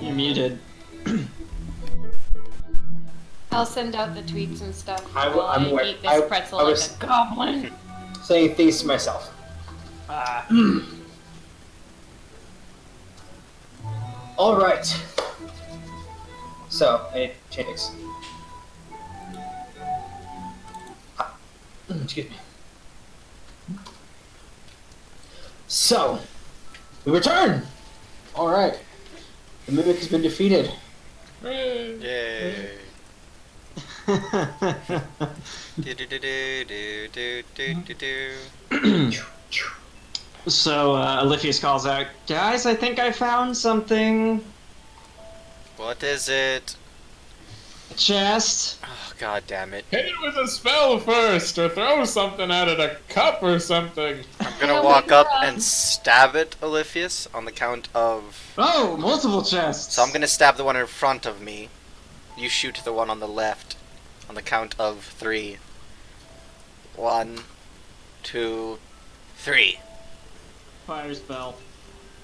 You're muted. I'll send out the tweets and stuff I'm while I aware. eat this pretzel I like was- a goblin. Saying things to myself. All right. So, hey, Chantix. Excuse me. So, we return. All right. The mimic has been defeated. Yay. Do-do-do-do-do-do-do-do. So, Oliphius calls out, "Guys, I think I found something. What is it? A chest." Oh, god damn it. Hit it with a spell first, or throw something at it, a cup or something. I'm gonna walk up and stab it, Oliphius, on the count of... Oh, multiple chests. So I'm gonna stab the one in front of me. You shoot the one on the left. On the count of 3. 1, 2, 3. Fire spell.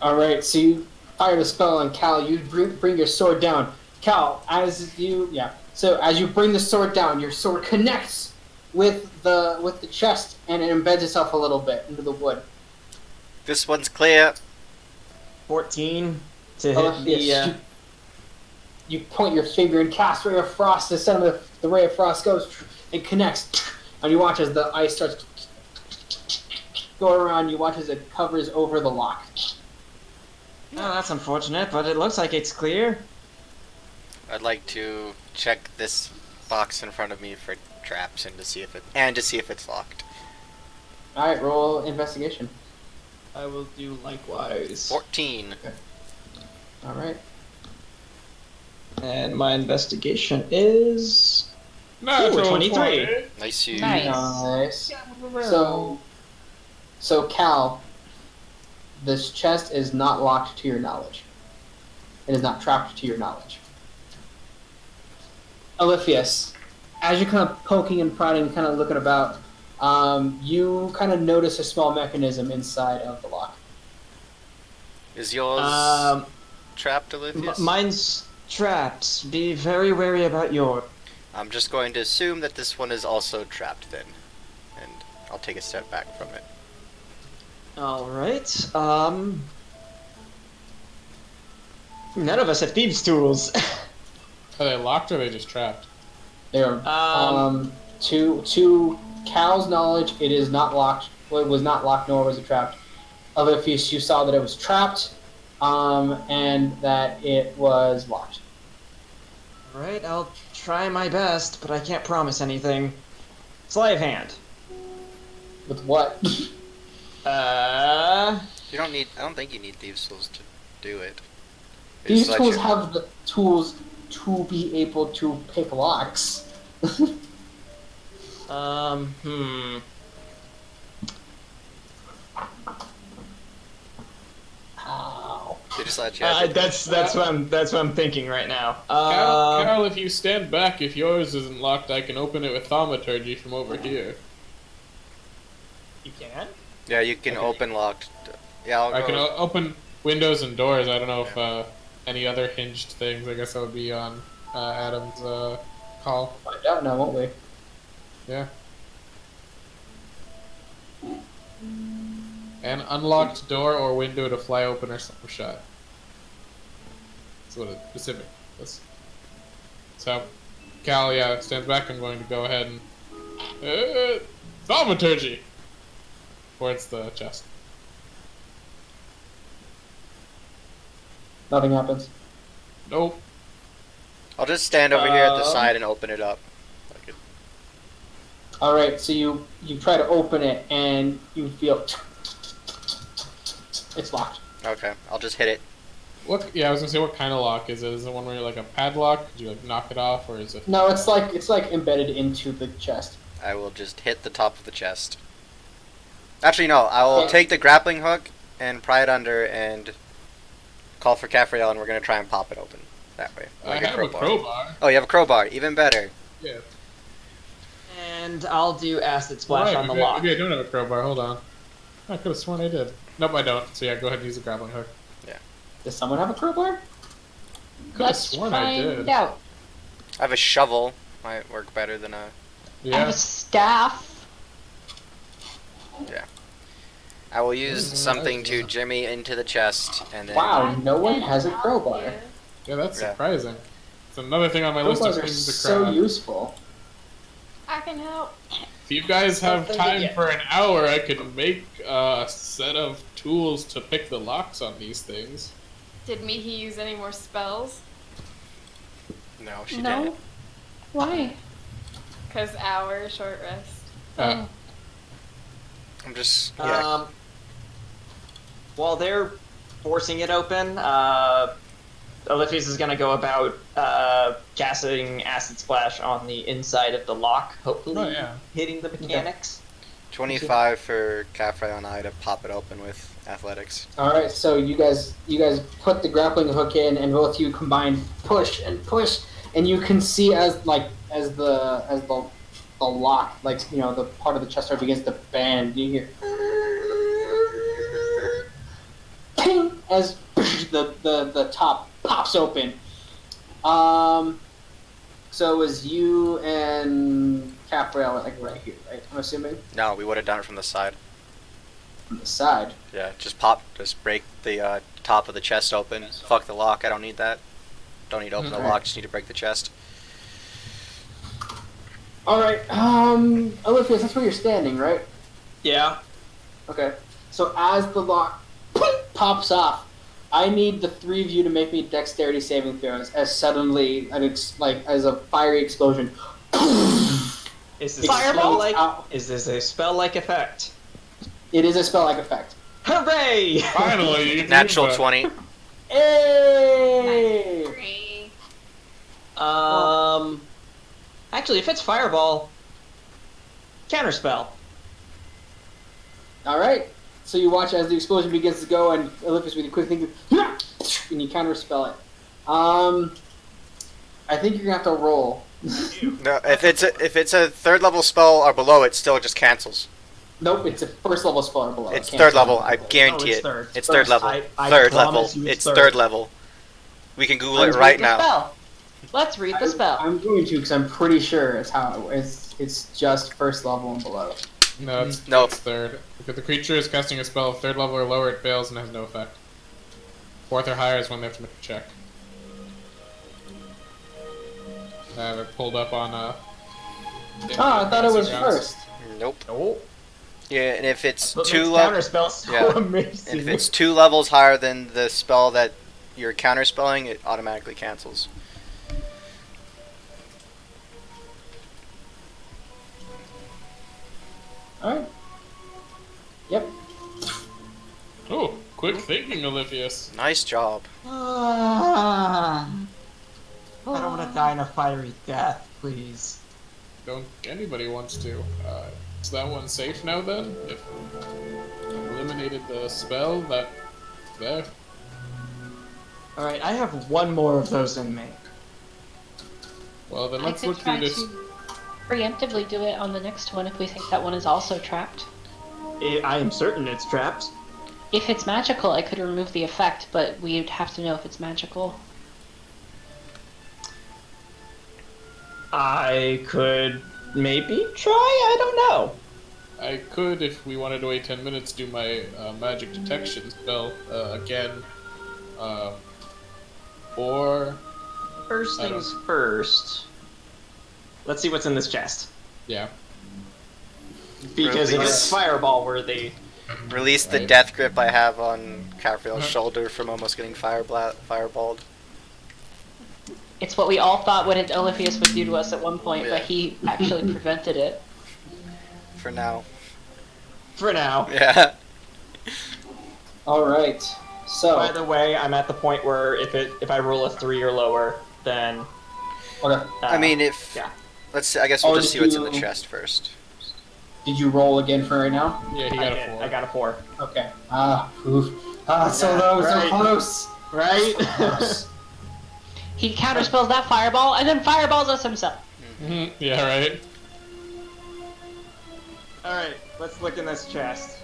All right. So you fired a spell on Cal. You bring your sword down. Cal, So as you bring the sword down, your sword connects with the chest, and it embeds itself a little bit into the wood. This one's clear. 14 to Oh, hit the. yes, you point your finger and cast Ray of Frost. The center of the Ray of Frost goes and connects, and you watch as the ice starts going around. You watch as it covers over the lock. Oh, that's unfortunate, but it looks like it's clear. I'd like to check this box in front of me for traps and to see if it's locked. All right, roll investigation. I will do likewise. 14. All right. And my investigation is. Natural 23. 20. Nice you. Nice. So Cal, this chest is not locked to your knowledge. It is not trapped to your knowledge. Oliphius, as you're kind of poking and prodding, kind of looking about, you kind of notice a small mechanism inside of the lock. Is yours trapped, Oliphius? Mine's trapped. Be very wary about your. I'm just going to assume that this one is also trapped then. And I'll take a step back from it. Alright, None of us have thieves' tools. Are they locked or are they just trapped? There. To Cal's knowledge, it is not locked. Well, it was not locked, nor was it trapped. Oliphius, you saw that it was trapped, and that it was locked. Alright, I'll try my best, but I can't promise anything. Sleight of hand. With what? You don't need. I don't think you need thieves' tools to do it. These tools have the tools to be able to pick locks. Ow. They just let you. That's what I'm thinking right now. Cal, if you stand back, if yours isn't locked, I can open it with thaumaturgy from over here. You can? Yeah, you can open locked. Yeah, I can open windows and doors. I don't know if any other hinged things. I guess that would be on Adam's call. Find out now, won't we? Yeah. An unlocked door or window to fly open or shut. That's what it specific is. So, Cal, yeah, stands back. I'm going to go ahead and thaumaturgy towards the chest. Nothing happens. Nope. I'll just stand over here at the side and open it up. Like it. All right, so you try to open it and you feel it's locked. Okay, I'll just hit it. What? Yeah, I was gonna say, what kind of lock is it? Is it one where you're like a padlock? Could you like knock it off, or is it? No, it's like embedded into the chest. I will just hit the top of the chest. Actually, no. I will take the grappling hook and pry it under and call for Caffreyel, and we're gonna try and pop it open that way. Like I have a crowbar. Oh, you have a crowbar. Even better. Yeah. And I'll do acid splash on the maybe, lock. maybe I don't have a crowbar. Hold on. I could have sworn I did. Nope, I don't. So yeah, go ahead and use the grappling hook. Does someone have a crowbar? Could have sworn I did. Find out. I have a shovel. Might work better than a. I have Yeah. a staff. Yeah. I will use something to jimmy into the chest, and then. Wow, no one has a crowbar. Yeah, that's Yeah. surprising. It's another thing on my list of Crowbars are things to so craft. useful. I can help. If you guys have Something to time get. for an hour, I could make a set of tools to pick the locks on these things. Did Mihi use any more spells? No, she No? didn't. Why? Cause hour short rest. Oh. I'm just. Yeah. While they're forcing it open, Oliphius is going to go about casting acid splash on the inside of the lock, hopefully Oh, yeah. hitting the mechanics. 25 for Caffrey and I to pop it open with athletics. All right, so you guys put the grappling hook in, and both of you combine push, and you can see as the lock, like the part of the chest begins to bend. You hear ping as the top pops open. So it was you and Capriel like right here, right? I'm assuming No, we would have done it from the side. on the side. Yeah, just break the top of the chest open. Fuck the lock, I don't need that. Don't need to open the Alright. lock, just need to break the chest. All right, Oliphius, that's where you're standing, right? Yeah. Okay. So as the lock pops off, I need the three of you to make me dexterity saving throws as suddenly, as a fiery explosion. Is this Fireball? Is this a spell-like effect? It is a spell-like effect. Hooray! Finally, you can Natural do that. 20. Hey! Three. Actually, if it's fireball, counterspell. All right. So you watch as the explosion begins to go, and Olympius with a quick thing, and you counterspell it. I think you're gonna have to roll. No, if it's a third level spell or below, it still just cancels. Nope, it's a first level spell or below. It's It can't third be level, second I level. guarantee it's it. third. It's third level. I Third level. promise you It's it's third third. level. We can Google Let's it right read the now. spell. Let's read the spell. I'm going to, because I'm pretty sure it's how it's just first level and below. No, it's third. If the creature is casting a spell of third level or lower, it fails and has no effect. Fourth or higher is when they have to make a check. I have it pulled up on Oh, I thought it was Instagrams. first. Nope. Oh, Yeah, and if it's what two makes levels, counterspell so yeah. amazing. and if it's 2 levels higher than the spell that you're counterspelling, it automatically cancels. Alright. Yep. Oh, quick thinking, Olivius. Nice job. I don't want to die in a fiery death, please. Don't anybody wants to. Is that one safe now then? If eliminated the spell that there. Alright, I have one more of those in me. Well then I let's could look try through this. to preemptively do it on the next one if we think that one is also trapped. I am certain it's trapped. If it's magical, I could remove the effect, but we'd have to know if it's magical. I could maybe try? I don't know. I could, if we wanted to wait 10 minutes, do my magic detection spell again. Or First I don't- things first. Let's see what's in this chest. yeah. Because if Release. it's fireball worthy. Release the Right. death grip I have on Capriel's shoulder from almost getting fireballed. It's what we all thought what Olivius would do to us at one point, Yeah. but he actually prevented it. For now. For now. Yeah. Alright. So, By the way, I'm at the point where if I roll a 3 or lower, then okay. I mean, if yeah. let's see, I guess we'll Oh, just see did what's in the you- chest first. Did you roll again for right now? Yeah, he I got did. a 4. I got a 4. Okay. So Yeah, low, right. so close. Right? Close. He counterspells that fireball and then fireballs us himself. Mhm, yeah, right. Alright, let's look in this chest.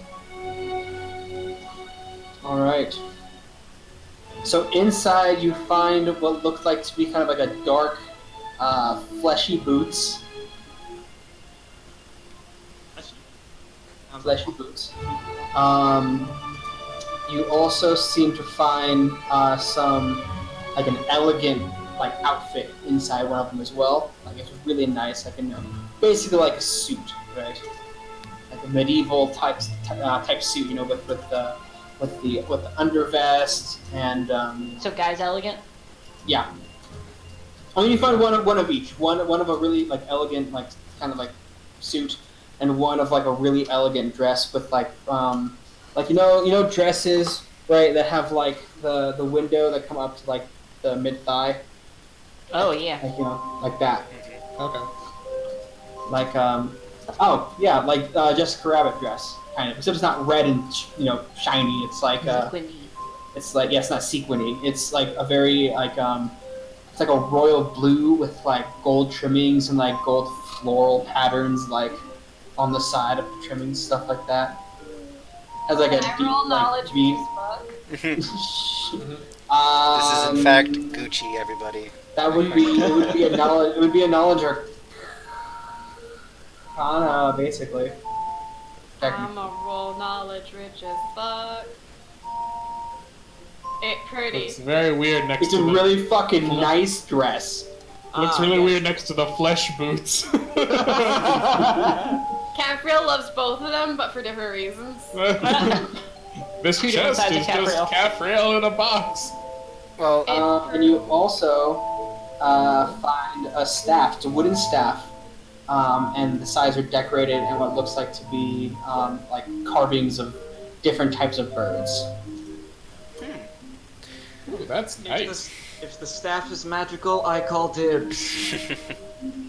Alright. So inside you find what looked like to be kind of like a dark, fleshy boots. Fleshy boots. You also seem to find some, like an elegant, like outfit inside one of them as well. Like it's really nice, like basically like a suit, right? Like a medieval type suit, you know, with the undervest and So guy's elegant. yeah. I mean, you find one of each. One of a really like elegant, like kind of like suit, and one of like a really elegant dress with like you know dresses, right, that have like the window that come up to like the mid thigh, Oh yeah. like like that, Okay. like oh yeah, like Jessica Rabbit dress kind of, except it's not red and shiny. It's like Sequiny. it's like it's not sequiny. It's like a very like it's like a royal blue with like gold trimmings and like gold floral patterns like on the side of the trimmings, stuff like that. Has like a Can I deep roll knowledge like V. with this book? This is in fact Gucci, everybody. That would be a knowledge. It would be a knowledge arcana, basically. I'm a roll knowledge rich as fuck. It pretty. It's very weird next It's to a the. really fucking nice dress. Looks really weird next to the flesh boots. Capriel loves both of them, but for different reasons. This Two different chest sides of is just Capriel. Capriel in a box. Well, And you also find a staff. It's a wooden staff, and the sides are decorated in what looks like to be like carvings of different types of birds. Ooh, that's nice. If the staff is magical, I call dibs.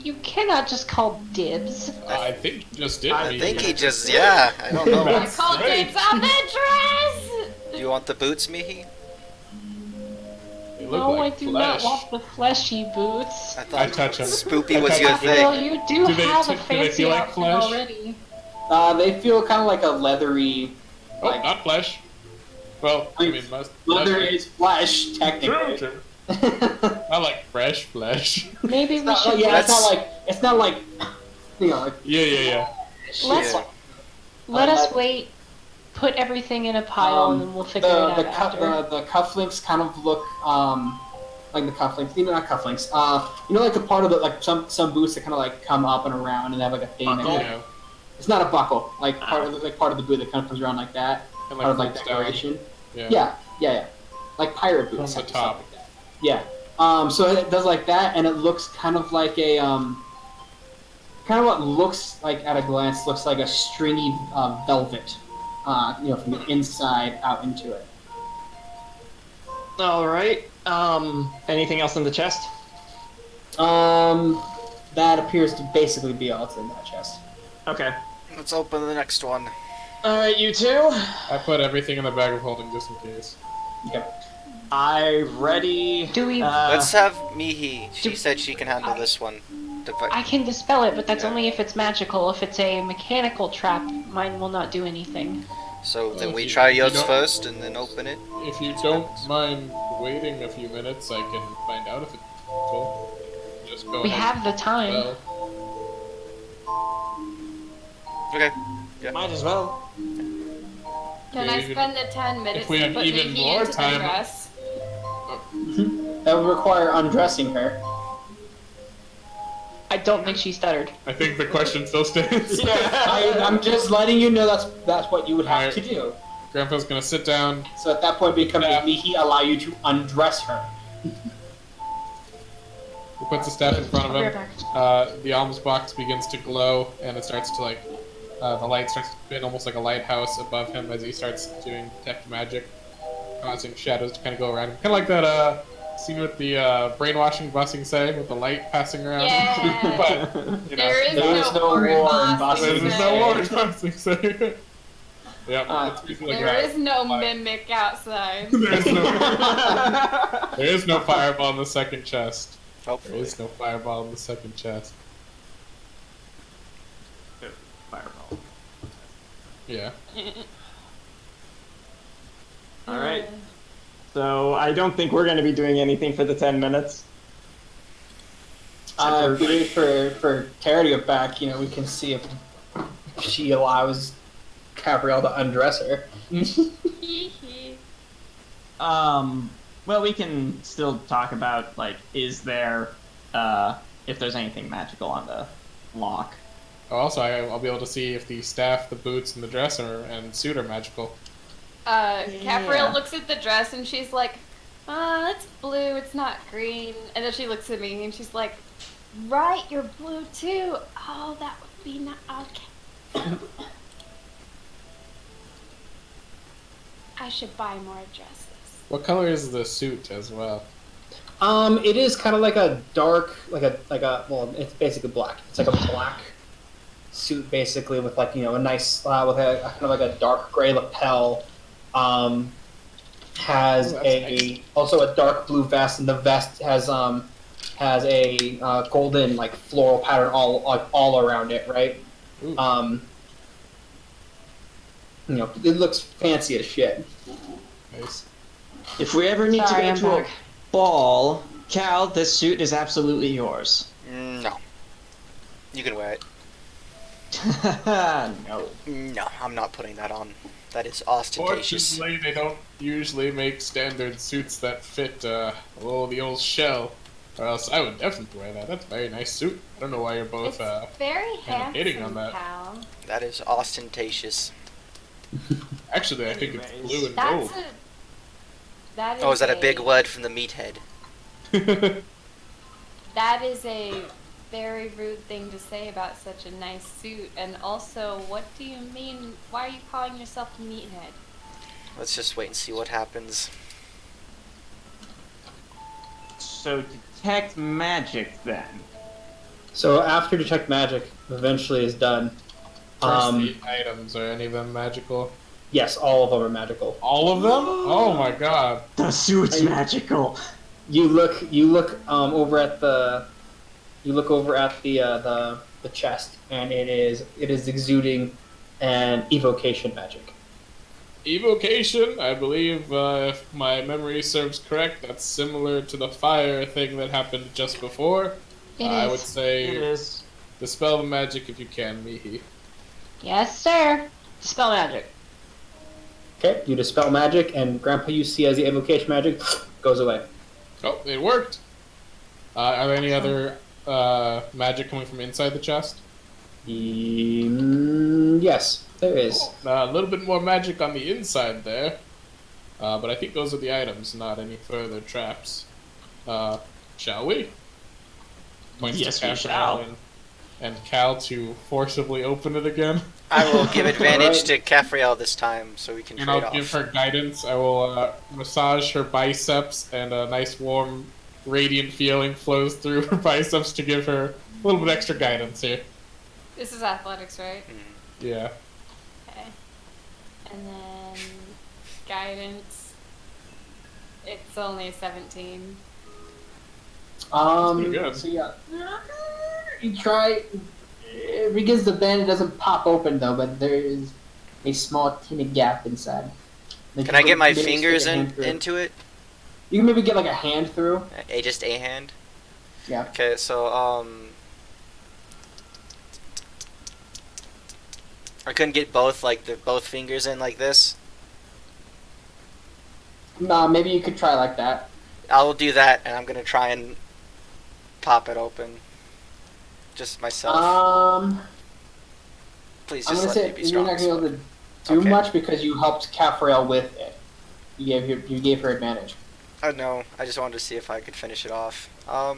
You cannot just call dibs. I think you just did. I I me. think he just, yeah, I don't know. I That's called great. dibs on the dress! Do you want the boots, Mihi? They look No, like I do flesh. not want the fleshy boots. I I thought touch him. Spoopy I was touch your him. Well, thing. you do Do they have a do they fancy feel like outfit flesh? already. They feel kind of like a leathery. Oh, Like- not flesh. Well, I mean, most Leather flesh- is flesh, technically. True, true. I like fresh flesh. Maybe we It's should. not, yeah, That's- it's not like like Yeah. Let's Yeah. let us Like- wait. Put everything in a pile, and then we'll figure it out after. the cufflinks kind of look like the cufflinks. Not cufflinks. Like the part of the like some boots that kind of like come up and around and have like a thing. Buckle? Yeah. It's not a buckle. Like part of the boot that kind of comes around like that. And Part of like folds down. decoration. Yeah. Yeah. Like pirate boots. From the stuff top. like that. Yeah. So it does like that, and it looks kind of like a kind of what looks like at a glance looks like a stringy velvet. From the inside out into it. All right. Anything else in the chest? That appears to basically be all that's in that chest. Okay. Let's open the next one. All right, you two. I put everything in the bag of holding just in case. Okay. I ready. Do we? Let's have Mihi. She said she can handle this one. I can dispel it, but that's Yeah. only if it's magical. If it's a mechanical trap, mine will not do anything. So then If we you- try if you yours don't- first and then open it. If you don't mind waiting a few minutes, I can find out if it's cool. Just go We ahead. have the time. Well, Okay. Might as well. Can I spend the 10 minutes we to have put even Mihi more into the time- dress? That would require undressing her. I don't think she stuttered. I think the question still stands. I'm just letting you know that's what you would have to do. Grandpa's gonna sit down. So at that point, it becomes Yeah. Mihi allow you to undress her. He puts the staff in front of I'll be him. right back. The alms box begins to glow, and it starts to like, the light starts to spin almost like a lighthouse above him as he starts doing detect magic, causing shadows to kind of go around him. Kind of like that scene with the brainwashing Bossing Say, with the light passing around. Yeah. But, you know, There is There's no no war in war in Boston. there's no war in Bossing Say. Yeah, it's basically like There that. is no Like- mimic outside. There is no fireball in the second chest. There Hopefully. is no fireball in the second chest. Fireball. Yeah. All right. So I don't think we're going to be doing anything for the 10 minutes. If we wait for Tara to get back, we can see if she allows Gabrielle to undress her. Well, we can still talk about like, is there, if there's anything magical on the lock. Oh, also, I'll be able to see if the staff, the boots, and the dress and suit are magical. Capriel looks at the dress and she's like, it's blue, it's not green. And then she looks at me and she's like, right, you're blue too. Oh, that would be not okay. I should buy more dresses. What color is the suit as well? It is kind of like a dark, well, it's basically black. It's like a black suit, basically, with like a nice with a kind of like a dark gray lapel. Has nice. Also a dark blue vest, and the vest has a golden like floral pattern all around it, right? Ooh. It looks fancy as shit. Nice. If we ever need Sorry, to I'm go to a back. ball, Cal, this suit is absolutely yours. No. You can wear it. No. No, I'm not putting that on. That is ostentatious. Fortunately, they don't usually make standard suits that fit the old shell. Or else I would definitely wear that. That's a very nice suit. I don't know why you're both It's very kind of hating handsome, on that. Cal. That is ostentatious. Actually, I think it's Anyways. blue and That's gold. that is Oh, is that a big word from the meathead? That is a very rude thing to say about such a nice suit. And also, what do you mean? Why are you calling yourself a meathead? Let's just wait and see what happens. So detect magic then. So after detect magic eventually is done, First, the items, are any of them magical? yes, all of them are magical. All of them? Oh my god. The suit's magical. You look over at the the chest, and it is exuding an evocation magic. Evocation, I believe, if my memory serves correct, that's similar to the fire thing that happened just before. It I is. would say It is. dispel the magic if you can, Mihi. Yes, sir. Dispel magic. Okay, you dispel magic, and Grandpa, you see as the evocation magic goes away. Oh, it worked. Are there any other magic coming from inside the chest? Yes, there is. A little bit more magic on the inside there. But I think those are the items, not any further traps. Shall we? Points Yes, to we Caphrael shall. and Cal to forcibly open it again. I will give advantage Alright. to Caphrael this time, so we can And trade I'll off. give her guidance. I will massage her biceps, and a nice, warm, radiant feeling flows through her biceps to give her a little bit extra guidance here. This is athletics, right? Yeah. Okay. And then guidance. It's only 17. pretty good. So yeah, you try. It begins to bend. It doesn't pop open though, but there is a small teeny gap inside. Can I get my Maybe stick fingers a hand through. into it? You can maybe get like a hand through. Just a hand? Yeah. Okay, so, I couldn't get both, both fingers in like this. Nah, maybe you could try like that. I'll do that, and I'm gonna try and pop it open. Just myself. Please I'm just gonna let me say be you're strong. not gonna be able to do Okay. much because you helped Caphrael with it. You gave her advantage. Oh no, I just wanted to see if I could finish it off. So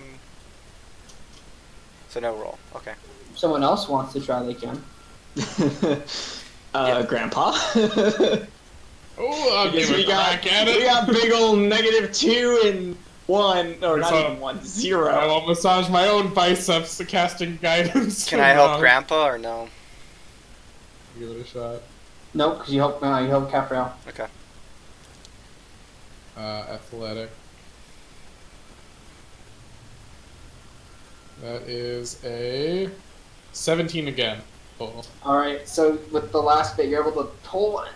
no roll. Okay. If someone else wants to try, they can. Grandpa. Oh, I'll give a crack at we it. got big old -2 and 1, or not So- even 1, I 0. will massage my own biceps, casting guidance. Can I help along. Grandpa or no? Give it a shot. Nope, because you helped Caphrael. Okay. Athletic. That is a 17 again. Total. Alright, so with the last bit, you're able to pull it.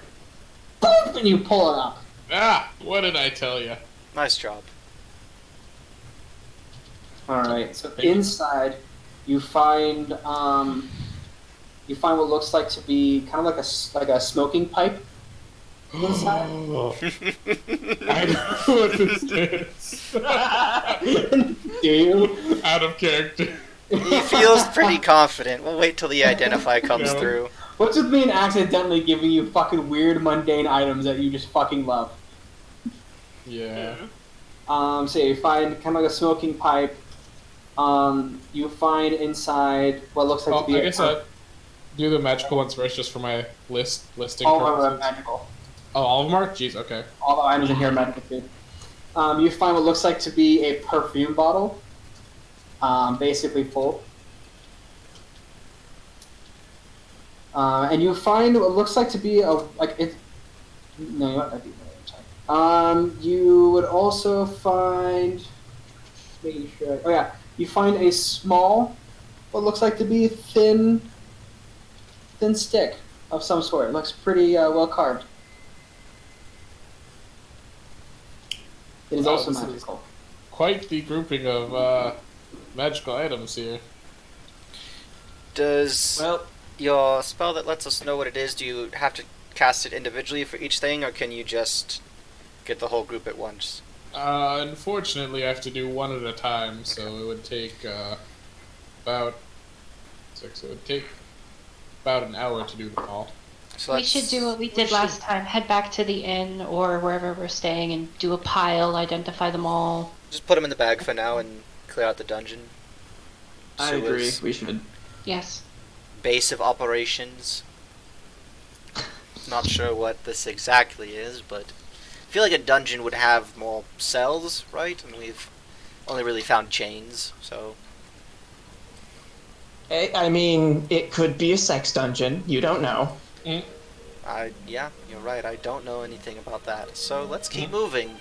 Boop, and you pull it up. Ah, what did I tell you? Nice job. Alright, so Thank you. inside, you find what looks like to be kind of like a smoking pipe. Inside. I know what this is. Do you? Out of character. He feels pretty confident. We'll wait till the identify comes Yeah. through. What's with me and accidentally giving you fucking weird mundane items that you just fucking love? Yeah. So you find kind of like a smoking pipe. You find inside what looks like Oh, to be I guess I do the magical ones first, just for my listing all of them purposes. are magical. Oh, all of them are? Jeez, okay. All the items in here are magical too. You find what looks like to be a perfume bottle, basically full. And you find what looks like to be a like it. No, you might be you would also find. Making sure. Oh yeah, you find a small, what looks like to be thin stick of some sort. It looks pretty well carved. It is Wow, also this is- magical. Quite the grouping of magical items here. Does Well, your spell that lets us know what it is, do you have to cast it individually for each thing, or can you just get the whole group at once? Unfortunately, I have to do one at a time, so it would take about 6. It would take about an hour to do them all. So We should do what we did last time. Head back to the inn or wherever we're staying and do a pile, identify them all. Just put them in the bag for now and clear out the dungeon. I Sewers. agree. We should. Yes. Base of operations. Not sure what this exactly is, but I feel like a dungeon would have more cells, right? And we've only really found chains, so I mean, it could be a sex dungeon. You don't know. yeah, you're right. I don't know anything about that. So let's keep moving.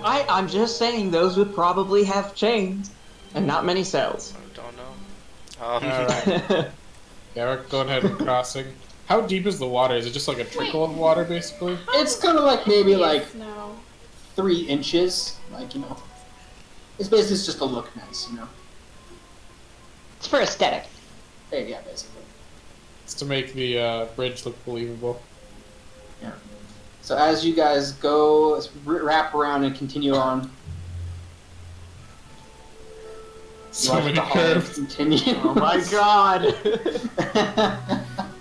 I'm just saying those would probably have chains and not many cells. I don't know. Alright. Yeah, we're going ahead and crossing. How deep is the water? Is it just like a trickle of water, basically? It's kind of like maybe like No. 3 inches, like It's basically just to look nice, It's for aesthetic. Hey, yeah, basically. It's to make the bridge look believable. So as you guys go, wrap around and continue on. So watch many the hallway curves. continue. Oh my god!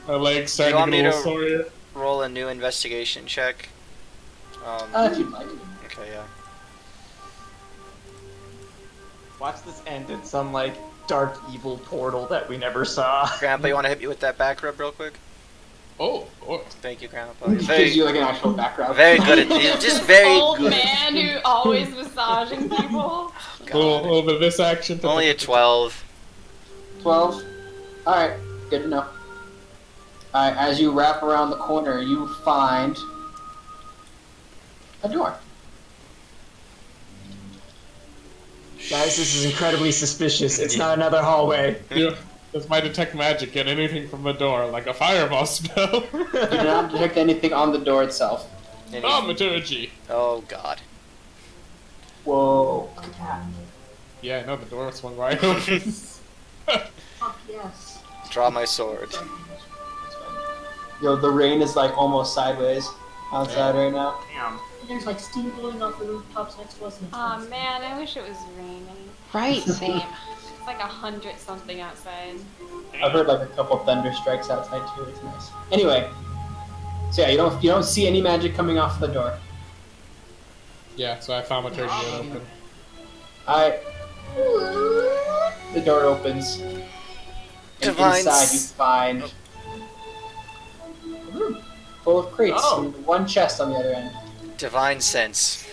My legs Do you starting want to get me a little to sore. roll a new investigation check? If you'd like. Okay, yeah. Watch this end in some, like, dark evil portal that we never saw. Grandpa, you want to hit me with that back rub real quick? Oh, oh. Thank you, Grandpa. It gives you like an actual background. Very good at it. Just very Old good. man who always massaging people. Well, over this action. Only a 12. 12. Alright, good to know. Alright, as you wrap around the corner, you find a door. Guys, this is incredibly suspicious. It's not another hallway. Yeah, does my detect magic get anything from the door, like a fireball spell? You do not detect anything on the door itself. Thaumaturgy. Oh god. Whoa, look at that. Yeah, I know the door swung wide open. Fuck yes. Draw my sword. Yo, the rain is like almost sideways outside right now. Damn. There's like steam blowing off the rooftops next to us. And Aw man, I wish it was raining. Right, same. It's like 100 something outside. I've heard like a couple thunder strikes outside too. It's nice. Anyway, so yeah, you don't see any magic coming off the door. Yeah, so I thaumaturgy it open. Alright. The door opens. And Divine inside you find a room full of crates Oh. and one chest on the other end. Divine sense.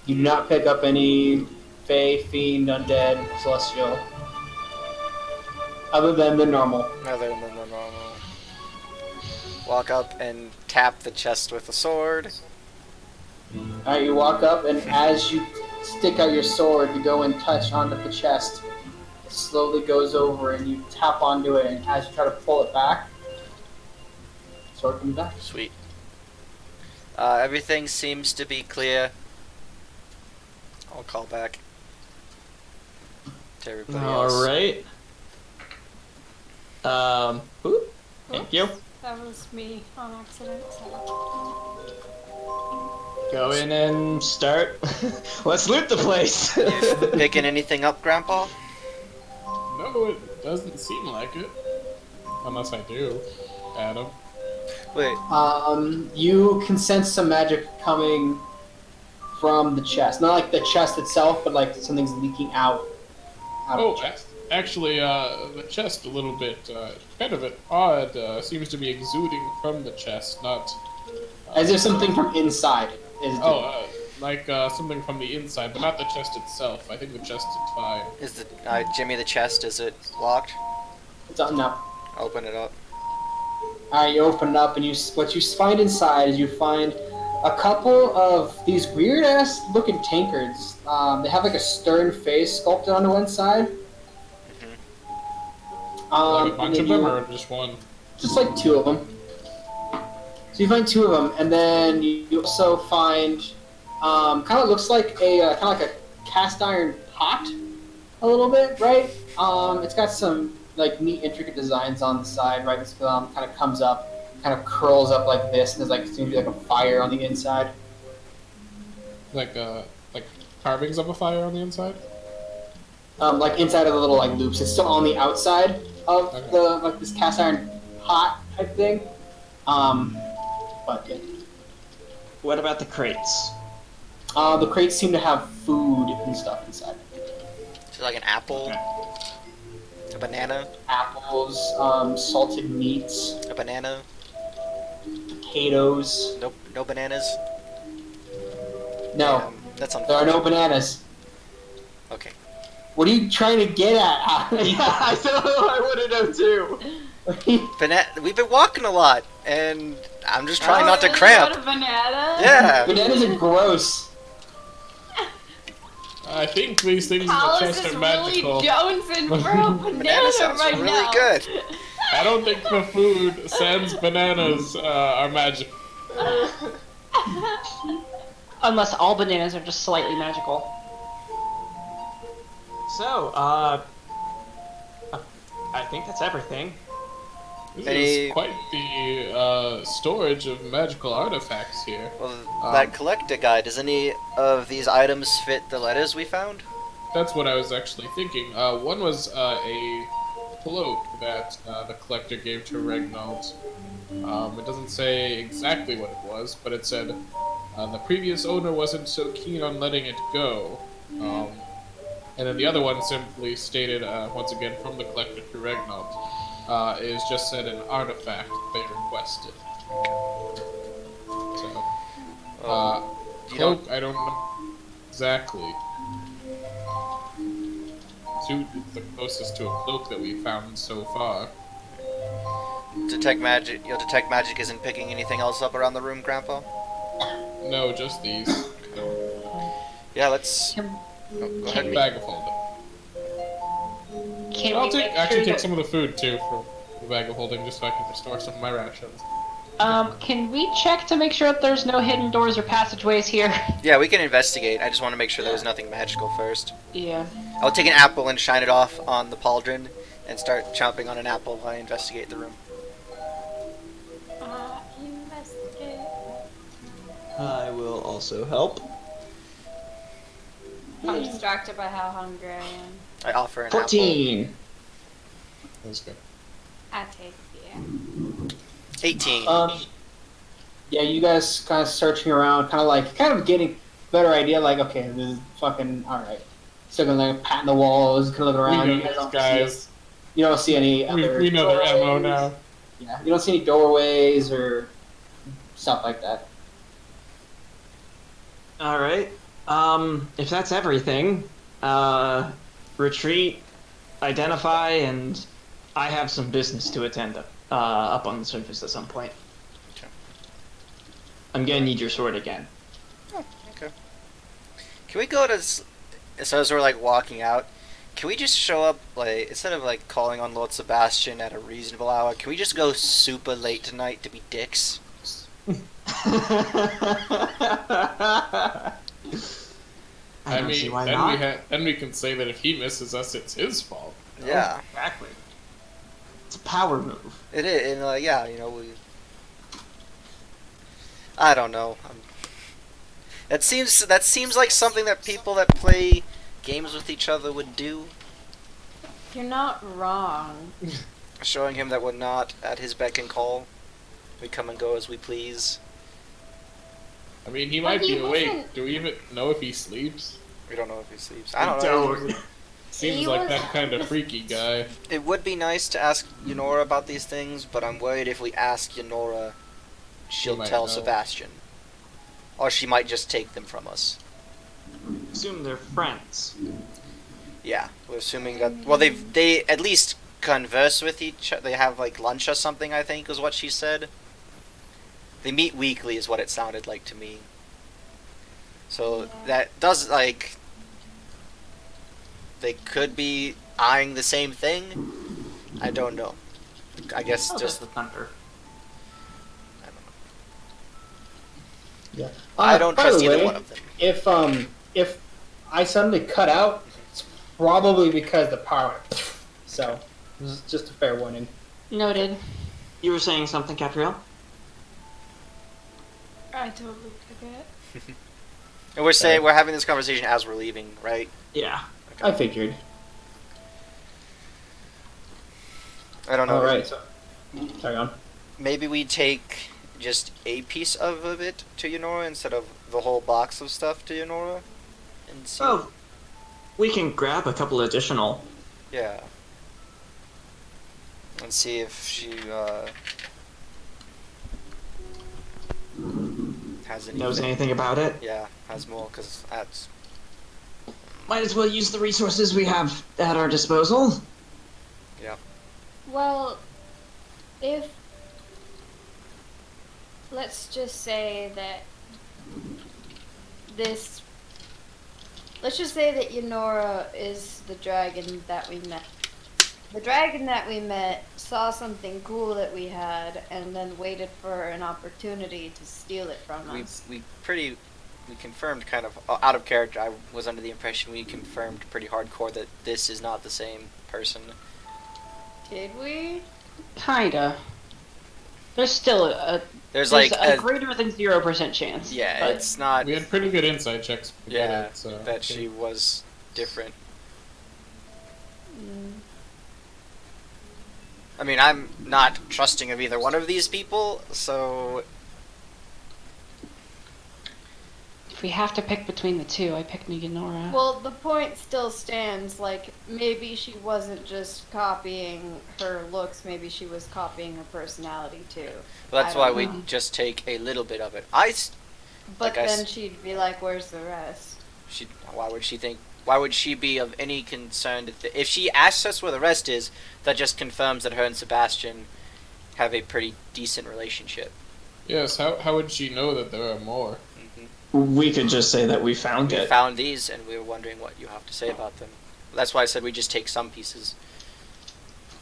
You do not pick up any Fey, Fiend, Undead, Celestial. Other than the normal. Other than the normal. Walk up and tap the chest with a sword. Alright, you walk up and as you stick out your sword to go and touch onto the chest, it slowly goes over and you tap onto it, and as you try to pull it back, sword comes back. Sweet. Everything seems to be clear. I'll call back to everybody else. Alright. Ooh, thank you. That was me on accident. So. Go in and start. Let's loot the place. You picking anything up, Grandpa? No, it doesn't seem like it. Unless I do, Adam. Wait, You can sense some magic coming from the chest. Not like the chest itself, but like something's leaking out of Oh, the chest. actually, the chest a little bit, kind of an odd, seems to be exuding from the chest, not... As if something from inside is doing like something from the inside, but not the chest itself. I think the chest is fine. is the Jimmy the chest? Is it locked? It's on now. Open it up. Alright, you open it up, and what you find inside is you find a couple of these weird-ass looking tankards. They have like a stern face sculpted onto one side. Like a bunch and of then them, or just one? just like two of them. So you find two of them, and then you also find kind of looks like a kind of like a cast iron pot, a little bit, right? It's got some like neat, intricate designs on the side, right? It's kind of comes up, kind of curls up like this, and there's like seems to be like a fire on the inside. Like carvings of a fire on the inside? Like inside of the little like loops. It's still on the outside of Okay. the like this cast iron pot type thing. But yeah. What about the crates? The crates seem to have food and stuff inside. So like an apple, a banana, Apples, salted meats, a banana. potatoes. Nope, no bananas. No, That's there are unfortunate. no bananas. Okay. What are you trying to get at? I don't know. I want to know too. We've been walking a lot, and I'm just trying not to Not cramp. a banana. Yeah. Bananas are gross. I think these things in the Alice chest is are really magical. jonesing for a banana Banana sounds right really now. good. I don't think the food sans bananas are magical. Unless all bananas are just slightly magical. So, I think that's everything. This Any- is quite the storage of magical artifacts here. Well, that collector guy, does any of these items fit the letters we found? That's what I was actually thinking. One was a cloak that the collector gave to Regnald. It doesn't say exactly what it was, but it said the previous owner wasn't so keen on letting it go. And then the other one simply stated, once again, from the collector to Regnald, is just said an artifact they requested. So, You cloak, I don't know exactly. Suit is the closest to a cloak that we've found so far. Detect magic. Your detect magic isn't picking anything else up around the room, Grandpa? No, just these. Yeah, let's. Can, Oh, go ahead. Bag of holding. can I'll we take make actually sure take that- some of the food too for the bag of holding, just so I can restore some of my rations. Can we check to make sure that there's no hidden doors or passageways here? Yeah, we can investigate. I just want to make sure there was nothing magical first. Yeah. I'll take an apple and shine it off on the pauldron and start chomping on an apple while I investigate the room. Investigate. I will also help. I'm distracted by how hungry I am. I offer an apple. 14. That's good. I take beer. 18. Yeah, you guys kind of searching around, kind of getting better idea. Like, okay, this is fucking all right. Still gonna like patting the walls, kind of looking around. We You know guys these don't guys. see. You don't see any other. We know their MO doorways. now. Yeah, you don't see any doorways or stuff like that. All right. If that's everything, retreat, identify, and I have some business to attend up on the surface at some point. Okay. I'm gonna need your sword again. Okay. Can we go to... So as we're, like, walking out, can we just show up, like, instead of, like, calling on Lord Sebastian at a reasonable hour, can we just go super late tonight to be dicks? I don't mean, see why then not. then we can say that if he misses us, it's his fault. Yeah. Exactly. It's a power move. It is, and, yeah, you know, we... I don't know. That seems like something that people that play games with each other would do. You're not wrong. Showing him that we're not at his beck and call. We come and go as we please. I mean, he Well, might he be awake. wasn't- Do we even know if he sleeps? We don't know if he sleeps. I don't know. Don't. Seems He like was- that kind of freaky guy. It would be nice to ask Yunora about these things, but I'm worried if we ask Yunora, she'll might tell know. Sebastian. Or she might just take them from us. Assume they're friends. Yeah, we're assuming that... Well, they at least converse with each other. They have, like, lunch or something, I think, is what she said. They meet weekly is what it sounded like to me. So that does, like... They could be eyeing the same thing. I don't know. I guess Oh, just... that's the thunder. I don't know. Yeah. I don't by trust the either way, one of them. If I suddenly cut out, it's probably because the power. So, this is just a fair warning. Noted. You were saying something, Capriel? I totally forget. And we're having this conversation as we're leaving, right? Yeah. I figured. I don't know. All right. So, carry on. Maybe we take just a piece of it to Yunora instead of the whole box of stuff to Yunora, and see. Oh, we can grab a couple additional. Yeah. And see if she has any. Knows anything about it. Yeah, has more because that's. Might as well use the resources we have at our disposal. Well, if let's just say that let's just say that Yunora is the dragon that we met. The dragon that we met saw something cool that we had and then waited for an opportunity to steal it from us. We confirmed kind of out of character. I was under the impression we confirmed pretty hardcore that this is not the same person. Did we? Kinda. There's still There's there's like a greater than 0% chance. yeah, but it's not. We had pretty good inside checks to get Yeah, it, so that she was different. I mean, I'm not trusting of either one of these people, so if we have to pick between the two, I pick Niganora. Well, the point still stands. Like, maybe she wasn't just copying her looks. Maybe she was copying her personality too. that's I why don't we know. just take a little bit of it. But like I then she'd be like, "Where's the rest?" Why would she think? Why would she be of any concern? If she asks us where the rest is, that just confirms that her and Sebastian have a pretty decent relationship. yes. How would she know that there are more? We could just say that we found We it. found these, and we were wondering what you have to say about them. That's why I said we just take some pieces.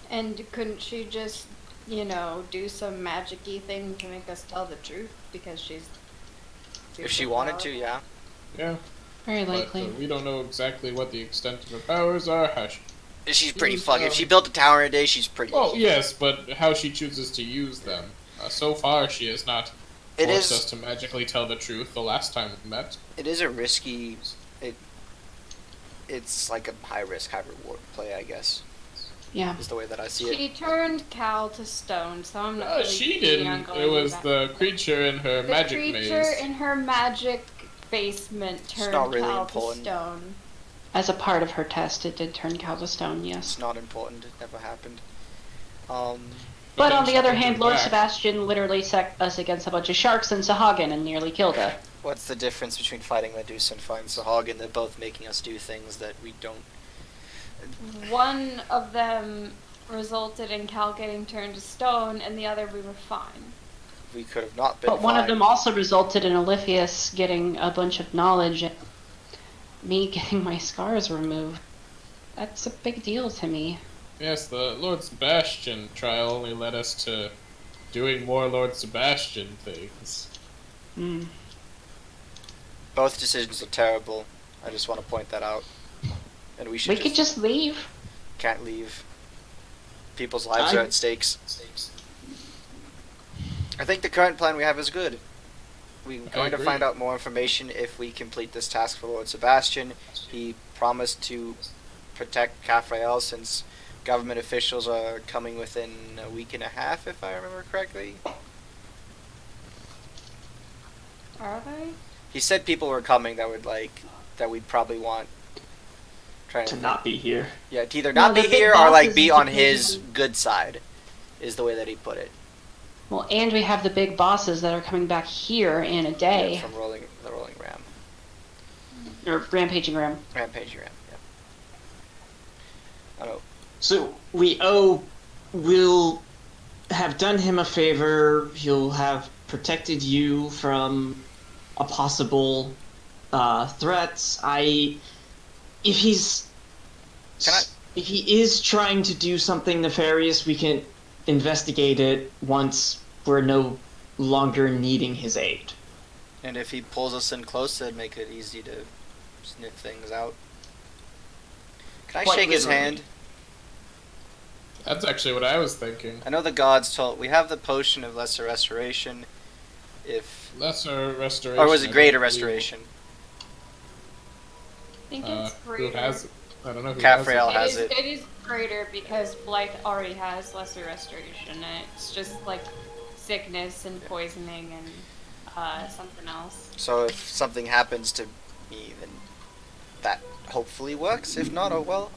And couldn't she just, do some magic-y thing to make us tell the truth because she's. If she wanted to, yeah. Yeah, Very but likely. we don't know exactly what the extent of her powers are. She's pretty Use, fucking. If she built a tower in a day, she's pretty. Well, yes, but how she chooses to use them. So far, she has not It forced is- us to magically tell the truth the last time we met. It is a risky. It's like a high risk, high reward play, I guess. Yeah. Is the way that I see it. She turned Cal to stone, so I'm not really She keen on didn't. going It was back. the creature in her The magic creature maze. in her magic basement turned not really Cal important. to stone. As a part of her test, it did turn Cal to stone, yes. It's not important. It never happened. But then on the she other took hand, it Lord back. Sebastian literally set us against a bunch of sharks in Sahagin and nearly killed her. What's the difference between fighting Medusa and fighting Sahagin? They're both making us do things that we don't. One of them resulted in Cal getting turned to stone, and the other we were fine. We could have not been. But one of fine. them also resulted in Oliphius getting a bunch of knowledge and me getting my scars removed. That's a big deal to me. Yes, the Lord Sebastian trial only led us to doing more Lord Sebastian things. Hmm. Both decisions are terrible. I just want to point that out. And we should We could just leave. can't leave. People's lives are at stakes. I think the current plan we have is good. We're going to agree. find out more information if we complete this task for Lord Sebastian. He promised to protect Caphrael since government officials are coming within a week and a half, if I remember correctly. Are they? He said people were coming that we'd probably want trying To not be here. yeah, to either No, not the be big here or boss like is be the on big his one. good side, is the way that he put it. Well, and we have the big bosses that are coming back here in a day. From the rolling ram, Or Rampaging Ram. rampage ram. Yeah. I don't know. So we'll have done him a favor. He'll have protected you from a possible threats. If he is trying to do something nefarious, we can investigate it once we're no longer needing his aid. And if he pulls us in close, that'd make it easy to sniff things out. Can I Quite shake his literally. hand? That's actually what I was thinking. I know the gods told we have the potion of lesser restoration. If Lesser restoration. or was I it greater don't believe. restoration? I think it's greater. Who has it? I don't know who has Caphrael it. has it. It is greater because Blythe already has lesser restoration. And it's just like sickness and poisoning and something else. So if something happens to me, then that hopefully works. If not, oh well.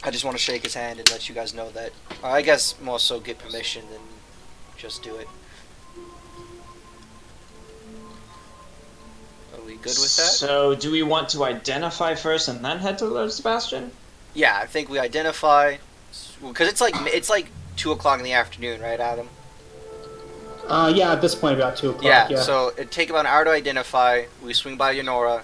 I just want to shake his hand and let you guys know that. Or I guess more so get permission than just do it. Are we good with that? So do we want to identify first and then head to Lord Sebastian? Yeah, I think we identify because it's like 2:00 in the afternoon, right, Adam? Yeah, at this point about 2 o'clock. Yeah. So it'd take about an hour to identify. We swing by Yonora,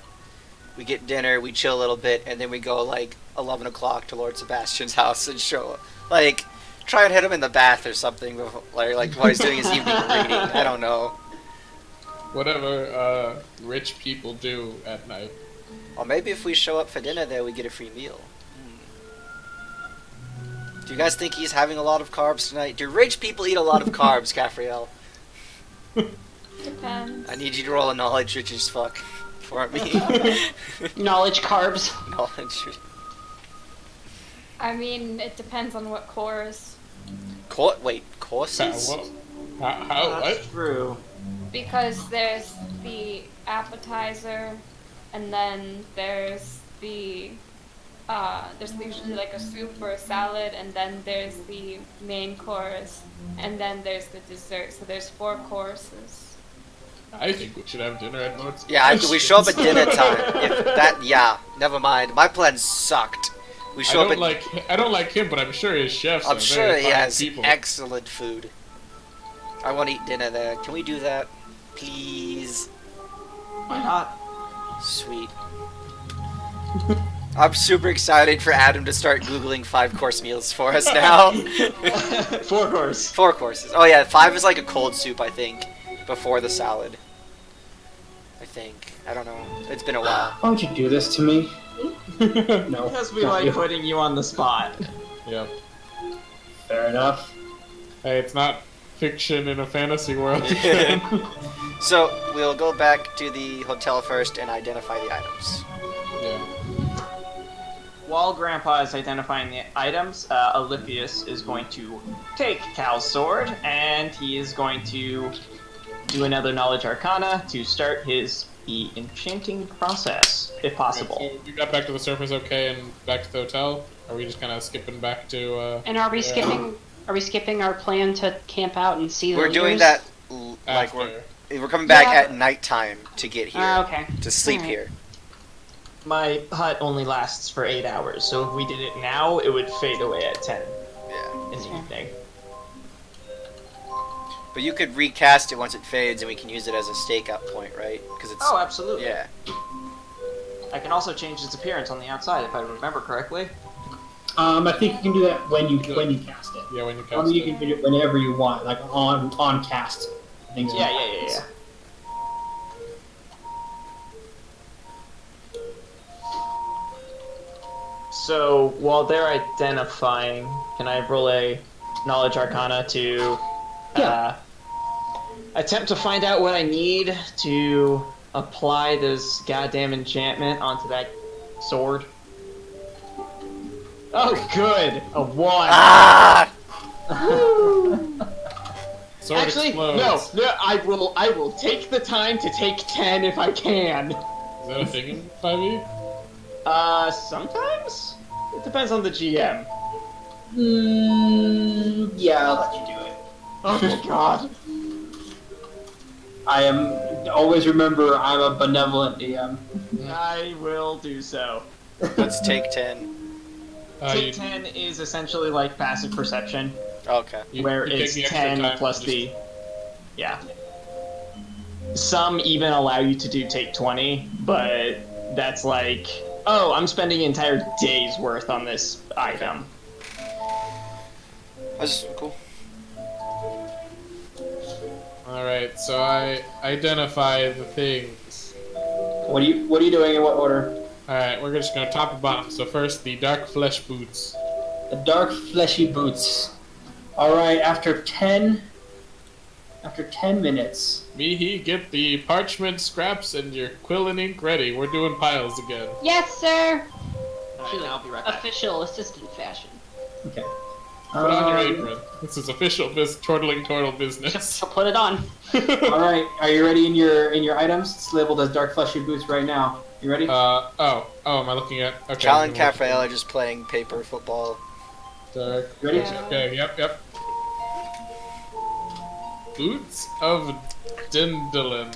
we get dinner, we chill a little bit, and then we go like 11 o'clock to Lord Sebastian's house and show like try and hit him in the bath or something, before, like while he's doing his evening reading. I don't know. Whatever rich people do at night. Or maybe if we show up for dinner there, we get a free meal. Do you guys think he's having a lot of carbs tonight? Do rich people eat a lot of carbs, Caffriel? Depends. I need you to roll a knowledge rich as fuck for me. Knowledge carbs. Knowledge. I mean, it depends on what course. Wait, courses? How That's what? true. Because there's the appetizer, and then there's usually like a soup or a salad, and then there's the main course, and then there's the dessert. So there's 4 courses. I think we should have dinner at North. Yeah, we show up at dinner time. If that, yeah, never mind. My plan sucked. We show up at. I don't like him, but I'm sure his chefs I'm are sure very he fine has people. excellent food. I want to eat dinner there. Can we do that, please? Why not? Sweet. I'm super excited for Adam to start Googling 5-course meals for us now. 4 course. 4 courses. Oh yeah, 5 is like a cold soup, I think, before the salad. I think. I don't know. It's been a while. Why would you do this to me? No. Because we not like you. putting you on the spot. Yep. Fair enough. Hey, it's not fiction in a fantasy world. So, we'll go back to the hotel first and identify the items. Yeah. While Grandpa is identifying the items, Alypius is going to take Cal's sword, and he is going to do another Knowledge Arcana to start the enchanting process, if possible. So we got back to the surface okay and back to the hotel? Are we just kind of skipping back to, And are we skipping our plan to camp out and see the We're doing leaders? that, like, after? we're coming back Yeah. at nighttime to get here. Okay. To sleep Alright. here. My hut only lasts for 8 hours, so if we did it now, it would fade away at 10 Yeah. in the evening. But you could recast it once it fades and we can use it as a stakeout point, right? Because it's... Oh, absolutely. Yeah. I can also change its appearance on the outside, if I remember correctly. I think you can do that when you cast it. Yeah, when you I cast mean, you it. can do it whenever you want, like on cast. Things like Yeah. that. So, while they're identifying, can I roll a Knowledge Arcana to attempt to find out what I need to apply this goddamn enchantment onto that sword? Oh, good! A 1! Ah! Sword Actually, explodes. no, I will take the time to take 10 if I can. Is that a thing in 5e? Sometimes? It depends on the GM. Yeah, I'll let you do it. Oh my god. I am always remember I'm a benevolent DM. I will do so. Let's take 10. Take 10 is essentially like passive perception, Okay. where you take it's the extra 10 time plus to the... Yeah. Some even allow you to do take 20, but that's like, oh, I'm spending an entire day's worth on this item. That's cool. Alright, so I identify the things. What are you doing in what order? Alright, we're just gonna top and bottom. So first, the dark flesh boots. The dark fleshy boots. Alright, after 10 minutes. Mihi, get the parchment scraps and your quill and ink ready. We're doing piles again. Yes, sir. Alright, I'll be right back. Official assistant fashion. Okay. Put on your apron. This is official twirling turtle business. So put it on. Alright, are you ready in your items? It's labeled as dark fleshy boots right now. You ready? Oh, am I looking at... Okay. Cal and Caffrael are just playing paper football. Dark. Ready? Yeah. Okay, yep. Boots of Dindolin.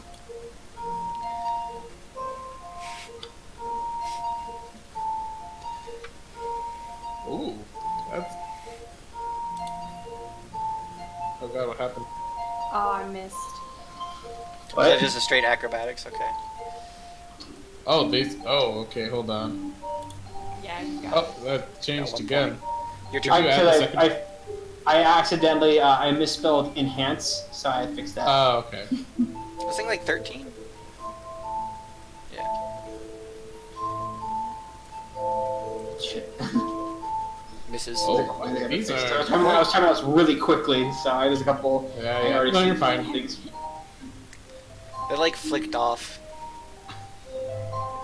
Ooh, that's... Oh god, what happened? Oh, I missed. Is What? that just a straight acrobatics? Okay. Oh, these... Oh, okay, hold on. Yeah, you got Oh, that changed At one again. Your Did turn. you add a second? I accidentally I misspelled enhance, so I fixed that. Oh, okay. I was thinking like 13. Yeah. Shit. misses. Oh, these I are. was timing this really quickly, so I was a couple. Yeah, I yeah. already No, seen you're fine. things. They're like flicked off.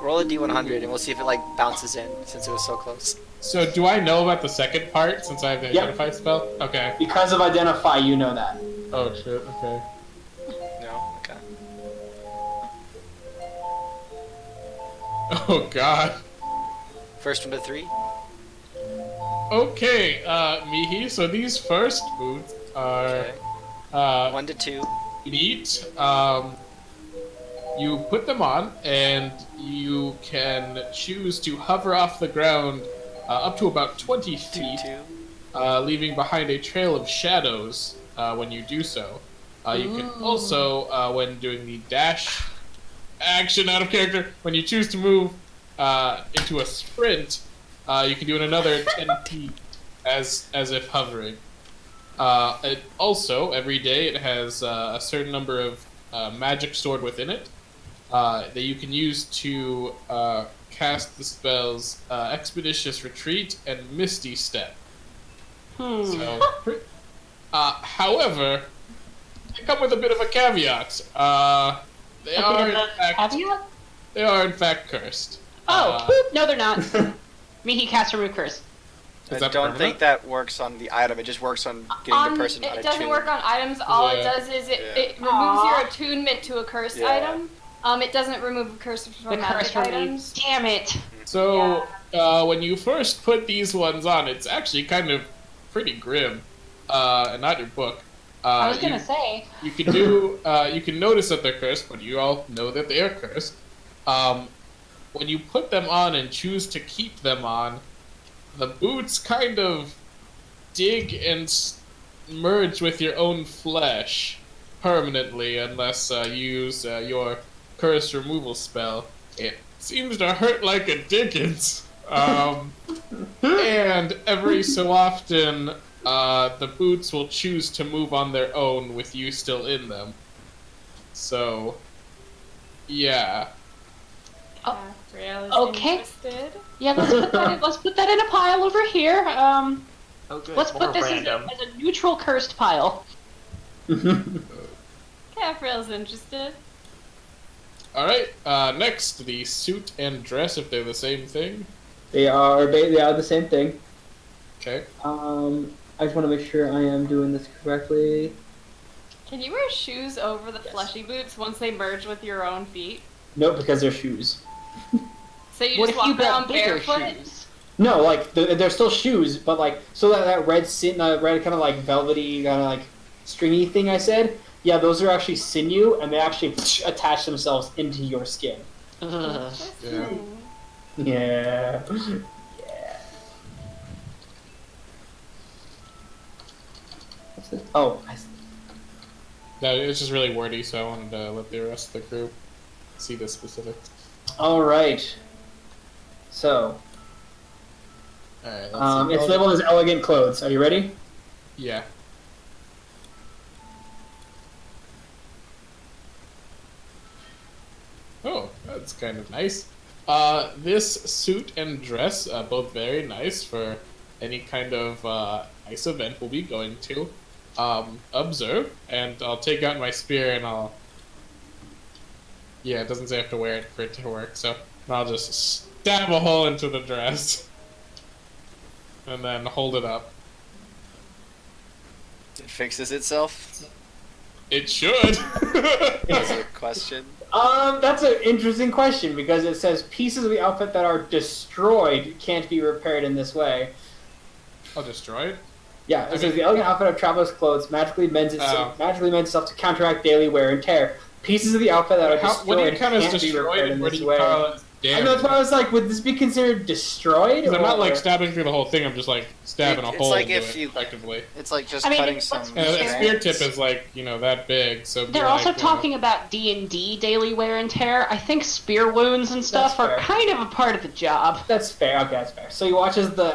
Roll a d100 and we'll see if it like bounces in since it was so close. So, do I know about the second part since I have the Yep. identify spell? Okay. Because of identify, you know that. Oh shit. Okay. No? Okay. Oh god. First one to 3. Okay, Mihi. So these first boots are Okay. 1 to 2. neat. You put them on, and you can choose to hover off the ground up to about 20 feet, 2. leaving behind a trail of shadows when you do so. You can also, when doing the dash action out of character, when you choose to move into a sprint, you can do another 10 feet as if hovering. It also, every day, it has a certain number of magic stored within it that you can use to cast the spells Expeditious Retreat and Misty Step. So, however, they come with a bit of a caveat. They are in fact cursed. Oh, poop! No, they're not. Mihi cast remove curse. I Is that don't permanent? think that works on the item. It just works on getting the person out It of doesn't tune. work on items. All it Yeah. does is it removes Aw. your attunement to a cursed Yeah. item. It doesn't remove a curse from The curse magic from me. items. Damn it! So, when you first put these ones on, it's actually kind of pretty grim. And not your book. I was gonna say. You can do. You can notice that they're cursed, but you all know that they are cursed. When you put them on and choose to keep them on, the boots kind of dig and merge with your own flesh permanently, unless you use your curse removal spell. It seems to hurt like a Dickens. And every so often, the boots will choose to move on their own with you still in them. So, yeah. Gabrielle is Okay. interested. Yeah, let's put that in a pile over here. Oh, good. Let's More put this random. as a neutral cursed pile. Gabrielle's interested. Alright, next, the suit and dress, if they're the same thing. They are the same thing. Okay. I just want to make sure I am doing this correctly. Can you wear shoes over the Yes. fleshy boots once they merge with your own feet? Nope, because they're shoes. So you What just if you walk around built bigger barefoot? shoes? No, like they're still shoes, but like so that red red kind of like velvety kind of like stringy thing I said. Yeah, those are actually sinew, and they actually attach themselves into your skin. Ugh. Yeah. Yeah. What's this? Oh, No, it's just really wordy, so I wanted to let the rest of the group see the specifics. all right. So, Alright, it's labeled as elegant clothes. Are you ready? Yeah. Oh, that's kind of nice. This suit and dress, both very nice for any kind of nice event we'll be going to. Observe, and I'll take out my spear and I'll... Yeah, it doesn't say I have to wear it for it to work, so I'll just stab a hole into the dress. And then hold it up. It fixes itself. It should! That's a question. That's an interesting question because it says pieces of the outfit that are destroyed can't be repaired in this way. I'll destroy it. Yeah, it says the elegant outfit of traveler's clothes magically mends itself to counteract daily wear and tear. Pieces of the outfit that are destroyed What do you count as can't be destroyed repaired in and what do this you way. call as I know, that's why I was like, would this be considered destroyed? Because I'm not like or- stabbing through the whole thing, I'm just like stabbing a It's hole like into if it, you- effectively. It's like just I mean, cutting let's some. be And a fair. spear tip is like, that big, so... They're like, also talking about D&D daily wear and tear. I think spear wounds and stuff That's are fair. kind of a part of the job. That's fair. Okay, that's fair. So you watch as the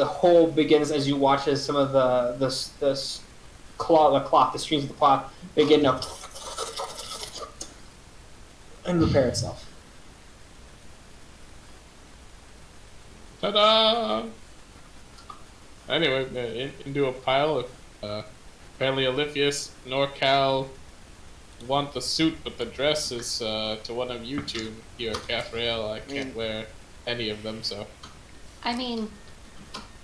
hole begins, as you watch as some of the strings of the cloth begin to and repair itself. Ta-da! Anyway, into a pile of apparently Oliphius, NorCal want the suit, but the dress is to one of you two here at Cathrael. I can't wear any of them, so. I mean,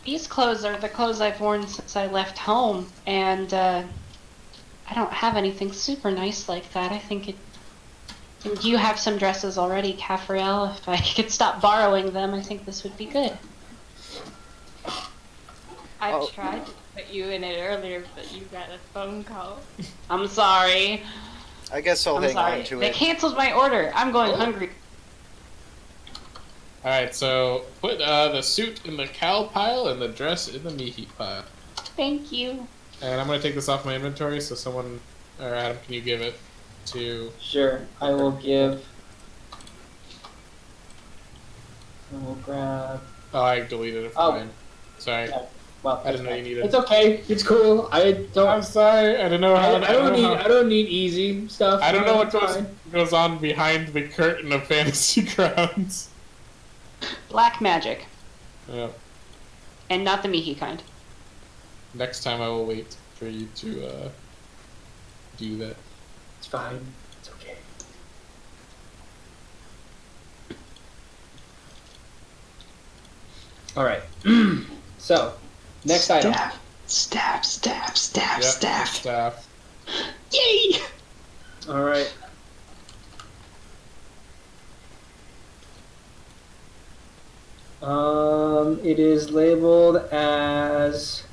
these clothes are the clothes I've worn since I left home, and I don't have anything super nice like that. I think it. You have some dresses already, Cathrael. If I could stop borrowing them, I think this would be good. I tried to put you in it earlier, but you got a phone call. I'm sorry. I guess I'll hang on to They it. canceled my order. I'm going hungry. Alright, so put the suit in the Cal pile and the dress in the Mihi pile. Thank you. And I'm going to take this off my inventory, so someone, or Adam, can you give it to... Sure, I will give... I will grab... Oh, I deleted it. Oh. Fine. Sorry. Yeah, well, I didn't know you needed. It's okay. It's cool. I don't. I'm sorry. I didn't know how. I don't need easy stuff. I don't know what It's fine. goes on behind the curtain of Fantasy Grounds. Black magic. Yeah. And not the Mihi kind. Next time I will wait for you to do that. It's fine. It's okay. All right. So, next item. Yep, staff. Yay! All right. It is labeled as.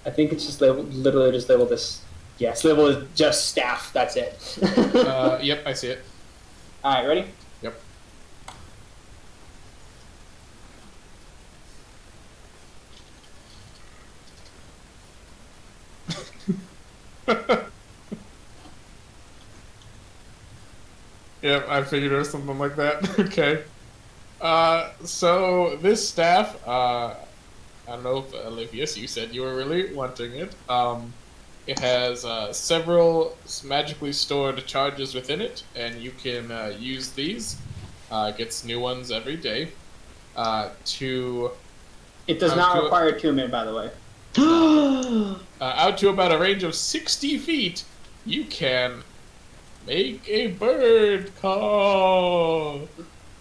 I think it's just labeled, literally just labeled this. Yeah, it's labeled as just staff. That's it. Yep, I see it. All right, ready? Yep. Yep, I figured it was something like that. Okay. So this staff, I don't know if Olivius, you said you were really wanting it. It has several magically stored charges within it, and you can use these. It gets new ones every day. To It does not require attunement, by the way. out to about a range of 60 feet, you can make a bird call.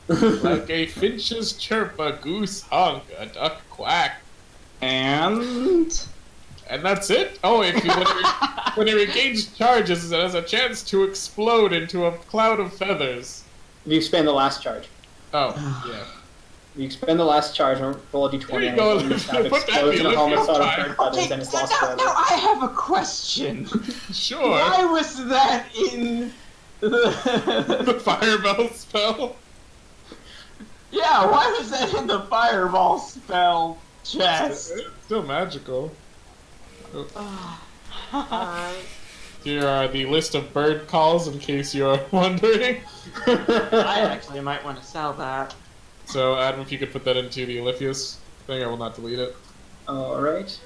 Like a finch's chirp, a goose honk, a duck quack. And that's it? Oh, if you when it regains charges, it has a chance to explode into a cloud of feathers. If you expend the last charge. Oh, yeah. You expend the last charge and roll a d20. There you go. And the staff Put that explodes in in a the helmet sort of field bird feathers and it's lost forever. now I have a question. Sure. Why was that in The fireball spell. Yeah, why was that in the fireball spell chest? It's still magical. Alright. Here are the list of bird calls in case you're wondering. I actually might want to sell that. So, Adam, if you could put that into the Oliphius thing, I will not delete it. Alright.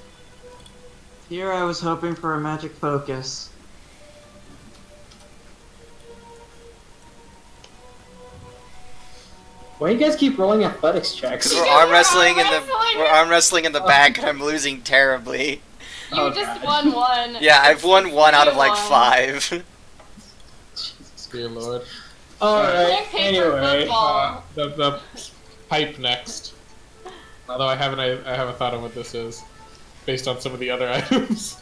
Here I was hoping for a magic focus. Why do you guys keep rolling athletics checks? We're arm wrestling in the back, and I'm losing terribly. You just won one. Yeah, I've won one out of like Won. 5. Dear Lord. Alright, Paper anyway. football. The pipe next. Although I haven't thought of what this is, based on some of the other items.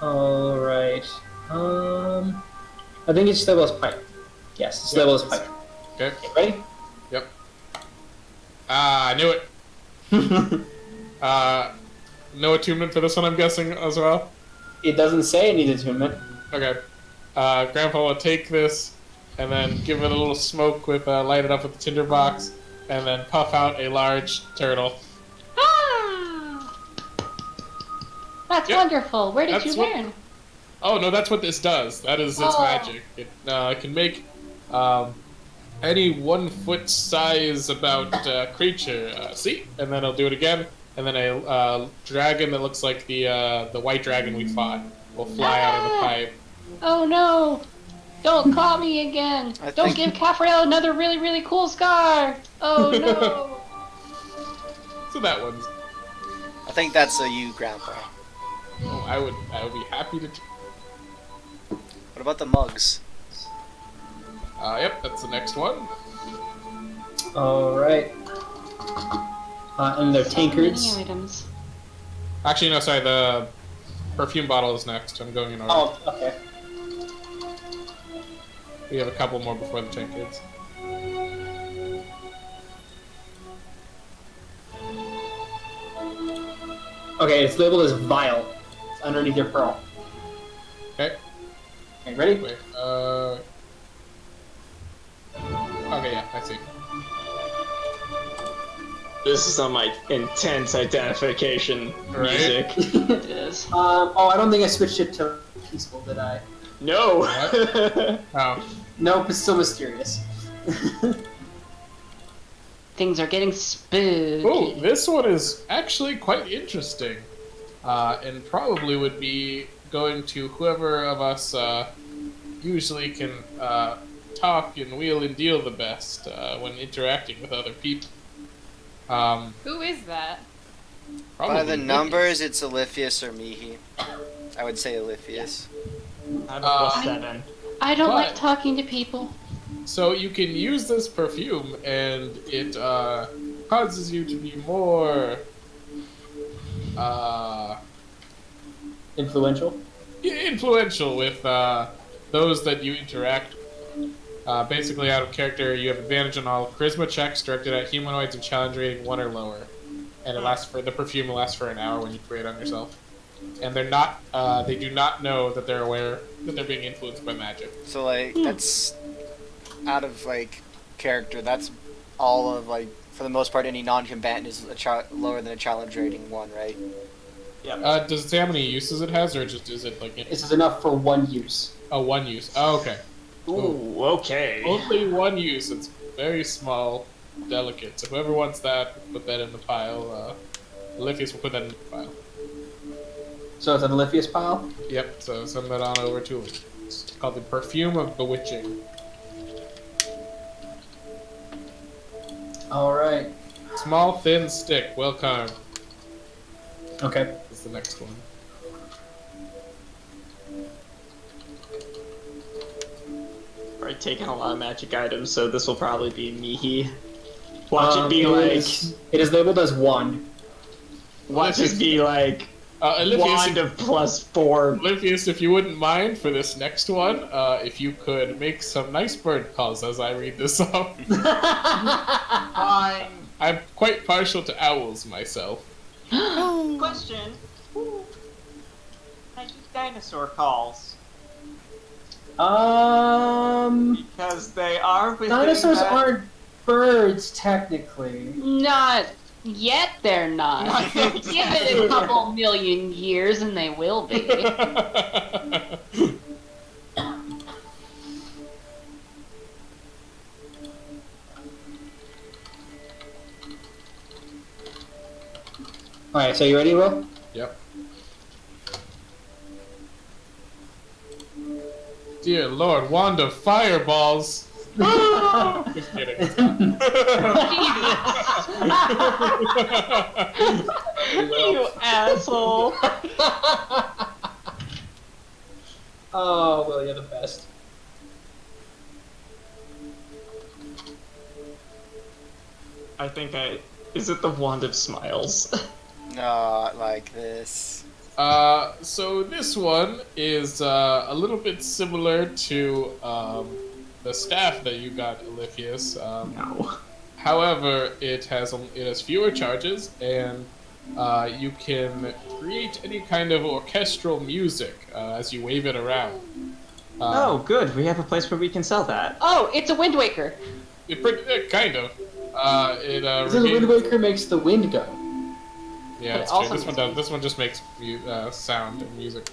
Alright. I think it's labeled as pipe. Yes, it's labeled as pipe. Okay. Okay, ready? Yep. Ah, I knew it. No attunement for this one, I'm guessing, as well? It doesn't say it needs attunement. Okay. Grandpa will take this, and then give it a little smoke with, light it up with the tinderbox, and then puff out a large turtle. Ah! That's Yep. wonderful. Where did That's you what- learn? Oh, no, that's what this does. That is its Oh. magic. It can make any 1 foot size about creature see? And then I'll do it again, and then a dragon that looks like the white dragon we fought will fly out of the pipe. Oh no! Don't call me again. Don't give Cafriel another really, really cool scar. Oh no. So that one's. I think that's a you, Grandpa. Oh, I would be happy to. What about the mugs? Yep, that's the next one. Alright. And they're tankards. Many items. Actually, no, sorry. The perfume bottle is next. I'm going in order. Oh, okay. We have a couple more before the tankards. Okay, it's labeled as vial. It's underneath your pearl. Okay. Okay, ready? Wait. Okay, yeah, I see. This is some like intense identification music. It is. Oh, I don't think I switched it to peaceful, did I? No. Oh. Nope, it's still mysterious. Things are getting spooky. Oh, this one is actually quite interesting. And probably would be going to whoever of us usually can talk and wheel and deal the best when interacting with other people. Who is that? Probably By the Livius. numbers, it's Oliphius or Mihi. I would say Oliphius. I'm plus 7. I don't like But- talking to people. So you can use this perfume, and it causes you to be more Influential? influential with those that you interact with. Basically, out of character, you have advantage on all charisma checks directed at humanoids and challenge rating 1 or lower. And the perfume lasts for an hour when you spray it on yourself. And they do not know that they're aware that they're being influenced by magic. So like that's out of like character. That's all of like for the most part any non-combatant is lower than a challenge rating 1, right? Does it say how many uses it has, or just is it like This is enough for one use. one use? Oh, okay. Ooh, okay. Only one use. It's very small, delicate. So whoever wants that, put that in the pile. Oliphius will put that in the pile. So it's an Oliphius pile? Yep. So send that on over to him. It's called the Perfume of Bewitching. Alright. Small, thin stick, well carved. Okay. Is the next one. Alright, taking a lot of magic items, so this will probably be Mihi. Watch it be like. It is labeled as wand. Watch it be like. Oliphius, Wand of +4. Oliphius, if you wouldn't mind for this next one, if you could make some nice bird calls as I read this off. Fine. I'm quite partial to owls myself. Question. I do dinosaur calls. Because they are within Dinosaurs that... aren't birds, technically. Not yet, they're not. Give it a couple million years and they will be. Alright, so you ready, Will? Yep. Dear Lord, wand of fireballs! Just kidding. You asshole. Oh, Will, you're the best. I think I... Is it the Wand of Smiles? Not like this. So this one is a little bit similar to the staff that you got, Oliphius. No. However, it has fewer charges, and you can create any kind of orchestral music as you wave it around. Oh, good. We have a place where we can sell that. Oh, it's a Wind Waker. Kind of. This is Wind Waker makes the wind go. Yeah, But it's also true. This one does. This one just makes sound and music.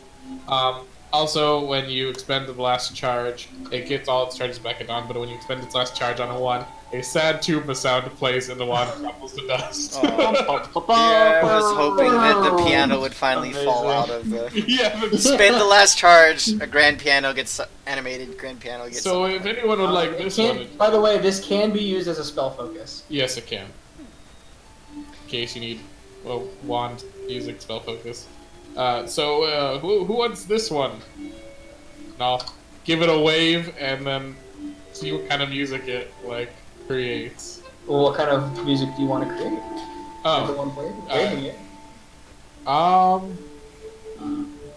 Also, when you expend the last charge, it gets all its charges back at on. But when you expend its last charge on a one, A sad tuba sound plays and the wand crumbles to dust. Oh. Yeah, I was hoping that the piano would finally fall out of the. Yeah, but Spend the last charge. A grand piano gets animated. Grand piano gets. so if anyone would like this one, By the way, this can be used as a spell focus. yes, it can. In case you need wand music spell focus. Who wants this one? And I'll give it a wave and then see what kind of music it creates. Well, what kind of music do you want to create? The one waving it.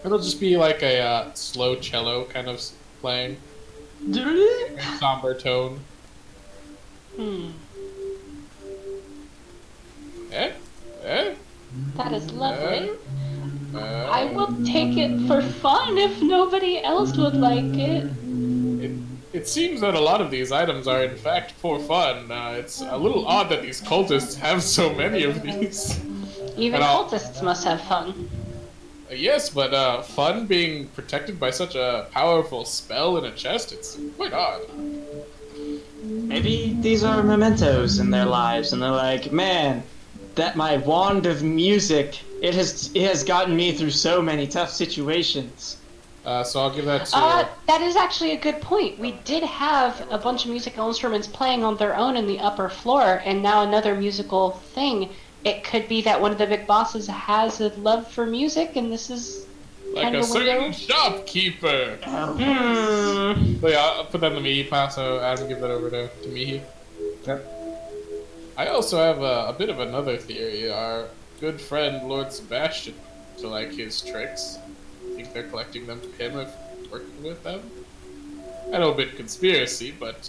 It'll just be like a slow cello kind of playing, somber tone. That is lovely. I will take it for fun if nobody else would like it. It seems that a lot of these items are in fact for fun. It's a little odd that these cultists have so many of these. Even cultists must have fun. Yes, but fun being protected by such a powerful spell in a chest, it's quite odd. Maybe these are mementos in their lives, and they're like, man, that my wand of music, it has gotten me through so many tough situations. So I'll give that to... That is actually a good point. We did have a bunch of musical instruments playing on their own in the upper floor, and now another musical thing. It could be that one of the big bosses has a love for music, and this is like kind a of a certain window. shopkeeper! So yeah, I'll put that in the Mihi pile, so Adam, give that over to Mihi. Yep. I also have a bit of another theory. Our good friend Lord Sebastian, to like his tricks. I think they're collecting them for him if working with them. I know a bit conspiracy, but...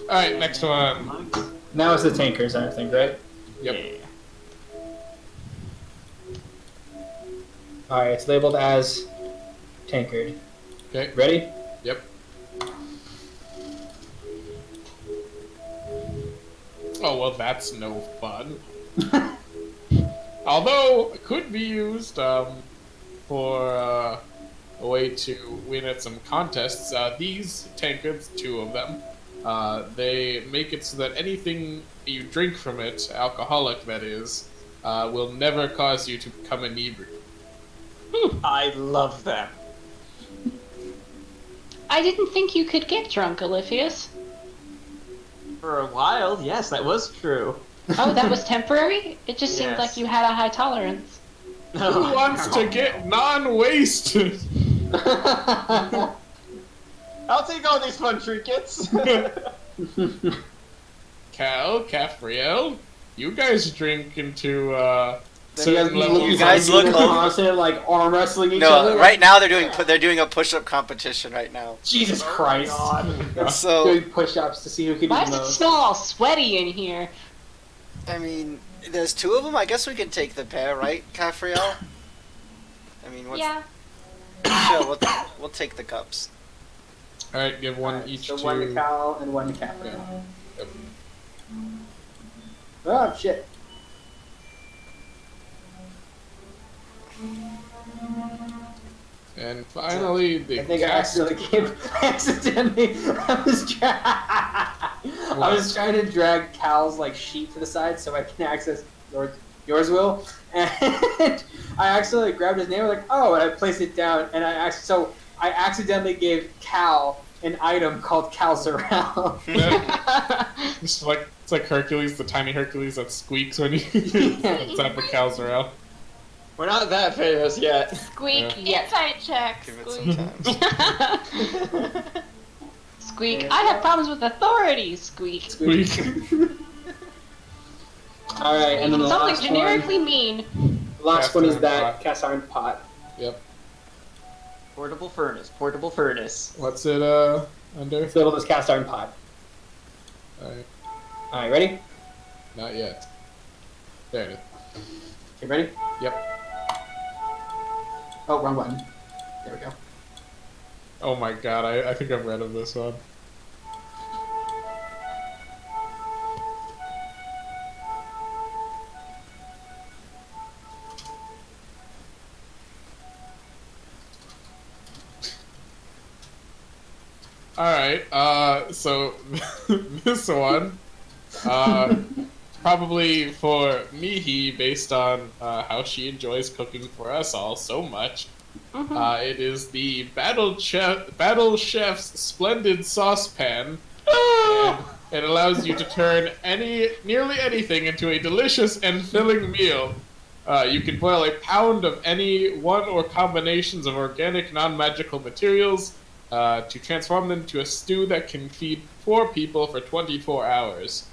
Alright, next one. Now it's the tankers, I think, right? Yep. Alright, it's labeled as tankard. Okay. Ready? Yep. Oh, well, that's no fun. Although, it could be used for a way to win at some contests. These tankards, 2 of them, they make it so that anything you drink from it, alcoholic that is, will never cause you to become inebriated. I love them. I didn't think you could get drunk, Oliphius. For a while, yes, that was true. Oh, that was temporary? It just seemed Yes. like you had a high tolerance. Who wants to get non-wasted? I'll take all these fun trinkets. Cal, Caffriel, you guys drink into You certain levels. You guys look over. constant, like arm wrestling each No, other. right now they're doing a push-up competition right now. Jesus Christ! So Doing push-ups to see who can Why do does the it most. smell all sweaty in here? I mean, there's 2 of them. I guess we can take the pair, right, Caffriel? I mean, what's Yeah. Sure, we'll take the cups. All right, give one Alright, each so to. one to Cal and one to Capri. Yeah. Yep. Oh shit! And finally, the I think I accidentally I was trying to drag Cal's like sheet to the side so I can access yours will, and I accidentally grabbed his name. Like, oh, and I placed it down, and I accidentally gave Cal an item called Cal Zarel. It's like Hercules, the tiny Hercules that squeaks when you tap a Calzarel. We're not that famous yet. Squeak, Yeah. insight check. Give it Squeak. some time. Squeak. I have problems with authority, Squeak. Squeak. All right, and then the Something last generically mean. last one is Cast that iron pot. cast iron pot. Yep. Portable furnace. What's it under? It's labeled as cast iron pot. Alright, All right, ready? not yet. There it is. Okay, ready? Yep. Oh, wrong button. There we go. Oh my god, I think I've read of this one. Alright, so this one, probably for Mihi, based on how she enjoys cooking for us all so much. It is the Battle Chef's Splendid Saucepan, and it allows you to turn nearly anything into a delicious and filling meal. You can boil a pound of any one or combinations of organic, non-magical materials to transform them into a stew that can feed 4 people for 24 hours.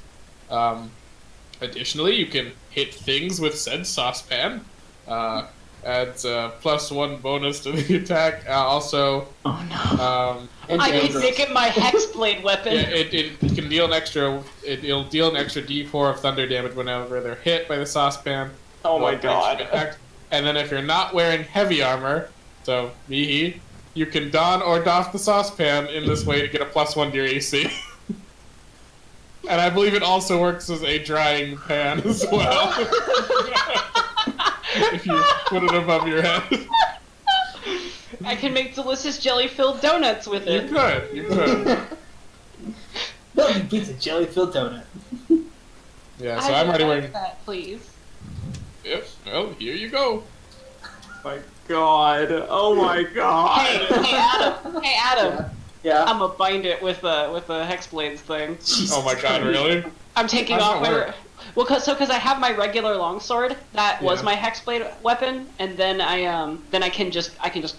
Additionally, you can hit things with said saucepan. Adds +1 bonus to the attack. Also, Oh no. I can make it my hexblade weapon. yeah, it can deal an extra. It'll deal an extra D4 of thunder damage whenever they're hit by the saucepan. Oh my Extra god. attack. And then if you're not wearing heavy armor, so Mihi, you can don or doff the saucepan in this way to get a +1 to your AC. And I believe it also works as a drying pan as well. If you put it above your head. I can make delicious jelly-filled donuts with You it. could. Nothing beats a jelly-filled donut. Yeah, so I I'm would already like wearing. that, please. Yep, well, here you go. My god. Oh my god. Hey, Adam. Hey, Adam. Yeah. I'm gonna bind it with a hexblades thing. Jesus Oh my god, Christ. really? I'm taking How's off that my. work? Well, cause I have my regular longsword that was Yeah. my hexblade weapon, and then I can just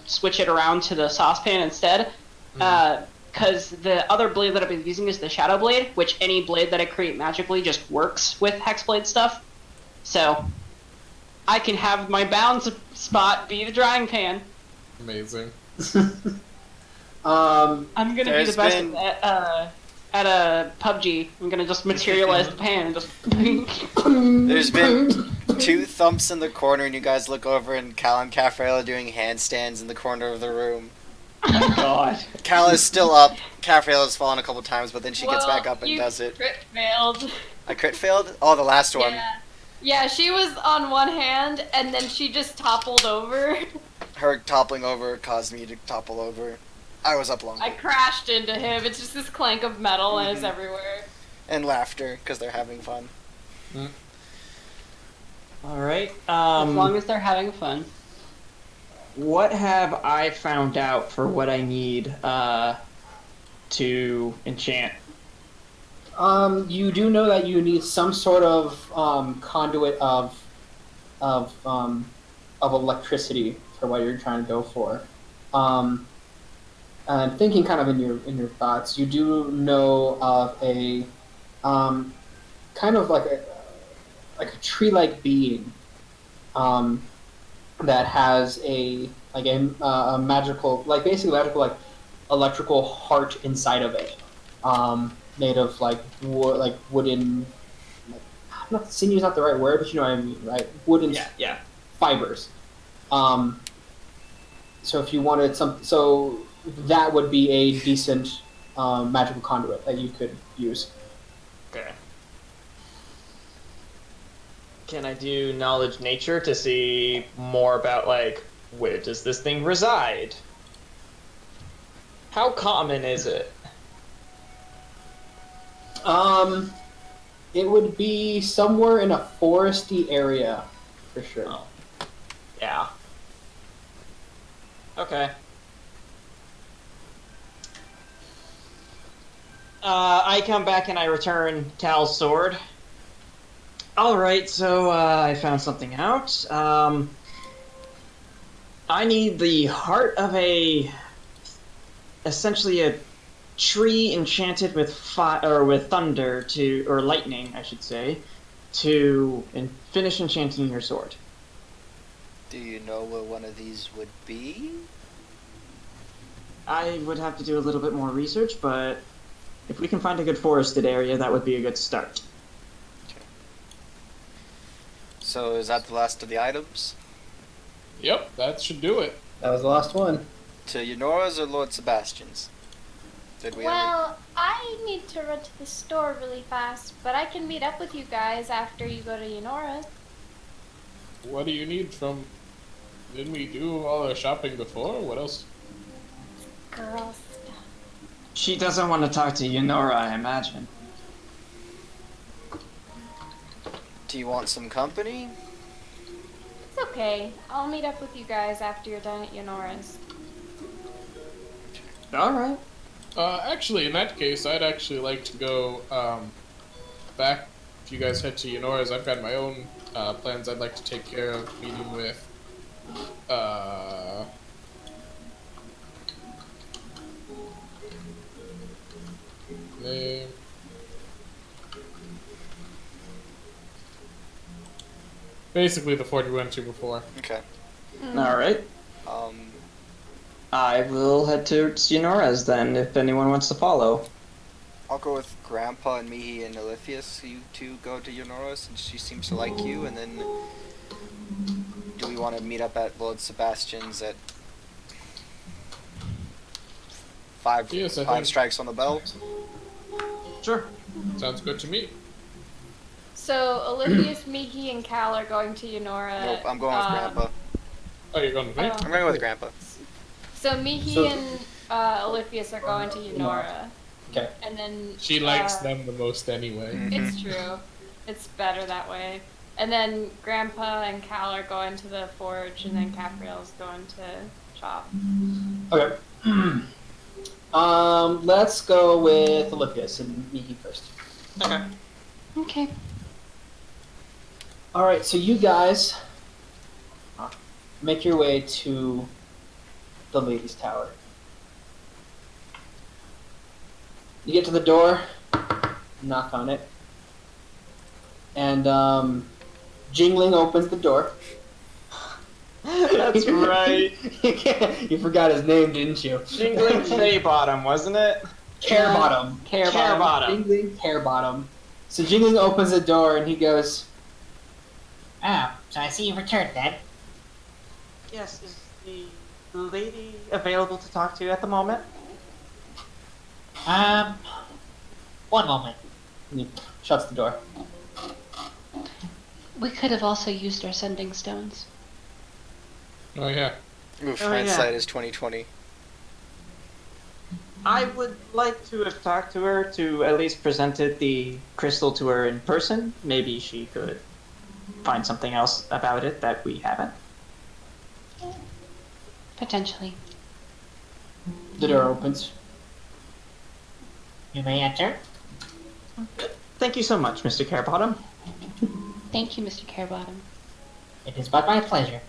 switch it around to the saucepan instead. Cause the other blade that I've been using is the shadow blade, which any blade that I create magically just works with hexblade stuff. So I can have my bound spot be the drying pan. Amazing. I'm gonna be There's the best been- at a PUBG. I'm gonna just materialize the pan and just. There's been 2 thumps in the corner, and you guys look over, and Cal and Cafrael are doing handstands in the corner of the room. Oh my god. Cal is still up. Cafrael has fallen a couple times, but then she gets Well, back up and you does it. Crit failed. I crit failed? Oh, the last one. Yeah. Yeah, she was on one hand and then she just toppled over. Her toppling over caused me to topple over. I was up long. I crashed into him. It's just this clank of metal and it's everywhere. And laughter, because they're having fun. Alright. As long as they're having fun. What have I found out for what I need to enchant? You do know that you need some sort of conduit of electricity for what you're trying to go for. And thinking kind of in your thoughts, you do know of a kind of like a tree-like being that has a magical, like basically magical, like electrical heart inside of it, made of like wooden. Not sinew is not the right word, but you know what I mean, right? Wooden Yeah. fibers. So if you wanted so that would be a decent magical conduit that you could use. Okay. Can I do knowledge nature to see more about, like, where does this thing reside? How common is it? It would be somewhere in a foresty area, for sure. Oh. Yeah. Okay. I come back and I return Cal's sword. Alright, so I found something out. I need the heart of essentially a tree enchanted with with thunder or lightning, I should say, to finish enchanting your sword. Do you know where one of these would be? I would have to do a little bit more research, but if we can find a good forested area, that would be a good start. So is that the last of the items? Yep, that should do it. That was the last one. To Eunora's or Lord Sebastian's? Did we ever... Well, I need to run to the store really fast, but I can meet up with you guys after you go to Eunora's. What do you need from... Didn't we do all our shopping before? What else? Girl stuff. She doesn't want to talk to Yunora, I imagine. Do you want some company? It's okay. I'll meet up with you guys after you're done at Yonora's. Alright. Actually, in that case, I'd actually like to go back. If you guys head to Yonora's, I've got my own plans I'd like to take care of, meeting with name. Basically the fort we went to before. Okay. Alright. I will head to Yunora's then, if anyone wants to follow. I'll go with Grandpa and Mihi and Elifius. You two go to Yunora since she seems to like you, and then do we want to meet up at Lord Sebastian's at five think strikes on the bell? Sure. Sounds good to me. So, Olivius, Mihi, and Cal are going to Yunora. Nope, I'm going with Grandpa. Oh, you're going with me? I'm going with Grandpa. So, Mihi and Olivius are going to Yunora. Okay. And then... She likes them the most anyway. It's true. It's better that way. And then Grandpa and Cal are going to the forge, and then Capriel's going to shop. Okay. Let's go with Olivius and Miki first. Okay. Okay. Alright, so you guys make your way to the Ladies' Tower. You get to the door, knock on it, and Jingling opens the door. That's right. You forgot his name, didn't you? Jingling Shaybottom, wasn't it? Carebottom. Carebottom. Jingling Carebottom. So Jingling opens the door and he goes, Oh, so I see you've returned then. Yes, is the lady available to talk to at the moment? One moment. and he shuts the door. We could have also used our sending stones. Oh yeah. Oof, Oh, hindsight yeah. is 2020. I would like to have talked to her to at least presented the crystal to her in person. Maybe she could find something else about it that we haven't. Potentially. The door opens. You may enter. Thank you so much, Mr. Carebottom. Thank you, Mr. Carebottom. It is but my pleasure.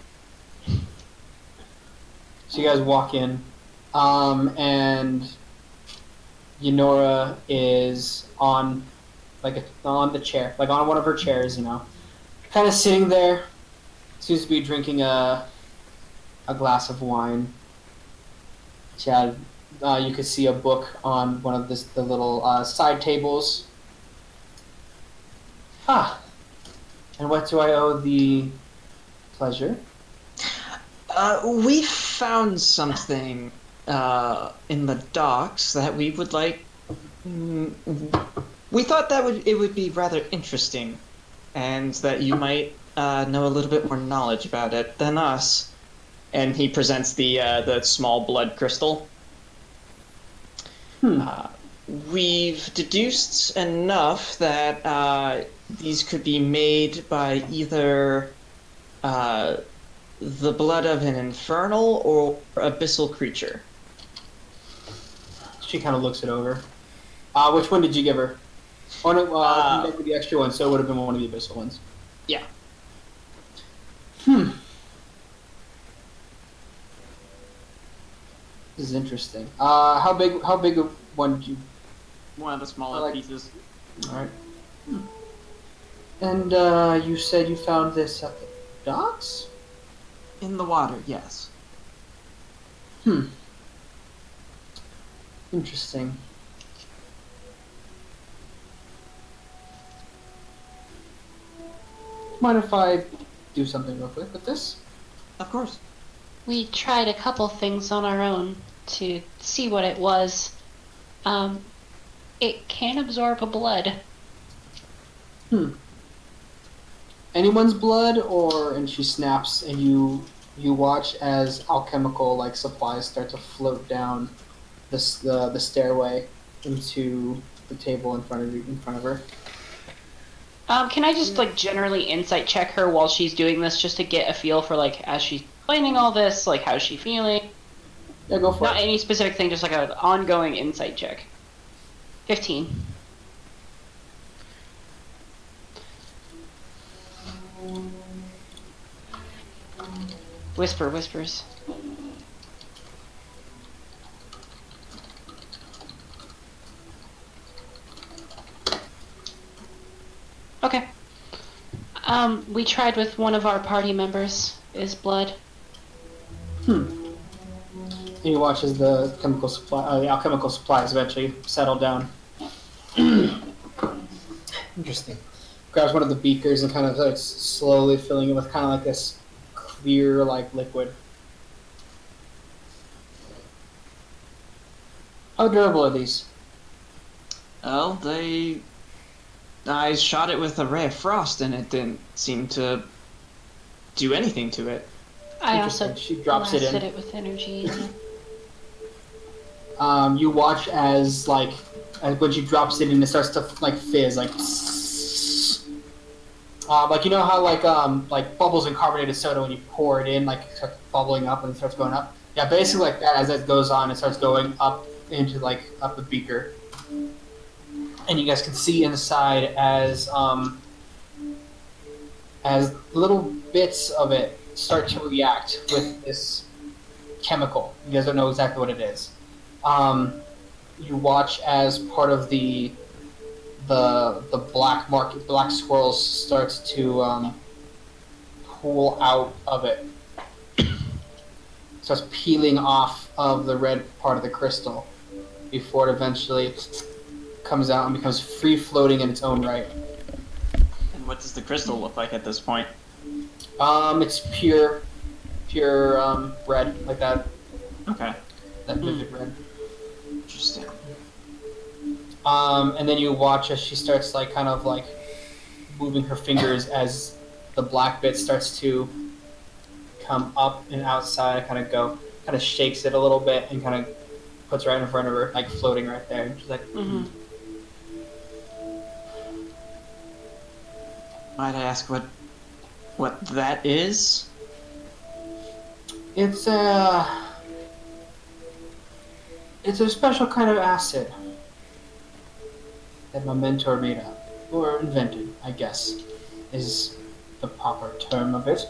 So you guys walk in, and Yunora is on on the chair, like on one of her chairs, you know, kind of sitting there. Seems to be drinking a glass of wine. She had, you could see a book on one of the little side tables. Ah, and what do I owe the pleasure? We found something in the docks that we would like. We thought that it would be rather interesting, and that you might know a little bit more knowledge about it than us. And he presents the small blood crystal. We've deduced enough that these could be made by either the blood of an infernal or abyssal creature. She kind of looks it over. Which one did you give her? Oh no, you gave her the extra one, so it would have been one of the abyssal ones. Yeah. This is interesting. How big a one did you? One of the smaller pieces. All right. And you said you found this at the docks? In the water, yes. Interesting. Mind if I do something real quick with this? Of course. We tried a couple things on our own to see what it was. It can absorb a blood. Anyone's blood, and she snaps, and you watch as alchemical supplies start to float down the stairway into the table in front of her. Can I just like generally insight check her while she's doing this, just to get a feel for like as she's planning all this, like how's she feeling? Yeah, go for Not it. any specific thing, just like an ongoing insight check. 15. Whispers. Okay. We tried with one of our party members. Is blood. And you watch as the alchemical supplies eventually settle down. Interesting. Grabs one of the beakers and kind of like slowly filling it with kind of like this clear like liquid. How durable are these? Well, I shot it with a ray of frost and it didn't seem to do anything to it. I also She drops it blasted in. it with energy. You watch as when she drops it in, it starts to like fizz, like you know how like bubbles in carbonated soda when you pour it in, like it starts bubbling up and it starts going up. Yeah, basically like that. As it goes on, it starts going up into up the beaker, and you guys can see inside as little bits of it start to react with this chemical. You guys don't know exactly what it is. You watch as part of the black swirls starts to pool out of it. Starts peeling off of the red part of the crystal before it eventually comes out and becomes free floating in its own right. And what does the crystal look like at this point? It's pure red, like that. Okay. That vivid red. Interesting. And then you watch as she starts kind of moving her fingers as the black bit starts to come up and outside, kind of shakes it a little bit and kind of puts it right in front of her, like floating right there. And she's like, Might I ask what that is? It's a special kind of acid that my mentor made up, or invented, I guess, is the proper term of it.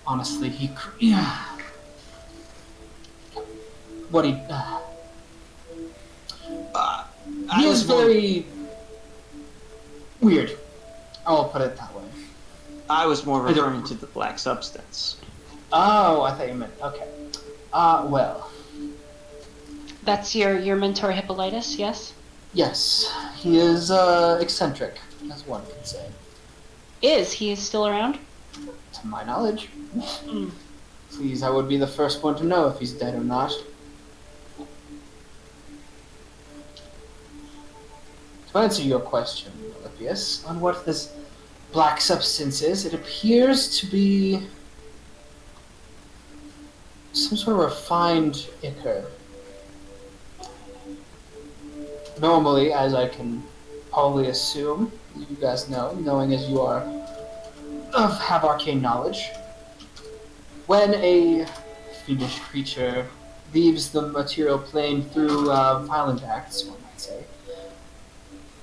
Honestly, he is very weird. I'll put it that way. I was more referring to the black substance. Oh, I thought you meant okay. Well. That's your mentor Hippolytus, yes? Yes, he is eccentric, as one could say. Is he still around? To my knowledge. Please, I would be the first one to know if he's dead or not. To answer your question, Olympius, on what this black substance is, it appears to be some sort of refined ichor. Normally, as I can probably assume, you guys know, knowing as you are have arcane knowledge, when a fiendish creature leaves the material plane through violent acts, one might say,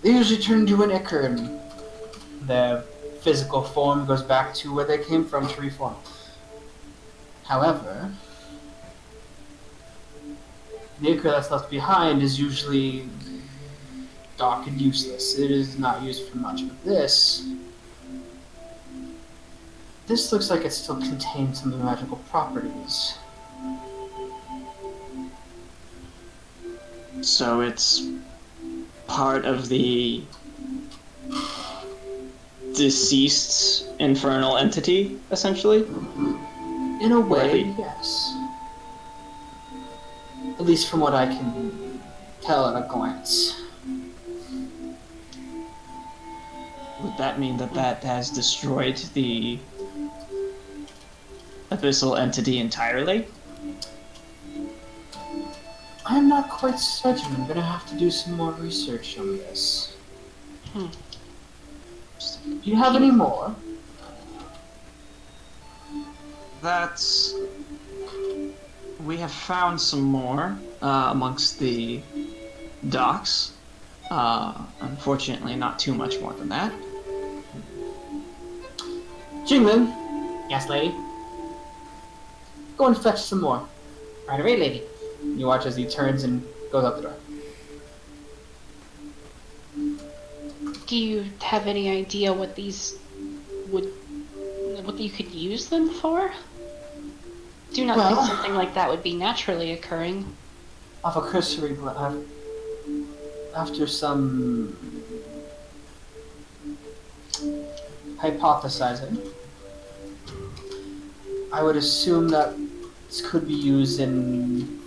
they usually turn into an ichor, and their physical form goes back to where they came from to reform. However, the ichor that's left behind is usually dark and useless. It is not used for much, but this looks like it still contains some of the magical properties. So it's part of the deceased infernal entity, essentially? In a way, yes. At least from what I can tell at a glance. Would that mean that has destroyed the abyssal entity entirely? I'm not quite certain. I'm gonna have to do some more research on this. Hmm. Do you have any more? That's. We have found some more amongst the docks. Unfortunately, not too much more than that. Jinglin, Yes, lady? go and fetch some more. Right away, lady. You watch as he turns and goes out the door. Do you have any idea what these what you could use them for? Do not think Well- something like that would be naturally occurring. Off a cursory after some hypothesizing, I would assume that this could be used in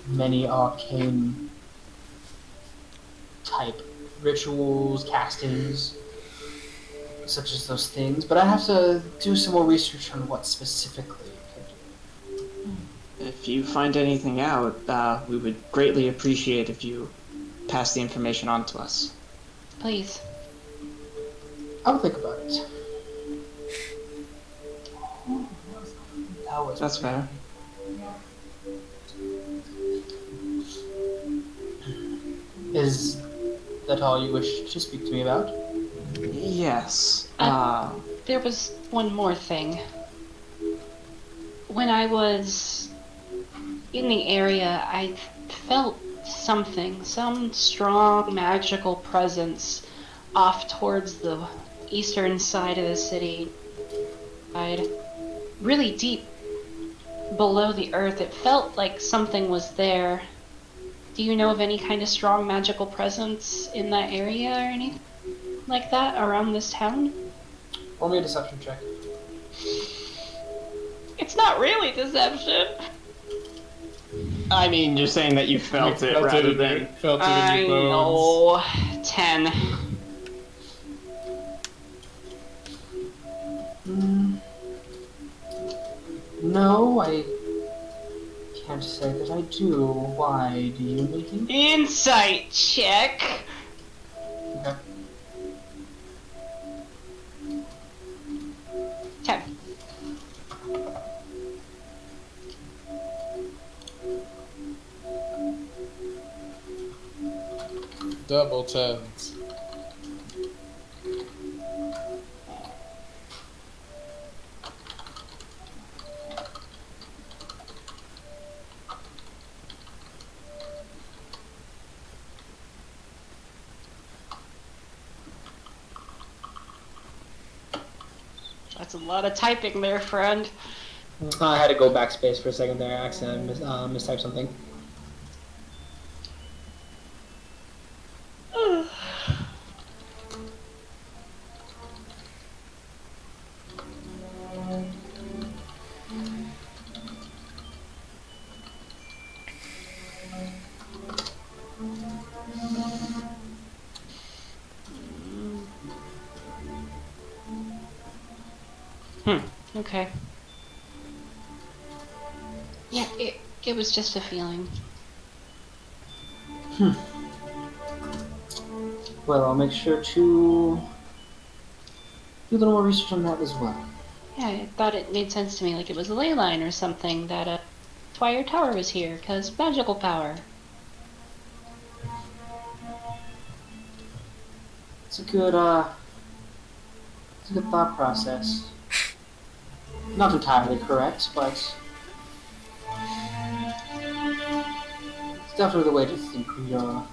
many arcane type rituals, castings, such as those things, but I have to do some more research on what specifically it could do. If you find anything out, we would greatly appreciate if you pass the information on to us. Please. I'll think about it. That was That's fair. Is that all you wish to speak to me about? Yes. There was one more thing. When I was in the area, I felt something, some strong magical presence off towards the eastern side of the city. Really deep below the earth. It felt like something was there. Do you know of any kind of strong magical presence in that area or anything like that around this town? Roll me a deception check. It's not really deception. I mean, you're saying that you felt it rather than. Felt it in I your bones. know. 10. No, I can't say that I do. Why do you, Nikki? Insight check. Okay. 10. Double tens. That's a lot of typing there, friend. I had to go backspace for a second there. I accidentally mistyped something. Okay. Yeah, it was just a feeling. Well, I'll make sure to do a little more research on that as well. Yeah, I thought it made sense to me, like it was a ley line or something, that Twire Tower was here, 'cause magical power. It's a good thought process. Not entirely correct, but it's definitely the way to think when you're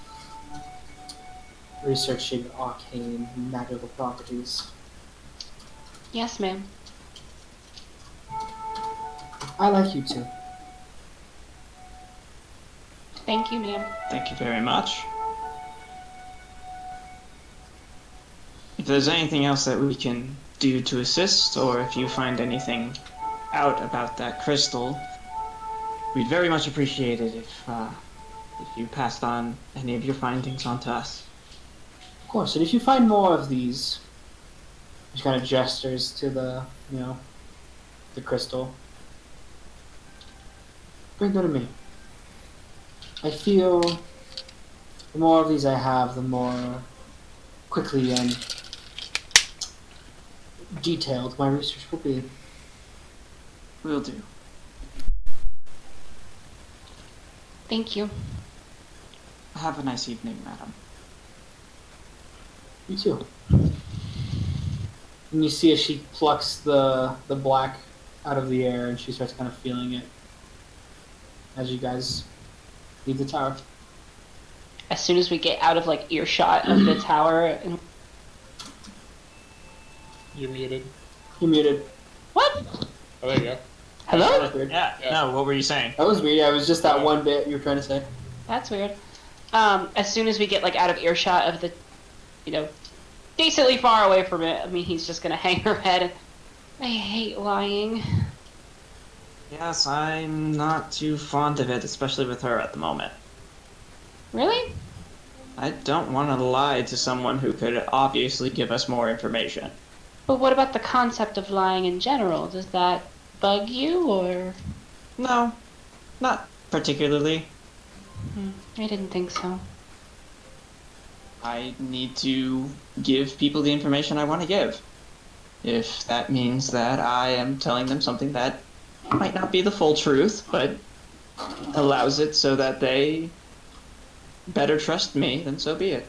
researching arcane magical properties. Yes, ma'am. I like you too. Thank you, ma'am. Thank you very much. If there's anything else that we can do to assist, or if you find anything out about that crystal, we'd very much appreciate it if you passed on any of your findings on to us. Of course, and if you find more of these, which kind of gestures to the, the crystal, bring them to me. I feel the more of these I have, the more quickly and detailed my research will be. Will do. Thank you. Have a nice evening, madam. You too. And you see as she plucks the black out of the air and she starts kind of feeling it as you guys leave the tower. As soon as we get out of like earshot of the tower, and You're muted. You're muted. what? Oh, there you go. That Hello? was weird. Yeah. No. What were you saying? That was weird. Yeah, it was just that one bit you were trying to say. That's weird. As soon as we get like out of earshot of the, decently far away from it, I mean, he's just gonna hang her head. I hate lying. Yes, I'm not too fond of it, especially with her at the moment. Really? I don't want to lie to someone who could obviously give us more information. But what about the concept of lying in general? Does that bug you, or? No, not particularly. I didn't think so. I need to give people the information I want to give. If that means that I am telling them something that might not be the full truth, but allows it so that they better trust me, then so be it.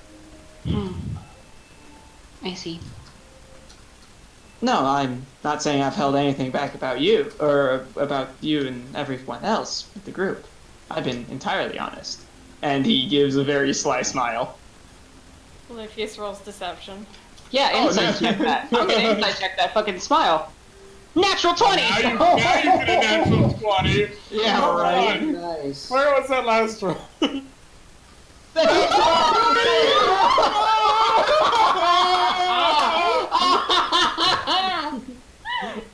I see. No, I'm not saying I've held anything back about you, or about you and everyone else with the group. I've been entirely honest. And he gives a very sly smile. Lucius rolls deception. Yeah, insight check that. I'm gonna insight check that fucking smile. Natural 20! Now you get a natural 20. Yeah, Come right. on. Nice. Where was that last one?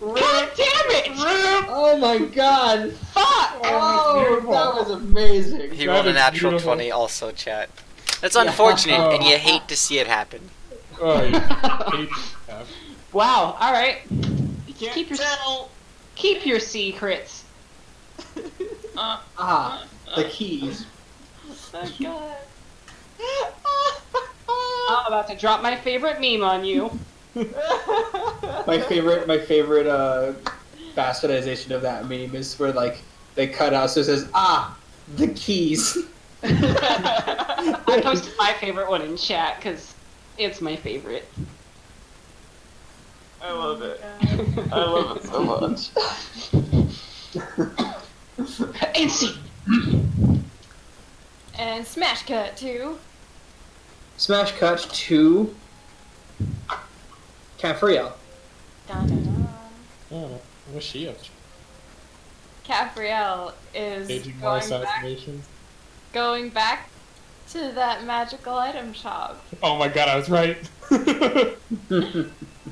God damn it! Oh my god! Fuck! Oh, that was amazing. He That rolled a is natural beautiful. 20 also, chat. That's unfortunate, and you hate to see it happen. Oh, you hate that. Wow, alright. You can't Keep your- tell. Keep your secrets. The keys. Oh god. I'm about to drop my favorite meme on you. My favorite bastardization of that meme is where like they cut out so it says the keys. I posted my favorite one in chat because it's my favorite. I love it. I love it so much. And see. And smash cut to Smash cut to Cafriel. dun, dun, dun. Oh, what's she up to? Capriel is Staging more going back, assassinations? going back to that magical item shop. Oh my god, I was right.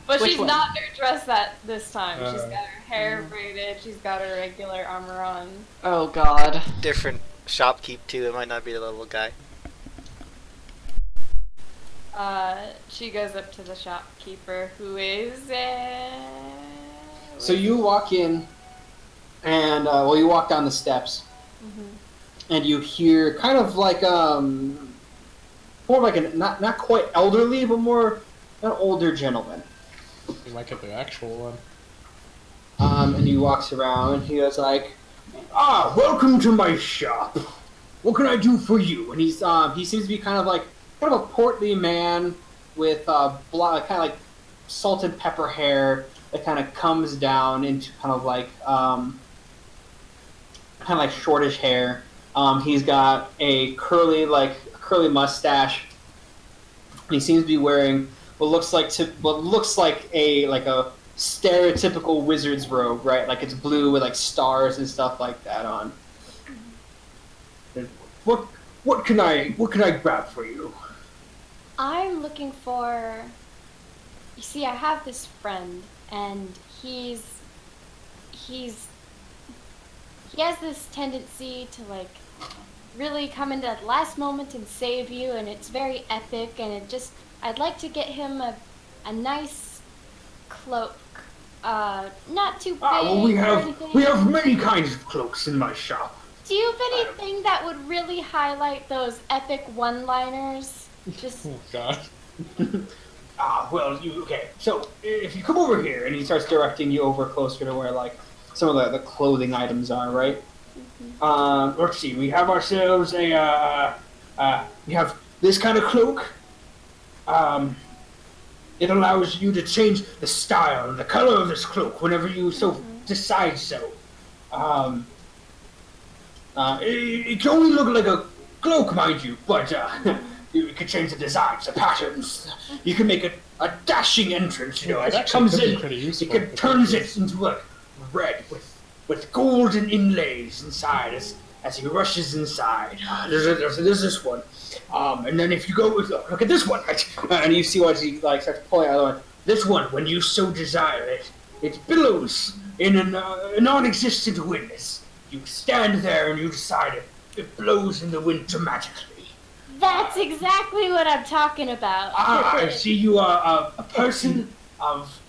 But Which she's one? not new dress that this time. She's Uh, got her hair braided, she's got her regular armor on. Oh god. Different shopkeep, too. It might not be the little guy. She goes up to the shopkeeper who is So you walk in, and you walk down the steps, and you hear kind of like more like a not quite elderly, but more an older gentleman. You might get the actual one. And he walks around, and he goes like, welcome to my shop. What can I do for you? And he's he seems to be kind of a portly man with kind of like salt and pepper hair that kind of comes down into kind of like shortish hair. He's got a curly mustache. And he seems to be wearing what looks like a stereotypical wizard's robe, right? Like it's blue with like stars and stuff like that on. What can I grab for you? I'm looking for. You see, I have this friend, and he has this tendency to like really come into that last moment and save you, and it's very epic. And I'd like to get him a nice cloak, not too big Well, we or have anything. many kinds of cloaks in my shop. Do you have anything that would really highlight those epic one-liners? Just Oh god. Well, okay. So if you come over here, and he starts directing you over closer to where like some of the clothing items are, right? Let's see. We have ourselves a we have this kind of cloak. It allows you to change the style and the color of this cloak whenever you so decide so. It can only look like a cloak, mind you, but you can change the designs, the patterns. You can make a dashing entrance, you know, as it comes in. It turns it into like red with golden inlays inside as he rushes inside. There's this one. And then if you go with look at this one, right? And you see what he like starts pulling out the one. This one, when you so desire it, it billows in a non-existent wind. You stand there and you decide it blows in the wind dramatically. that's exactly what I'm talking about. I see you are a person of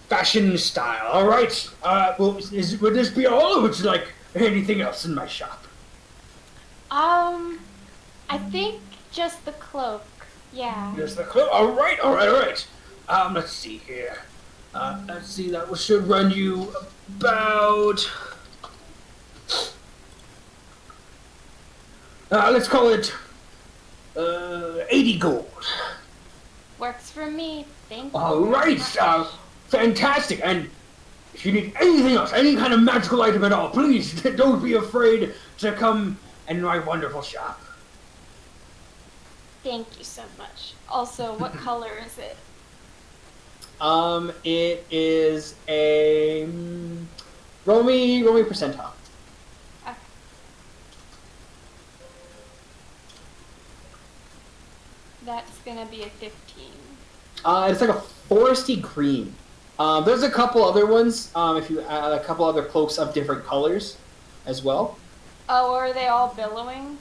fashion and style. All right. Well, would this be all, or would you like anything else in my shop? I think just the cloak. Yeah. Just the cloak. All right. Let's see here. Let's see. That should run you about. Let's call it 80 gold. Works for me. Thank you. All right. Fantastic. And if you need anything else, any kind of magical item at all, please don't be afraid to come in my wonderful shop. Thank you so much. Also, what color is it? It is a roll me percentile. Okay. That's gonna be a 15. It's like a foresty green. There's a couple other ones. If you add a couple other cloaks of different colors, as well. Oh, are they all billowing?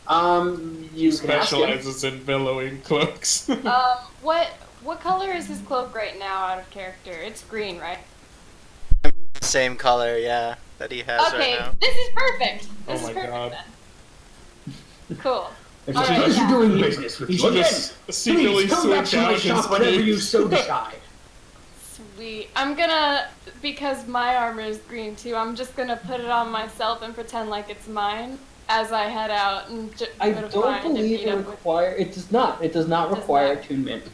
You can ask him. Specializes in billowing cloaks. What color is his cloak right now out of character? It's green, right? Same color, yeah, that he has Okay, right now. this is perfect. Oh This my is perfect god. then. Cool. It's All a right, pleasure yeah. doing business with You you. should Again, just secretly please come back switch to my out his shop whenever you clothes. so decide. Sweet. I'm gonna, because my armor is green too, I'm just gonna put it on myself and pretend like it's mine as I head out and I go to don't find and believe meet it up with. require. It does not. It does not Does require not. attunement.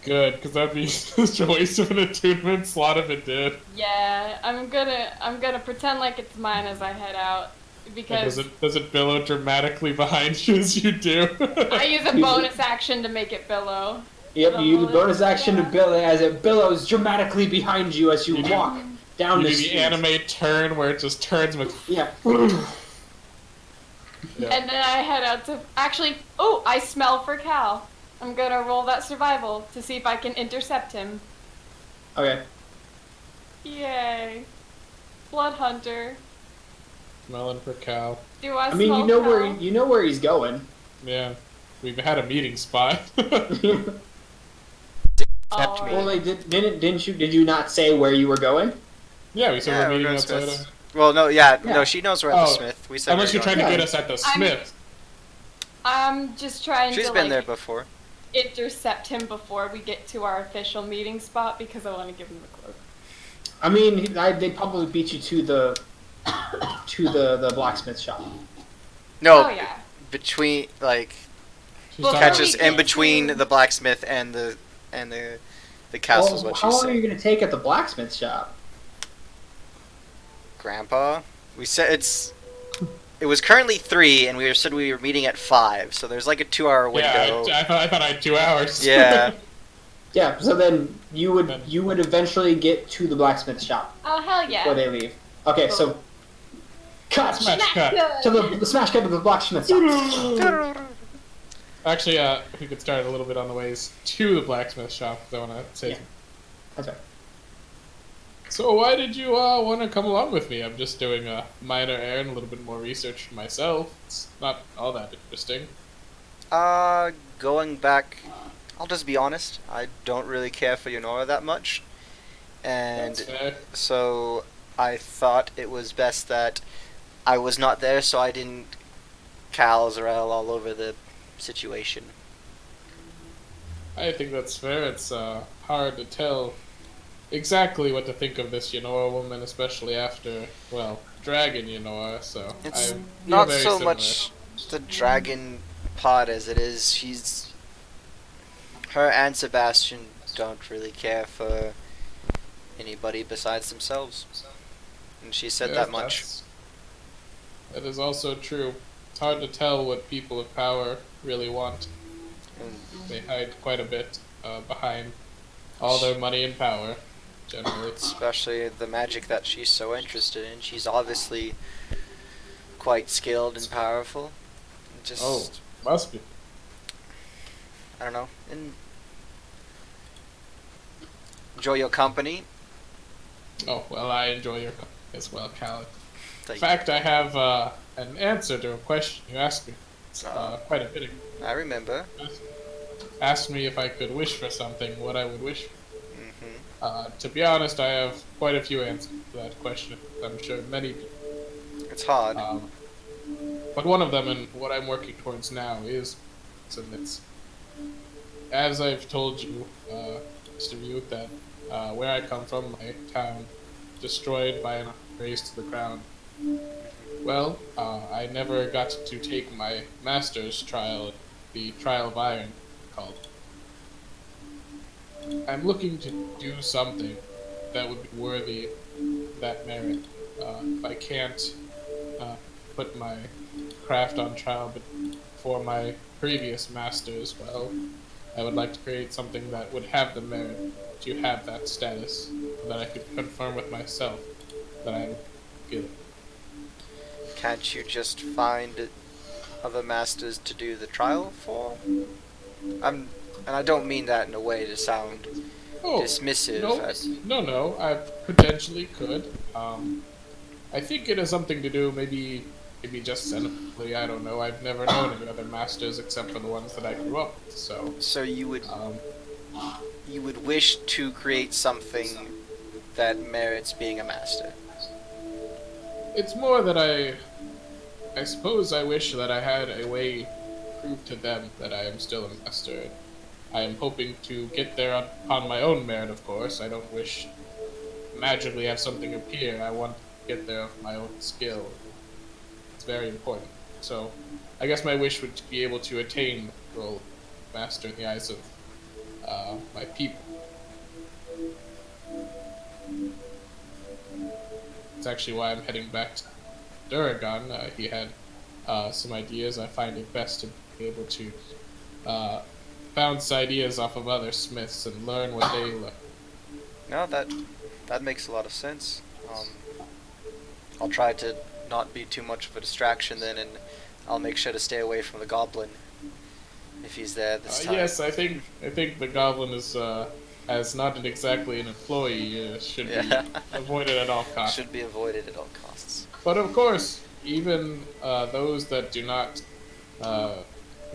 Good, because that'd be such a waste of an attunement slot if it did. Yeah, I'm gonna pretend like it's mine as I head out And because does it billow dramatically behind you as you do? I use a bonus action to make it billow. Yep, you use the bonus Yeah. action to billow as it billows dramatically behind you as you You do- walk down You the do the street. anime turn where it just turns with. Yeah. Yeah. And then I head out to I smell for Cal. I'm gonna roll that survival to see if I can intercept him. Okay. Yay. Blood Hunter. Smelling for cow. Do I I mean, smell Cal? you know where he's going. Yeah. We've had a meeting spot. Kept Oh, me. Well, they did you not say where you were going? Yeah, we said Yeah, we're meeting going outside Smith's. of... Well, no, Yeah. no, she knows we're at the Oh, Smith. We said Unless we you're were trying to Yeah. get us at the I'm- Smith. I'm just trying She's to been there before. intercept him before we get to our official meeting spot because I want to give him the cloak. I mean, they probably beat you to the blacksmith shop. No, Oh yeah. between like She's Well, talking catch we us get in between to- the blacksmith and the castle is Well, what how she's long are you saying. going to take at the blacksmith shop? Grandpa, we said it was currently 3, and we said we were meeting at 5. So there's like a 2-hour window. Yeah, I thought I had 2 hours. Yeah. Yeah, so then you would eventually get to the blacksmith shop Oh hell before yeah. they leave. Okay, so cut Smash cut. to the smash cut to the blacksmith shop. Actually, we could start a little bit on the ways to the blacksmith shop, because I want to say. Yeah. That's right. So why did you want to come along with me? I'm just doing a minor errand, a little bit more research myself. It's not all that interesting. Going back, I'll just be honest. I don't really care for Yonora that much, and That's fair. so I thought it was best that I was not there, so I didn't Calzarel all over the situation. I think that's fair. It's hard to tell exactly what to think of this Yenora woman, especially after, well, Dragon Yenora, so It's you're not very so similar. much the dragon part as it is her and Sebastian don't really care for anybody besides themselves. And she said Yes, that much. That is also true. It's hard to tell what people of power really want. And They hide quite a bit behind all their money and power, generally. especially the magic that she's so interested in. She's obviously quite skilled and powerful. Just, Oh, must be. I don't know. And enjoy your company. Oh, well, I enjoy your company as well, Cal. In Thank fact, I have an answer to a question you asked me. It's quite a bit ago. you. I remember. Asked me if I could wish for something, what I would wish for. Hmm. To be honest, I have quite a few answers to that question. I'm sure many people. It's hard. But one of them, and what I'm working towards now, is, and it's, as I've told you, Mr. Youth, that where I come from, my town, destroyed by an race to the ground. Well, I never got to take my master's trial, the Trial of Iron, called. I'm looking to do something that would be worthy that merit. If I can't put my craft on trial for my previous masters, well, I would like to create something that would have the merit to have that status, so that I could confirm with myself that I am good. Can't you just find other masters to do the trial for? And I don't mean that in a way to sound dismissive. No, I potentially could. I think it has something to do, maybe just sentimentally, I don't know. I've never known any other masters except for the ones that I grew up with, so... So you would wish to create something that merits being a master. It's more that I suppose I wish that I had a way to prove to them that I am still a master. I am hoping to get there upon my own merit, of course. I don't wish to magically have something appear. I want to get there of my own skill. It's very important. So, I guess my wish would be able to attain the role of master in the eyes of my people. It's actually why I'm heading back to Duragon. He had some ideas. I find it best to be able to bounce ideas off of other smiths and learn what they learn. No, that makes a lot of sense. I'll try to not be too much of a distraction then, and I'll make sure to stay away from the goblin if he's there this time. Yes, I think the goblin is as not exactly an employee should be avoided at all costs. Should be avoided at all costs. But of course, even those that do not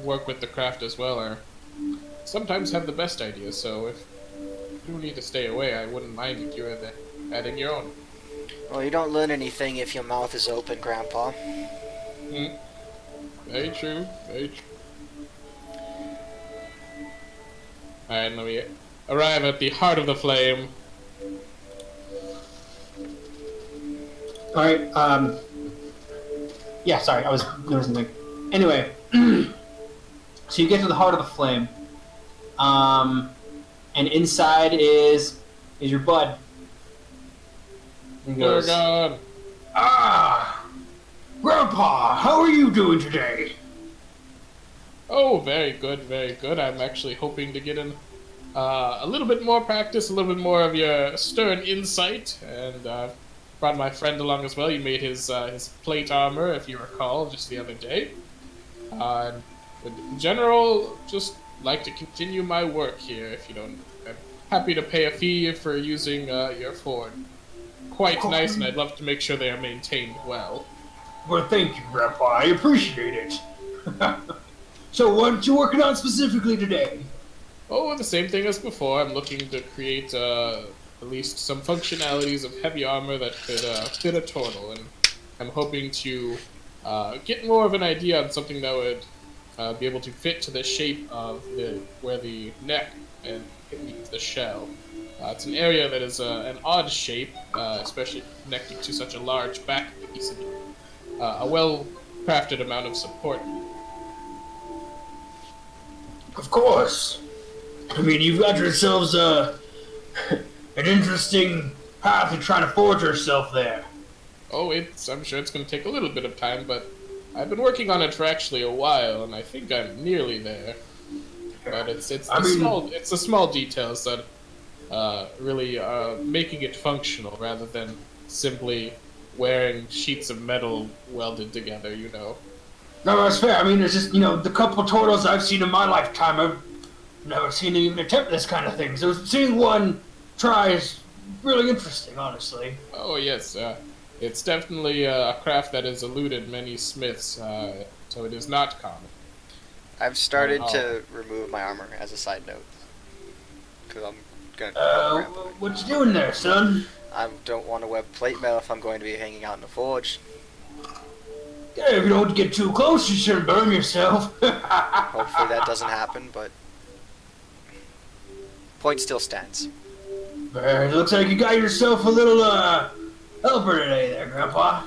work with the craft as well are sometimes have the best ideas. So if you need to stay away, I wouldn't mind if you were adding your own. Well, you don't learn anything if your mouth is open, Grandpa. Very true. Very true. Alright, let me arrive at the heart of the flame. Alright, yeah, sorry, I was doing something. Anyway, so you get to the heart of the flame, and inside is your bud. He goes, Durgan! "Ah, Grandpa, how are you doing today?" Oh, very good, very good. I'm actually hoping to get in a little bit more practice, a little bit more of your stern insight, and brought my friend along as well. You made his plate armor, if you recall, just the other day. But in general, just like to continue my work here, if you don't. I'm happy to pay a fee for using your fort. Quite nice, and I'd love to make sure they are maintained well. Well, thank you, Grandpa. I appreciate it. So, what you working on specifically today? Oh, the same thing as before. I'm looking to create at least some functionalities of heavy armor that could fit a turtle, and I'm hoping to get more of an idea on something that would be able to fit to the shape of where the neck and meets the shell. It's an area that is an odd shape, especially connected to such a large back piece, and a well-crafted amount of support. Of course. I mean, you've got yourselves an interesting path to trying to forge yourself there. Oh, I'm sure it's going to take a little bit of time, but I've been working on it for actually a while, and I think I'm nearly there. But it's the small details that really are making it functional rather than simply wearing sheets of metal welded together, you know. No, that's fair. I mean, it's just, the couple turtles I've seen in my lifetime, I've never seen them even attempt this kind of thing. So seeing one try is really interesting, honestly. Oh, yes. It's definitely a craft that has eluded many smiths, so it is not common. I've started to remove my armor as a side note. Because I'm going to... what you doing there, son? I don't want to wear plate mail if I'm going to be hanging out in the forge. Yeah, if you don't get too close, you shouldn't burn yourself. Hopefully that doesn't happen, but... Point still stands. It looks like you got yourself a little, helper today there, Grandpa.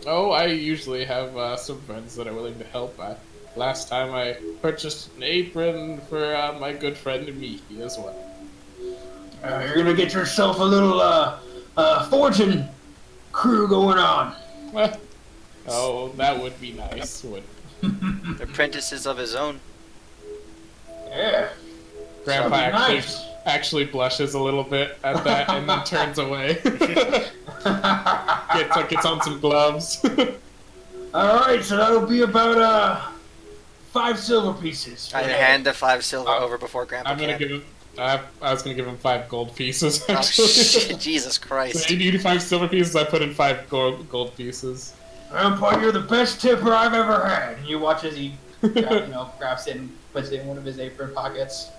Oh, I usually have some friends that are willing to help. Last time I purchased an apron for my good friend Miki as well. You're gonna get yourself a little, fortune crew going on. Oh, that would be nice, wouldn't it? Apprentices of his own. Yeah. Grandpa actually blushes a little bit at that and then turns away. Gets on some gloves. Alright, so that'll be about 5 silver pieces. I hand the 5 silver over before Grandpa I'm gonna give him. I was gonna give him 5 gold pieces. Actually. Oh shit! Jesus Christ! So 85 silver pieces. I put in 5 gold pieces. Grandpa, you're the best tipper I've ever had. And you watch as he, grabs it and puts it in one of his apron pockets.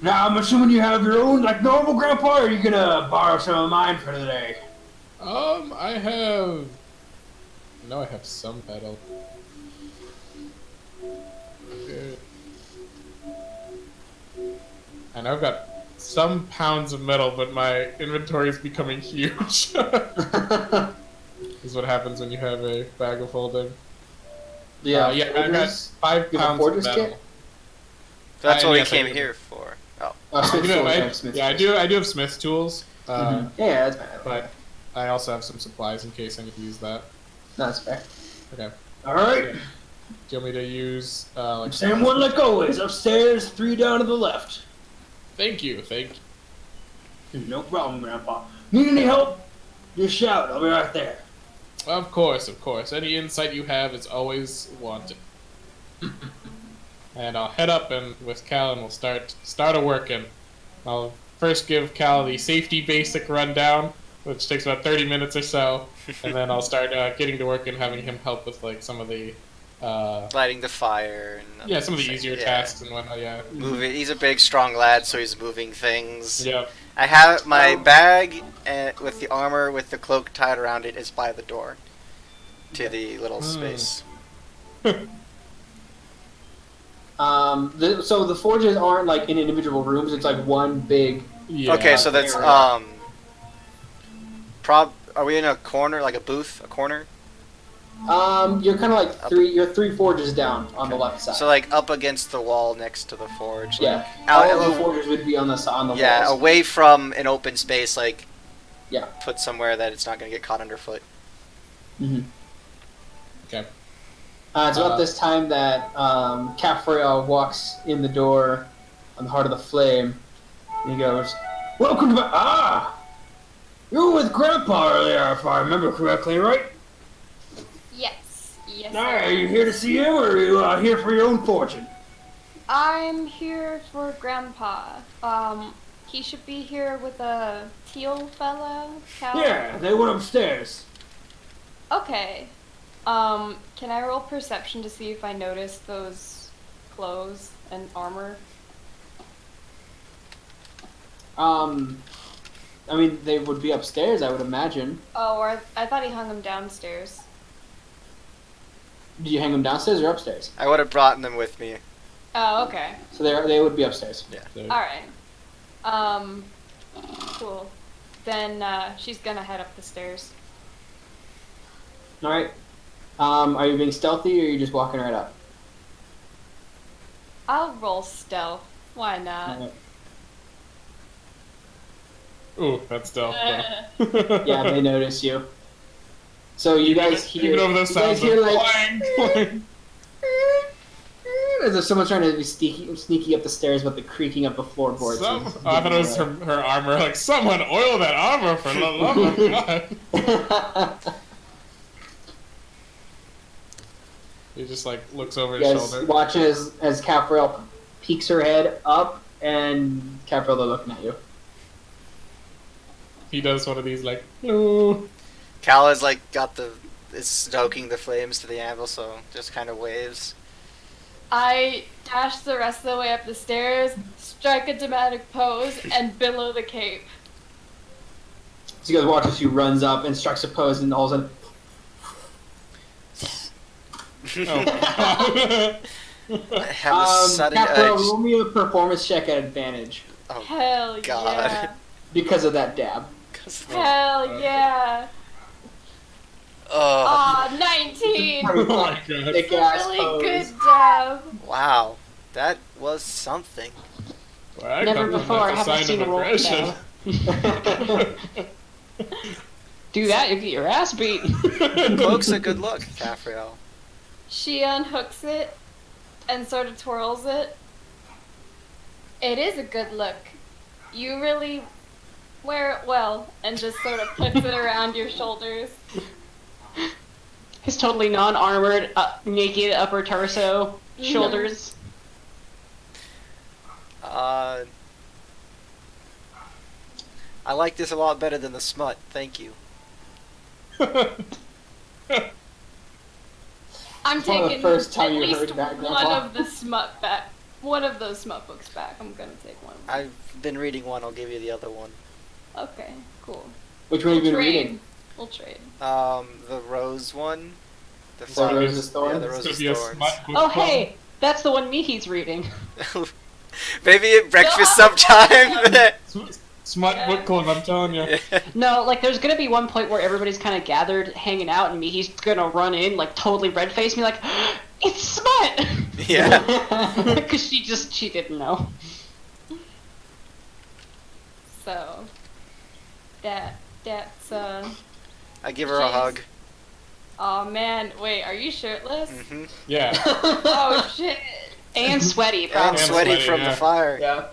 Now, I'm assuming you have your own, like normal, Grandpa, or are you gonna borrow some of mine for the day? I have some metal. Good. And I've got some pounds of metal, but my inventory is becoming huge. This is what happens when you have a bag of holding. Yeah, I got 5 pounds of metal. Kit? That's what we came here for. Oh. I do have Smith's tools. Yeah, that's bad. But I also have some supplies in case I need to use that. That's fair. Okay. Alright. Okay. Do you want me to use same one like always, upstairs, 3 down to the left. Thank you. No problem, Grandpa. Need any help? Just shout, I'll be right there. Of course. Any insight you have is always wanted. And I'll head up and with Cal and we'll start a-working. I'll first give Cal the safety basic rundown, which takes about 30 minutes or so, and then I'll start getting to work and having him help with like some of the lighting the fire and some of the easier tasks and whatnot. Yeah, moving. He's a big, strong lad, so he's moving things. Yeah. I have my bag with the armor with the cloak tied around it is by the door to the little space. So the forges aren't like in individual rooms. It's like one big. Yeah. Okay, so that's Are we in a corner, like a booth, a corner? You're kind of like you're 3 forges down on the left side. So like up against the wall next to the forge. Yeah. Like, all the forges would be on the yeah, walls. away from an open space, like. Yeah. Put somewhere that it's not going to get caught underfoot. Mm-hmm. Okay. It's about this time that Cafreya walks in the door on the Heart of the Flame. And he goes, "Welcome to you were with Grandpa earlier, if I remember correctly, right?" Yes. Are you here to see him, or are you here for your own fortune? I'm here for Grandpa. He should be here with a teal fella. Cal? Yeah, they went upstairs. Okay. Can I roll perception to see if I notice those clothes and armor? I mean, they would be upstairs, I would imagine. Oh, or I thought he hung them downstairs. Did you hang them downstairs or upstairs? I would have brought them with me. Oh, okay. So they would be upstairs. So- Alright. Cool. Then, she's gonna head up the stairs. All right. Are you being stealthy or are you just walking right up? I'll roll stealth. Why not? All right. Ooh, that's stealth. though. Yeah, they notice you. So you guys hear. Even over those you guys sounds hear of like. clang, clang. As if someone's trying to be sneaky up the stairs, but the creaking of the floorboards. I thought it was her armor. Like, someone oil that armor for the love of God. He just like looks over You his guys shoulder. watch as Capriel peeks her head up, and Capriel, they're looking at you. He does one of these like, no. Cal is like is stoking the flames to the anvil, so just kind of waves. I dash the rest of the way up the stairs, strike a dramatic pose, and billow the cape. So you guys watch as she runs up and strikes a pose, and all of a sudden, Oh my God. I have a sudden Capriel, urge. roll me a performance check at advantage Oh, Hell God. yeah. because of that dab. Hell yeah. Oh, Aw, 19. Oh my God. Thick ass Really pose. good job. wow. That was something. Where I Never come from, before that's a have I sign seen of a roll aggression. Do that, you get your ass beat. Cloak's a good look, Capriel. She unhooks it and sort of twirls it. It is a good look. You really wear it well, and just sort of puts it around your shoulders. His totally non-armored, naked upper torso, shoulders. I like this a lot better than the smut. Thank you. I'm It's one of the taking first time at you least heard that, one Grandpa. of the smut back. One of those smut books back. I'm gonna take one. I've been reading one. I'll give you the other one. Okay, cool. Which one have you been Trade. reading? We'll trade. The rose one. The The flower- Roses Thorns? Yeah, the It's rose gonna of be a thorns. smut book Oh, club. hey, that's the one Mihi's reading. Maybe at breakfast sometime. Smut book club, I'm telling you. No, like, there's gonna be one point where everybody's kind of gathered, hanging out, and Mihi's gonna run in, like, totally red-faced, and be like, it's Smut! Yeah. Because she didn't know. So that's I give her a Jeez. hug. Oh man, wait, are you shirtless? Hmm. Yeah. Oh shit. And sweaty, And probably. sweaty sweaty, from yeah. the fire. Yeah.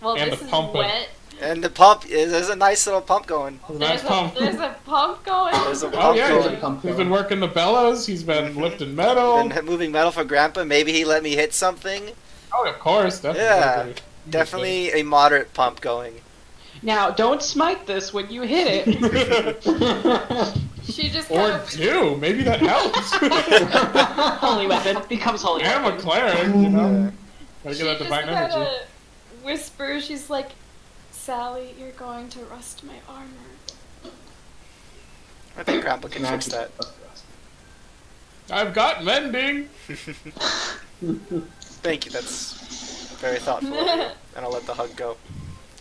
Well, And this the is pumping. wet. And the pump there's a nice little pump going. Nice pump. There's a pump going. There's a Oh pump yeah, There's a going. pump he's going. been working the bellows. He's been lifting metal. Been moving metal for Grandpa. Maybe he let me hit something. Oh, of course, definitely. Yeah. Definitely a moderate pump going. Now, don't smite this when you hit it. She just kind Or of two, maybe that helps. Holy weapon becomes holy I'm a weapon. cleric, you know. Yeah. Gotta she get that just divine kind energy. of whispers. She's like, "Sally, you're going to rust my armor." I think Grandpa can fix that. I've got mending. Thank you, that's very thoughtful of you. And I'll let the hug go.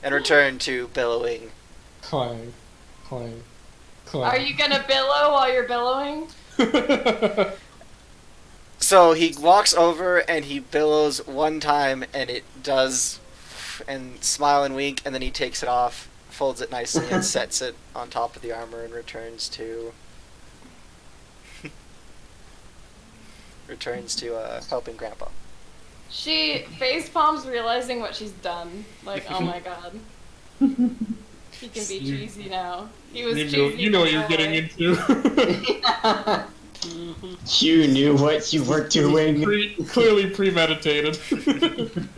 And return to billowing. Clang, clang, clang. Are you gonna billow while you're billowing? So he walks over and he billows one time and it does, and smile and wink, and then he takes it off, folds it nicely, and sets it on top of the armor and returns to helping Grandpa. She face palms, realizing what she's done. Like, oh my god. He can be You- cheesy now. He was you cheesy. know what you're before. getting into. You knew what you were doing. Clearly premeditated.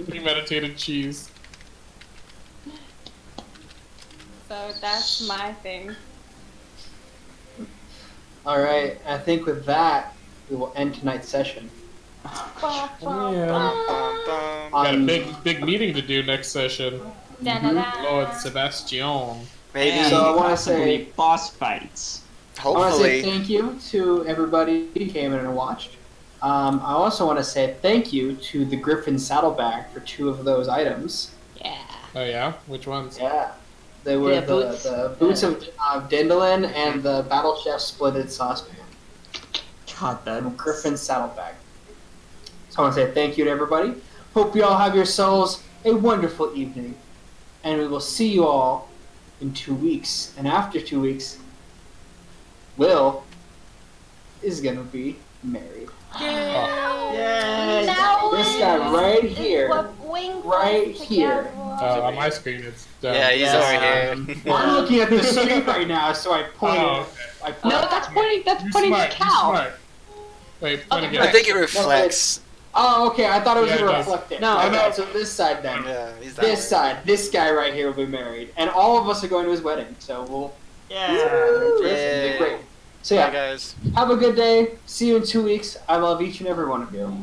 Premeditated cheese. So that's my thing. Alright, I think with that, we will end tonight's session. Yeah. Bum, bum. Got a big meeting to do next session. Da-da-da. Lord Sebastian. Maybe. And So I wanna possibly say- boss fights. I want to say Hopefully. thank you to everybody who came in and watched. I also want to say thank you to the Griffon Saddlebag for 2 of those items. Yeah. Oh yeah, which ones? Yeah. They were Yeah, the boots of Dandelion and the Battle Chef Splitted Saucepan God, that from Griffon Saddlebag. So I want to say thank you to everybody. Hope you all have yourselves a wonderful evening. And we will see you all in 2 weeks. And after 2 weeks, Will is going to be married. Yay! Now This guy right here. Wink Right here. On my screen it's done. Yeah, he's Yeah. over here. I'm looking at the screen right now, so I pointed. Oh, I pointed. No, that's pointing. That's You pointing smart, to you cow. smart. Wait, point Okay. again. I think it reflects. Oh, okay. I thought it was Yeah, it gonna does. reflect it. No. Okay, so this side then. Yeah, he's that This way. side. This guy right here will be married, and all of us are going to his wedding. So we'll. Yeah. It'll be Yeah. great. So Bye, yeah, guys. have a good day. See you in 2 weeks. I love each and every one of you.